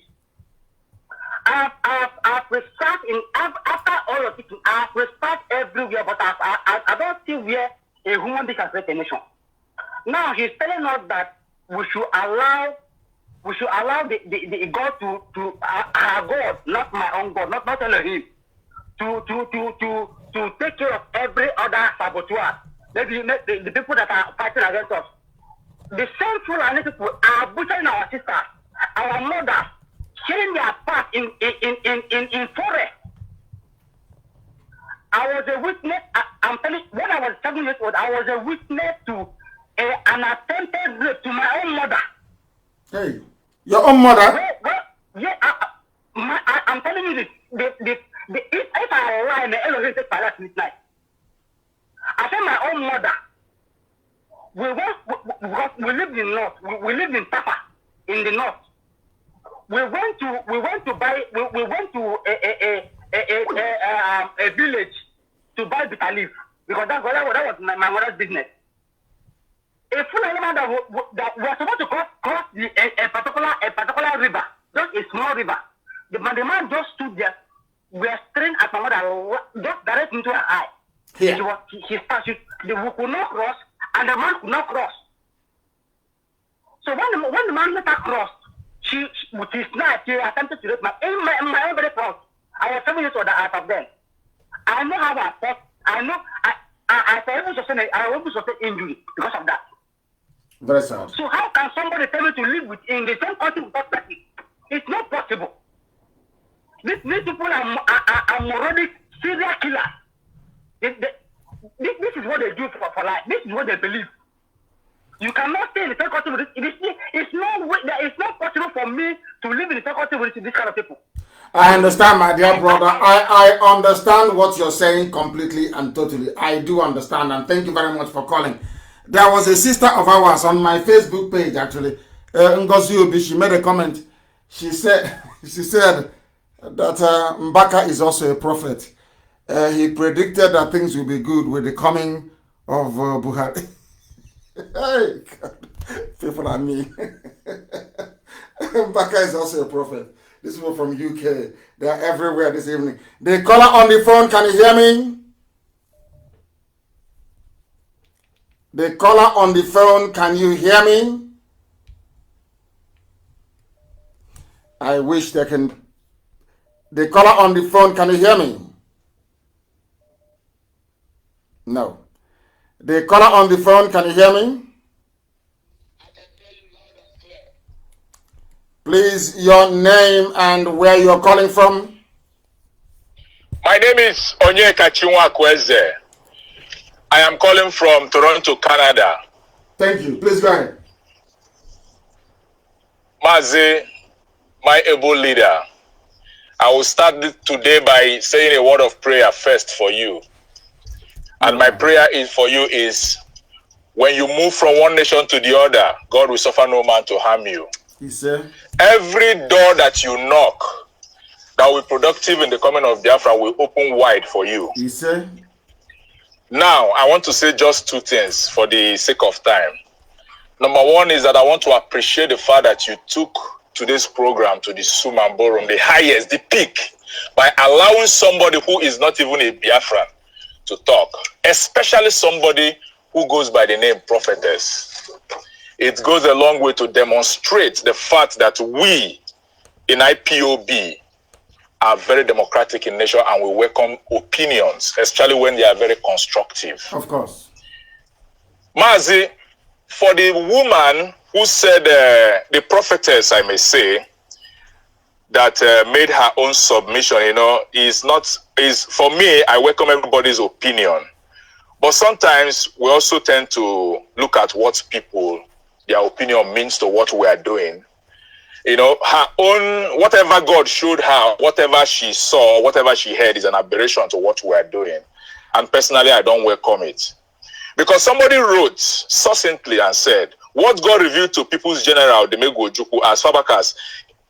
I've researched after all of it. I've researched everywhere, but I don't see where a human being can create a nation. Now he's telling us that we should allow the God to our God, not my own God, not Elohim, to take care of every other saboteur. Maybe the people that are fighting against us. The same Fulani people are butchering our sisters, our mothers, killing their part in forest. I was a witness. I'm telling you, when I was 7 years old, I was a witness to an attempted rape to my own mother. Hey, your own mother? Yeah, I'm telling you this. If I lie, the Elohim takes my life midnight. I said my own mother. We lived in north. We lived in Tapa, in the north. We went to buy. We went to a village to buy bitter leaf because that was my mother's business. A full animal that was supposed to cross a particular river, just a small river. The man just stood there. We are staring at my mother, just direct into her eye. Yeah. She started. We could not cross, and the man could not cross. So when the man let her cross, she with his knife, she attempted to rape my own very front. I was 7 years old at then. I know how I fought. I know I was able to sustain injury because of that. Very sad. So how can somebody tell me to live in the same country without practice? It's not possible. These people are moronic serial killers. This is what they do for life. This is what they believe. You cannot stay in the same country with this. It's not possible for me to live in the same country with this kind of people. I understand, my dear brother. I understand what you're saying completely and totally. I do understand, and thank you very much for calling. There was a sister of ours on my Facebook page, actually, Ngozi Obi. She made a comment. She said that Mbaka is also a prophet. He predicted that things will be good with the coming of Buhari. Hey, God. People are me. Mbaka is also a prophet. This one from UK. They are everywhere this evening. The caller on the phone, can you hear me? The caller on the phone, can you hear me? I wish they can. The caller on the phone, can you hear me? No. The caller on the phone, can you hear me? Please, your name and where you're calling from. My name is Onyeka Chinwakweze. I am calling from Toronto, Canada. Thank you. Please go ahead. Mazi, my able leader, I will start today by saying a word of prayer first for you. And my prayer for you is, when you move from one nation to the other, God will suffer no man to harm you. Every door that you knock that will be productive in the coming of Biafra will open wide for you. Now, I want to say just two things for the sake of time. Number one is that I want to appreciate the fact that you took today's program to the Sumamborum, the highest, the peak, by allowing somebody who is not even a Biafran to talk, especially somebody who goes by the name prophetess. It goes a long way to demonstrate the fact that we in IPOB are very democratic in nature and we welcome opinions, especially when they are very constructive. Of course. Mazi, for the woman who said, the prophetess, I may say, that made her own submission, is for me, I welcome everybody's opinion. But sometimes we also tend to look at what people, their opinion means to what we are doing. You know, her own, whatever God showed her, whatever she saw, whatever she heard is an aberration to what we are doing. And personally, I don't welcome it. Because somebody wrote succinctly and said, what God revealed to People's General, Demego Ojukwu, as far back as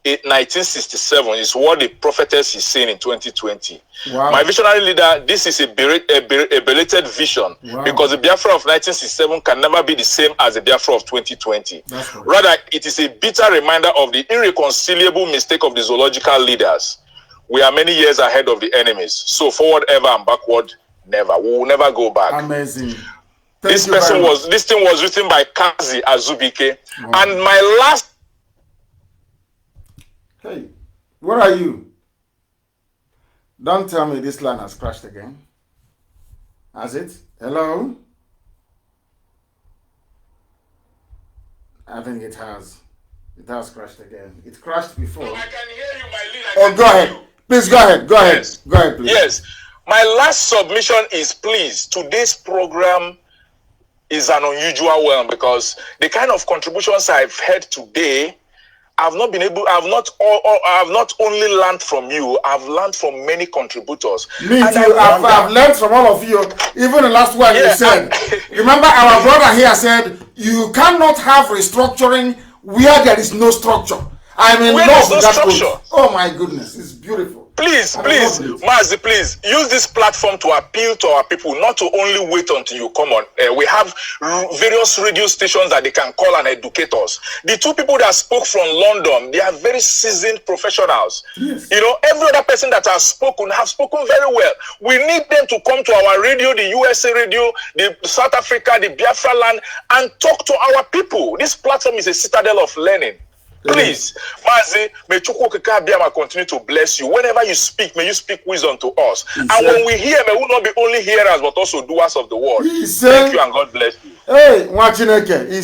1967 is what the prophetess is saying in 2020. Wow. My visionary leader, this is a belated vision, because the Biafra of 1967 can never be the same as the Biafra of 2020. Rather, it is a bitter reminder of the irreconcilable mistake of the zoological leaders. We are many years ahead of the enemies. So forward ever and backward never. We will never go back. Amazing. This thing was written by Kazi Azubike. Wow. And my last... Hey, where are you? Don't tell me this line has crashed again. Has it? Hello? I think it has. It has crashed again. It crashed before. I can hear you, my leader. Oh, go ahead. Please go ahead. Go ahead. Yes. Go ahead, please. Yes. My last submission is, please, today's program is an unusual one, because the kind of contributions I've heard today, I've not only learned from you, I've learned from many contributors. Me too. I've learned from all of you. Even the last one you said. Remember, our brother here said, you cannot have restructuring where there is no structure. I'm in love with that quote. Oh my goodness, it's beautiful. Please, Mazi, please, use this platform to appeal to our people, not to only wait until you come on. We have various radio stations that they can call and educate us. The two people that spoke from London, they are very seasoned professionals. Yes. You know, every other person that has spoken have spoken very well. We need them to come to our radio, the USA radio, the South Africa, the Biafra land, and talk to our people. This platform is a citadel of learning. Please, Mazi, may Chukwu continue to bless you. Whenever you speak, may you speak wisdom to us. And when we hear, may we not be only hearers, but also doers of the word. Thank you, and God bless you. Hey, Mwachineke, he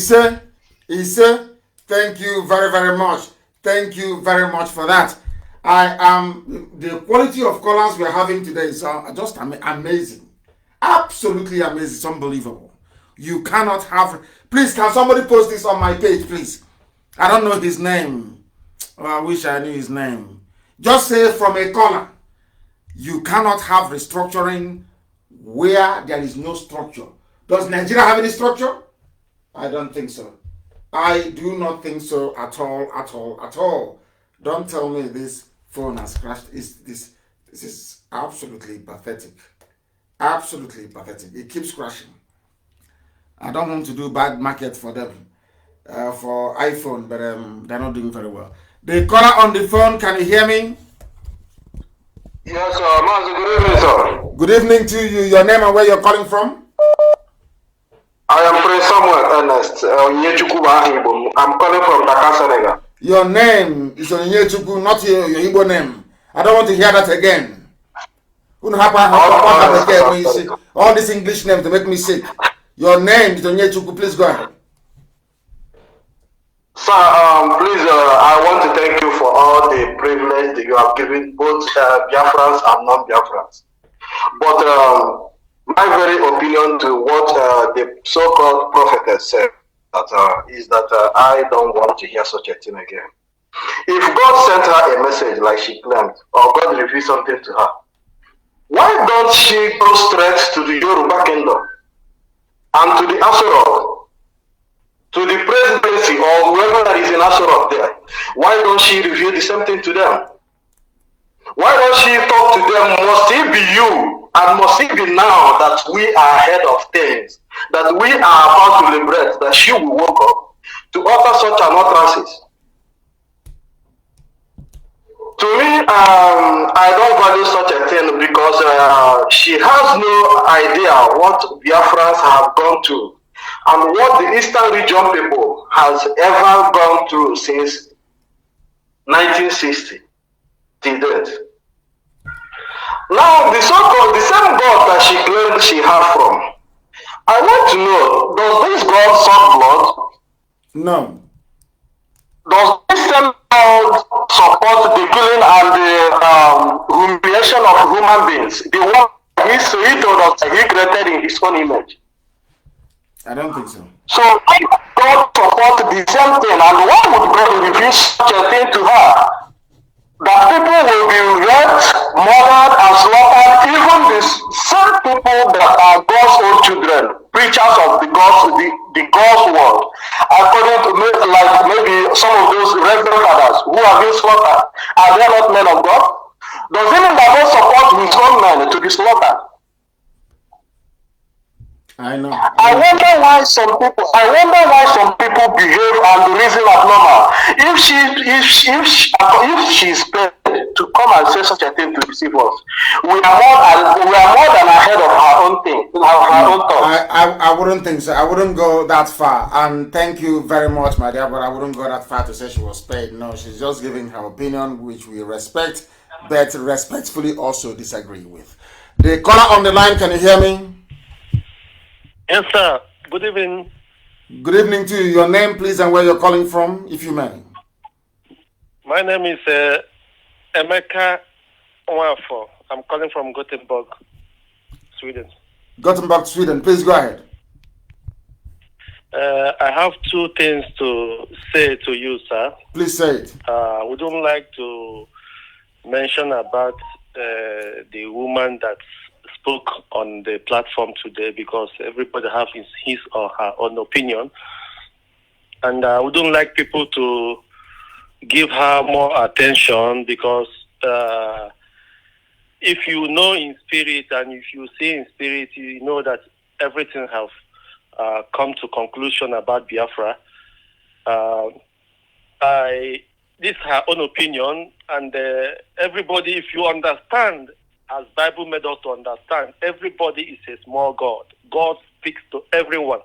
said, thank you very, very much. Thank you very much for that. The quality of callers we are having today is just amazing. Absolutely amazing. It's unbelievable. You cannot have... Please, can somebody post this on my page, please? I don't know his name. Oh, I wish I knew his name. Just say from a caller, you cannot have restructuring where there is no structure. Does Nigeria have any structure? I don't think so. I do not think so at all. Don't tell me this phone has crashed. This is absolutely pathetic. Absolutely pathetic. It keeps crashing. I don't want to do bad market for them. For iPhone, but they're not doing very well. The caller on the phone, can you hear me? Yes, sir. Mazi, good evening, sir. Good evening to you. Your name and where you're calling from? I am Prince Samuel Ernest. I'm calling from Dakar, Senegal. Your name is Onyechukwu, not your Igbo name. I don't want to hear that again. All this English name to make me sick. Your name is Onyechukwu. Please go ahead. Sir, please, I want to thank you for all the privilege that you have given both Biafrans and non-Biafrans. But my very opinion to what the so-called prophetess said is that I don't want to hear such a thing again. If God sent her a message like she claimed, or God revealed something to her, why don't she go straight to the Yoruba kingdom and to the Asorok, to the presidency or whoever that is in Asorok there? Why don't she reveal the same thing to them? Why don't she talk to them? Must it be you, and must it be now that we are ahead of things, that we are about to liberate, that she will wake up to utter such an utterances? To me, I don't value such a thing, because she has no idea what Biafrans have gone through and what the Eastern region people has ever gone through since 1960 till date. Now, the so-called, the same God that she claimed she had from, I want to know, does this God suck blood? No. Does this same God support the killing and the humiliation of human beings? The one he told us that he created in his own image. I don't think so. So God supports the same thing, and why would God reveal such a thing to her? That people will be raped, murdered, and slaughtered, even the same people that are God's own children, preachers of the God's word. According to maybe some of those reverend fathers who are being slaughtered, are they not men of God? Does it mean that God supports his own men to be slaughtered? I know. I wonder why some people behave and reason abnormal. If she's paid to come and say such a thing to deceive us, we are more than ahead of her own thing, her own thoughts. I wouldn't think so. I wouldn't go that far. And thank you very much, my dear, but I wouldn't go that far to say she was paid. No, she's just giving her opinion, which we respect, but respectfully also disagree with. The caller on the line, can you hear me? Yes, sir. Good evening. Good evening to you. Your name, please, and where you're calling from, if you may. My name is Emeka Nwafo. I'm calling from Gothenburg, Sweden. Gothenburg, Sweden. Please go ahead. I have two things to say to you, sir. Please say it. We don't like to mention about the woman that spoke on the platform today because everybody has his or her own opinion. And we don't like people to give her more attention because if you know in spirit and if you see in spirit, you know that everything has come to conclusion about Biafra. This is her own opinion, and everybody, if you understand, as Bible made us to understand, everybody is a small God. God speaks to everyone.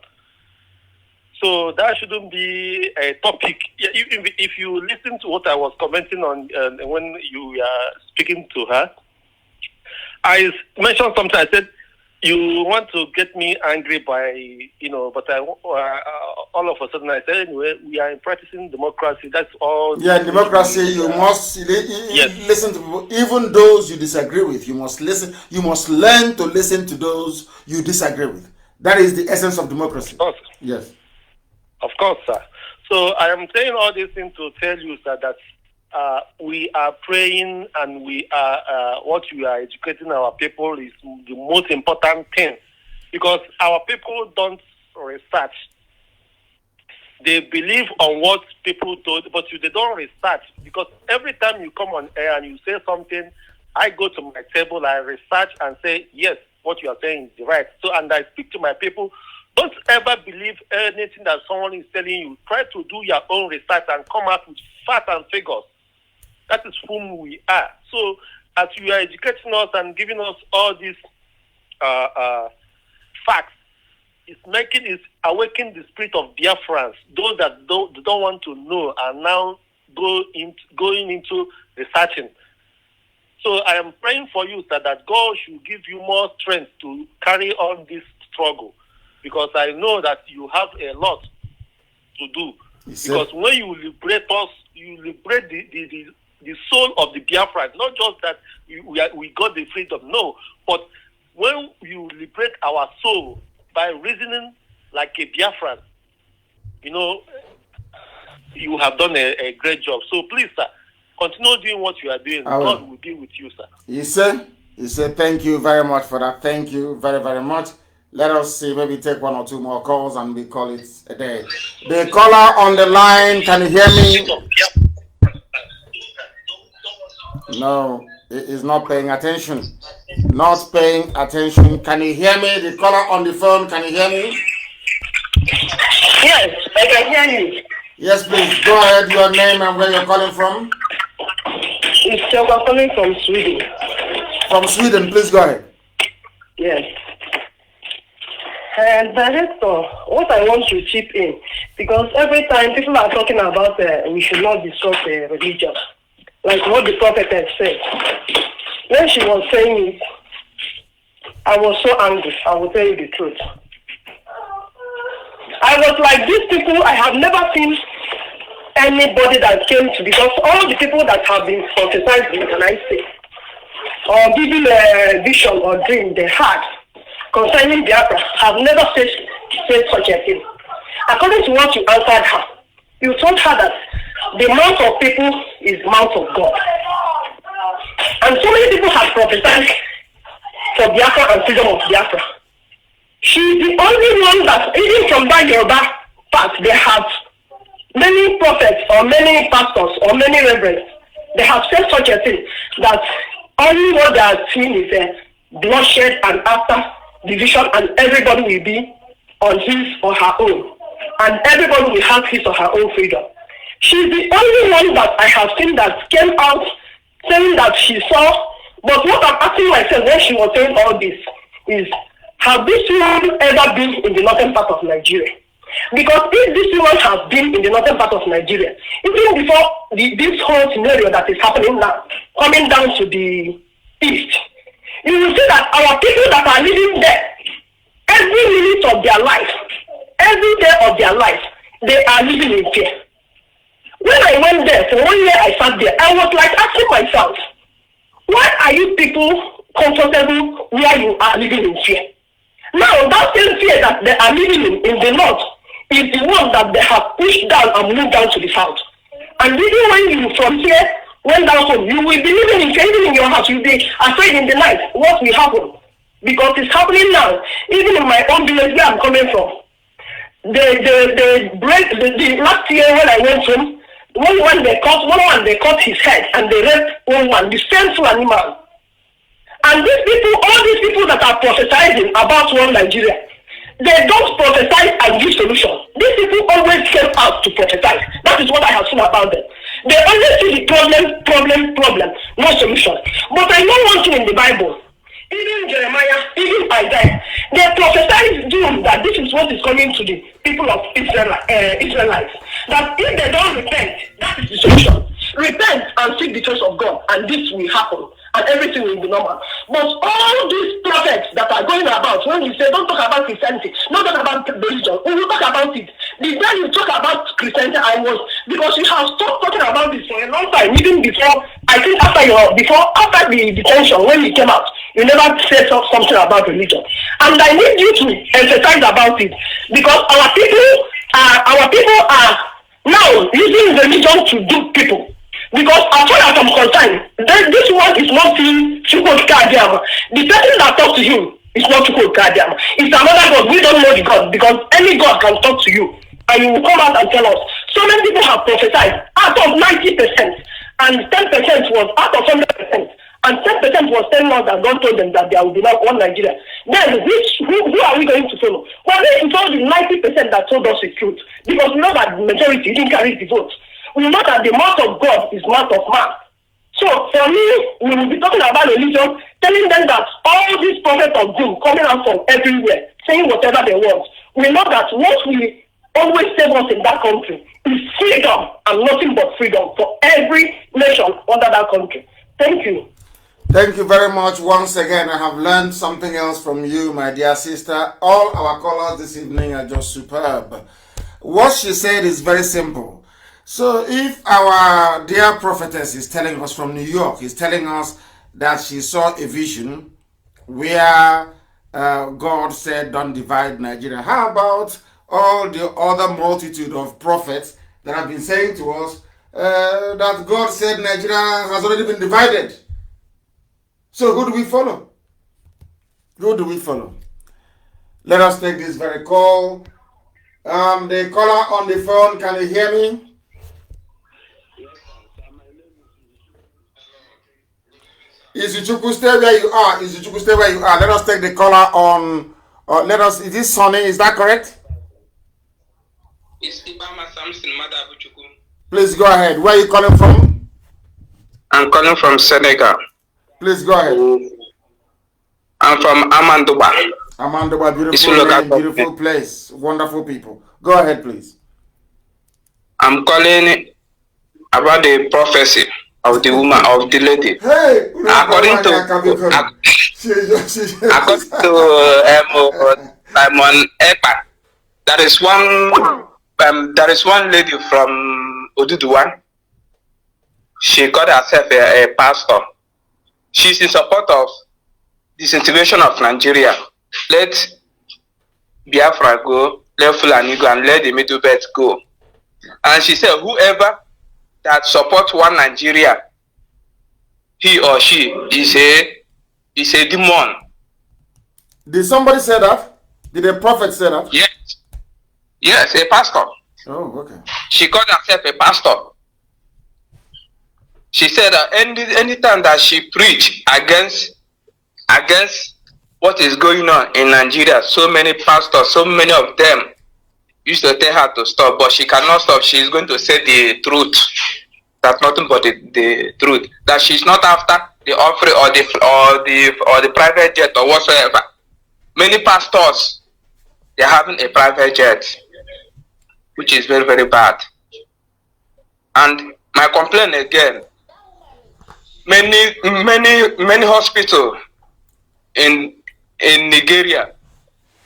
So that shouldn't be a topic. If you listen to what I was commenting on when you were speaking to her, I mentioned something. I said, you want to get me angry by, but all of a sudden I said, anyway, we are practicing democracy. That's all. Yeah, democracy, you must listen to people. Even those you disagree with, you must listen. You must learn to listen to those you disagree with. That is the essence of democracy. Of course. Yes. Of course, sir. So I am saying all these things to tell you, sir, that we are praying and we are what we are educating our people is the most important thing, because our people don't research. They believe on what people told, but they don't research, because every time you come on air and you say something, I go to my table, I research and say, yes, what you are saying is right. So, and I speak to my people. Don't ever believe anything that someone is telling you. Try to do your own research and come up with facts and figures. That is whom we are. So, as you are educating us and giving us all these facts, it's awakening the spirit of Biafrans. Those that don't want to know are now going into researching. So I am praying for you, sir, that God should give you more strength to carry on this struggle, because I know that you have a lot to do. Because when you liberate us, you liberate the soul of the Biafran. Not just that we got the freedom, no. But when you liberate our soul by reasoning like a Biafran, you have done a great job. So please, sir, continue doing what you are doing. God will be with you, sir. You said thank you very much for that. Thank you very, very much. Let us see, maybe take one or two more calls and we call it a day. The caller on the line, can you hear me? No, he is not paying attention. Not paying attention. Can you hear me? The caller on the phone, can you hear me? Yes, I can hear you. Yes, please. Go ahead, your name and where you're calling from. It's Choga calling from Sweden. From Sweden, please go ahead. Yes. And Director, what I want to chip in, because every time people are talking about we should not discuss religion, like what the prophetess said. When she was saying it, I was so angry. I will tell you the truth. I was like, these people, I have never seen anybody that came to, because all the people that have been prophesizing, can I say, or vivid vision or dream they had concerning Biafra have never said such a thing. According to what you answered her, you told her that the mouth of people is mouth of God. And so many people have prophesied for Biafra and freedom of Biafra. She's the only one that, even from that Yoruba part, they have many prophets or many pastors or many reverends. They have said such a thing that only what they are seeing is a bloodshed and after division, and everybody will be on his or her own. And everybody will have his or her own freedom. She's the only one that I have seen that came out saying that she saw. But what I'm asking myself when she was saying all this is, have this woman ever been in the northern part of Nigeria? Because if this woman has been in the northern part of Nigeria, even before this whole scenario that is happening now, coming down to the east, you will see that our people that are living there, every minute of their life, every day of their life, they are living in fear. When I went there, for 1 year I sat there, I was like asking myself, why are you people comfortable where you are living in fear? Now, that same fear that they are living in the north is the one that they have pushed down and moved down to the south. And even when you from here went down home, you will be living in fear, even in your house. You'll be afraid in the night what will happen. Because it's happening now. Even in my own village where I'm coming from. The last year when I went home, one they cut his head and they raped one, the same full animal. And these people, all these people that are prophesying about one Nigeria, they don't prophesy and give solutions. These people always came out to prophesy. That is what I have seen about them. They always see the problem, no solution. But I know one thing in the Bible. Even Jeremiah, even Isaiah, they prophesy doom that this is what is coming to the people of Israelites. That if they don't repent, that is the solution. Repent and seek the face of God, and this will happen, and everything will be normal. But all these prophets that are going about, when we say don't talk about Christianity, don't talk about religion, we will talk about it. The day you talk about Christianity, because you have stopped talking about this for a long time, even before, I think after the detention, when you came out, you never said something about religion. And I need you to emphasize about it, because our people are now using religion to do people. Because as far as I'm concerned, this one is not seeing Chukwu Kadiama. The person that talks to him is not Chukwu Kadiama. It's another God. We don't know the God, because any God can talk to you and you will come out and tell us. So many people have prophesied out of 90%, and 10% was out of 100%. And 10% was telling us that God told them that there will be not one Nigeria. Then who are we going to follow? Well, then it's all the 90% that told us the truth. Because we know that the majority didn't carry the vote. We know that the mouth of God is mouth of man. So for me, we will be talking about religion, telling them that all these prophets of doom coming out from everywhere, saying whatever they want. We know that what we always save us in that country is freedom, and nothing but freedom for every nation under that country. Thank you. Thank you very much. Once again, I have learned something else from you, my dear sister. All our callers this evening are just superb. What she said is very simple. So if our dear prophetess is telling us from New York, is telling us that she saw a vision where God said, don't divide Nigeria, how about all the other multitude of prophets that have been saying to us that God said Nigeria has already been divided? So who do we follow? Who do we follow? Let us take this very call. The caller on the phone, can you hear me? Izuchukwu, stay where you are. Izuchukwu, stay where you are. Let us take the caller on. Is this Sonny? Is that correct? Please go ahead. Where are you calling from? I'm calling from Senegal. Please go ahead. I'm from Amandoba. Amandoba, beautiful name, beautiful place, wonderful people. Go ahead, please. I'm calling about the prophecy of the woman, of the lady. Hey, according to Simon Ekpa, there is one lady from Oduduwa. She got herself a pastor. she's in support of disintegration of Nigeria. Let Biafra go, let Fulani go, and let the Middle Belt go. And she said, whoever that supports one Nigeria, he or she is a demon. Did somebody say that? Did a prophet say that? Yes. Yes, a pastor. Oh, okay. She called herself a pastor. She said that anytime that she preached against what is going on in Nigeria, so many pastors, so many of them used to tell her to stop, but she cannot stop. She is going to say the truth. That's nothing but the truth. That she's not after the offering or the private jet or whatsoever. Many pastors, they're having a private jet, which is very, very bad. And my complaint again, many hospitals in Nigeria,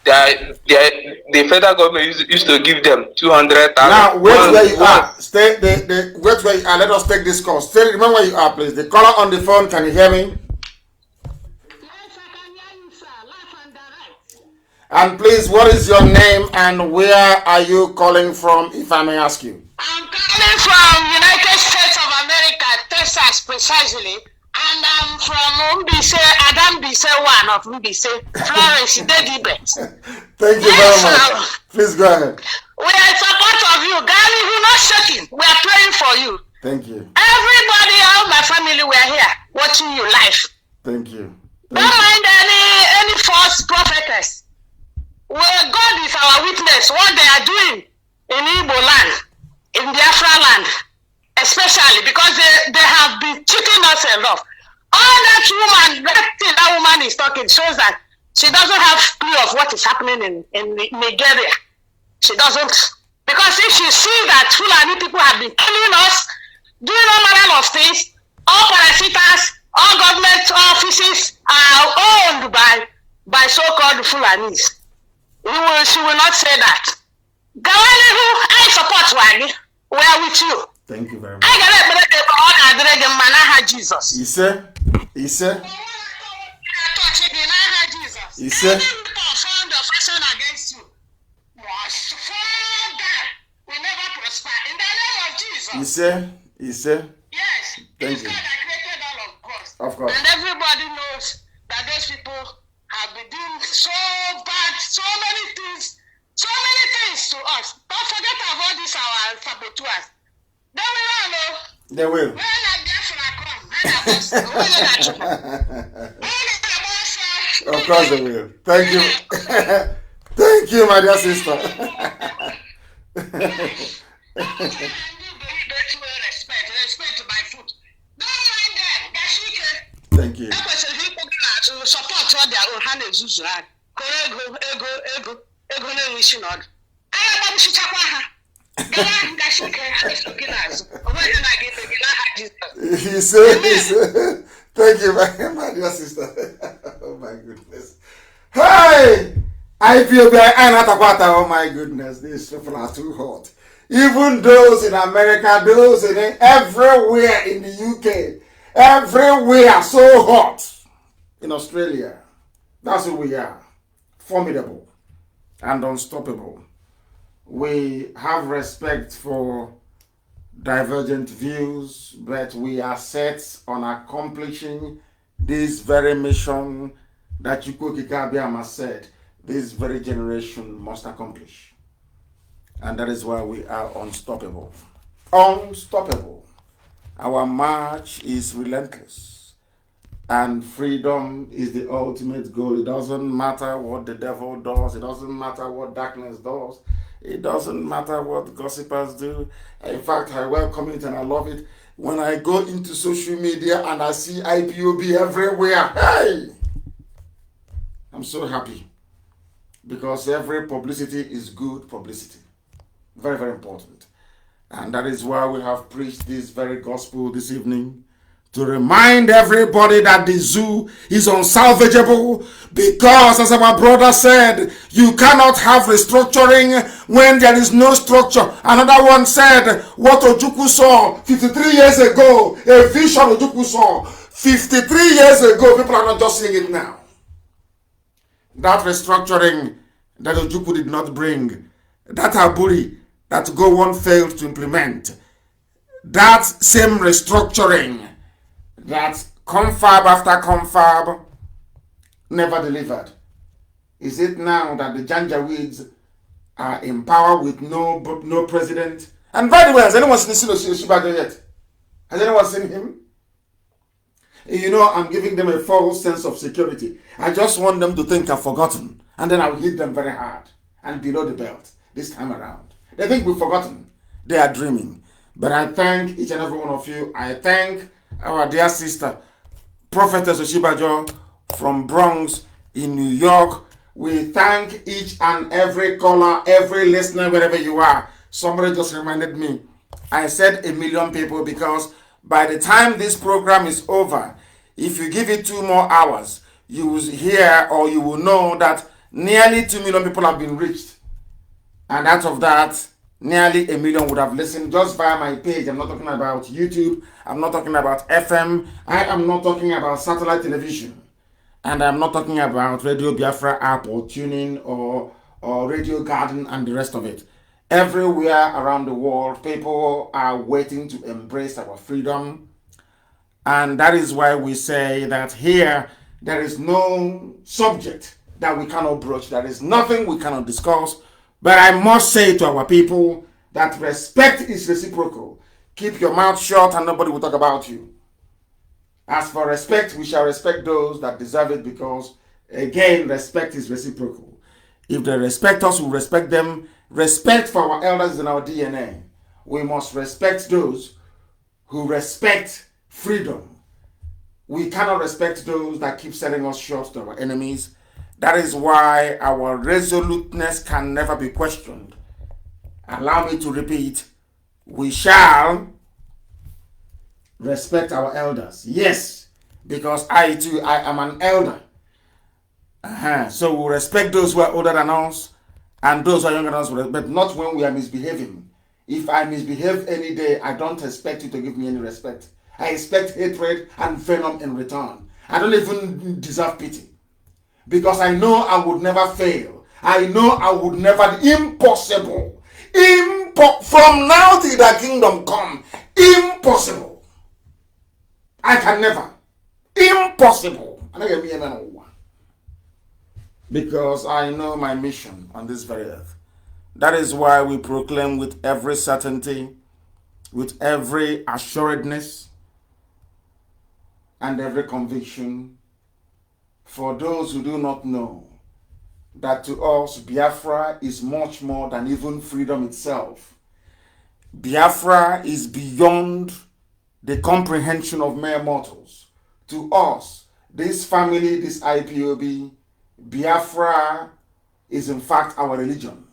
the federal government used to give them 200,000. Now, wait where you are. Stay. Wait where you are. Let us take this call. Stay. Remember where you are, please. The caller on the phone. Can you hear me? Yes, I can hear you, sir. Live and direct. And please, what is your name and where are you calling from, if I may ask you? I'm calling from United States of America, Texas, precisely. And I'm from Mbise, Adam Bise 1 of Mbise, Florence, Dedibet. Thank you very much. Please go ahead. We are in support of you. Gali, we're not shaking. We are praying for you. Thank you. Everybody, all my family, we are here watching you live. Thank you. Don't mind any false prophetess. Well, God is our witness. What they are doing in Igbo land, in Biafra land, especially because they have been cheating us a lot. All that woman, that woman is talking shows that she doesn't have clue of what is happening in Nigeria. She doesn't. Because if she sees that Fulani people have been killing us, doing all manner of things, all parasitas, all government offices are owned by so-called Fulanis. She will not say that. Gawali, who I support Wagi, we are with you. Thank you very much. I got it, Jesus. You say? You say? You say? Found oppression against you. Was fall down. We never prosper. In the name of Jesus. You say? You say? Yes. Thank you. God that created all of us. Of course. And everybody knows that those people have been doing so bad, so many things to us. Don't forget about this, our saboteurs. They will. Of course they will. Thank you. Thank you, my dear sister. Thank you. He said, thank you, my dear sister. Oh my goodness. Hey! IPOB, oh my goodness, these people are too hot. Even those in America, those in everywhere in the UK, everywhere so hot. In Australia, that's who we are. Formidable and unstoppable. We have respect for divergent views, but we are set on accomplishing this very mission that Chukwuka Abiyama said this very generation must accomplish. And that is why we are unstoppable. Unstoppable. Our march is relentless. And freedom is the ultimate goal. It doesn't matter what the devil does. It doesn't matter what darkness does. It doesn't matter what gossipers do. In fact, I welcome it and I love it. When I go into social media and I see IPOB everywhere, hey! I'm so happy. Because every publicity is good publicity. Very, very important. And that is why we have preached this very gospel this evening. To remind everybody that the zoo is unsalvageable because, as our brother said, you cannot have restructuring when there is no structure. Another one said, what Ojukwu saw 53 years ago, a vision Ojukwu saw 53 years ago, people are not just seeing it now. That restructuring that Ojukwu did not bring, that Aburi that Gowon failed to implement, that same restructuring that confab after confab never delivered. Is it now that the Janjaweeds are in power with no president? And by the way, has anyone seen Oshibajo yet? Has anyone seen him? You know, I'm giving them a false sense of security. I just want them to think I've forgotten. And then I'll hit them very hard and below the belt this time around. They think we've forgotten. They are dreaming. But I thank each and every one of you. I thank our dear sister, Prophetess Oshibajo from Bronx in New York. We thank each and every caller, every listener, wherever you are. Somebody just reminded me. I said 1 million people because by the time this program is over, if you give it 2 more hours, you will hear or you will know that nearly 2 million people have been reached. And out of that, nearly 1 million would have listened just via my page. I'm not talking about YouTube. I'm not talking about FM. I am not talking about satellite television. And I'm not talking about Radio Biafra app or tuning or Radio Garden and the rest of it. Everywhere around the world, people are waiting to embrace our freedom. And that is why we say that here, there is no subject that we cannot broach. There is nothing we cannot discuss. But I must say to our people that respect is reciprocal. Keep your mouth shut and nobody will talk about you. As for respect, we shall respect those that deserve it because, again, respect is reciprocal. If they respect us, we respect them. Respect for our elders is in our DNA. We must respect those who respect freedom. We cannot respect those that keep selling us short to our enemies. That is why our resoluteness can never be questioned. Allow me to repeat, we shall respect our elders. Yes, because I too, I am an elder. So we respect those who are older than us and those who are younger than us, but not when we are misbehaving. If I misbehave any day, I don't expect you to give me any respect. I expect hatred and venom in return. I don't even deserve pity. Because I know I would never fail. I know I would never, impossible. From now till the kingdom come, impossible. I can never. Impossible. Because I know my mission on this very earth. That is why we proclaim with every certainty, with every assuredness, and every conviction, for those who do not know, that to us, Biafra is much more than even freedom itself. Biafra is beyond the comprehension of mere mortals. To us, this family, this IPOB, Biafra is in fact our religion.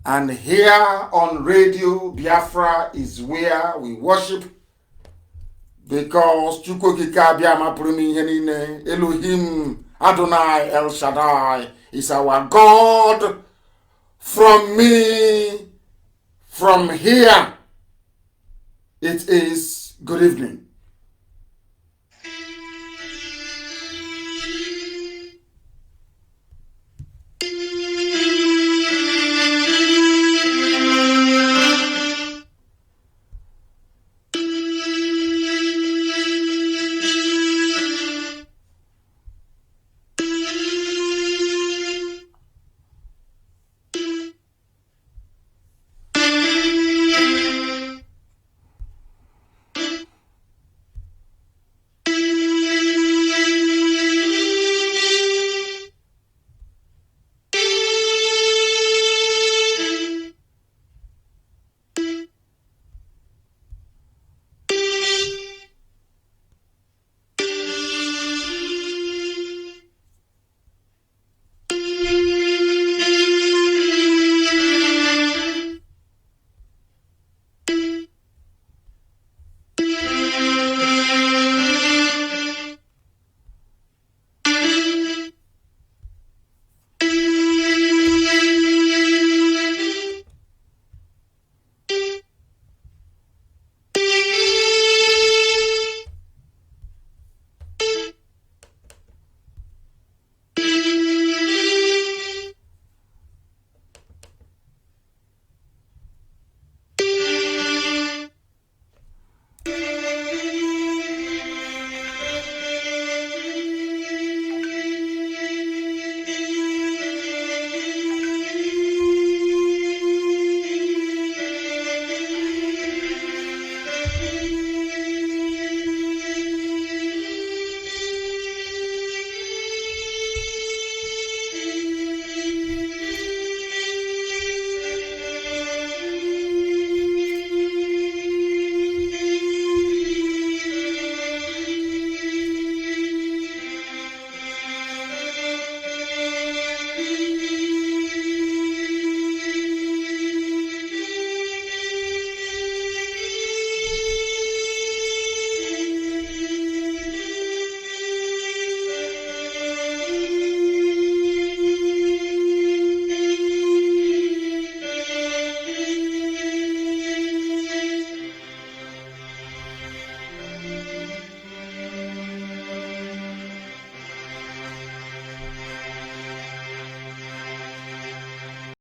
And here on radio, Biafra is where we worship, because Elohim Adonai El Shaddai is our God. From me, from here, it is good evening.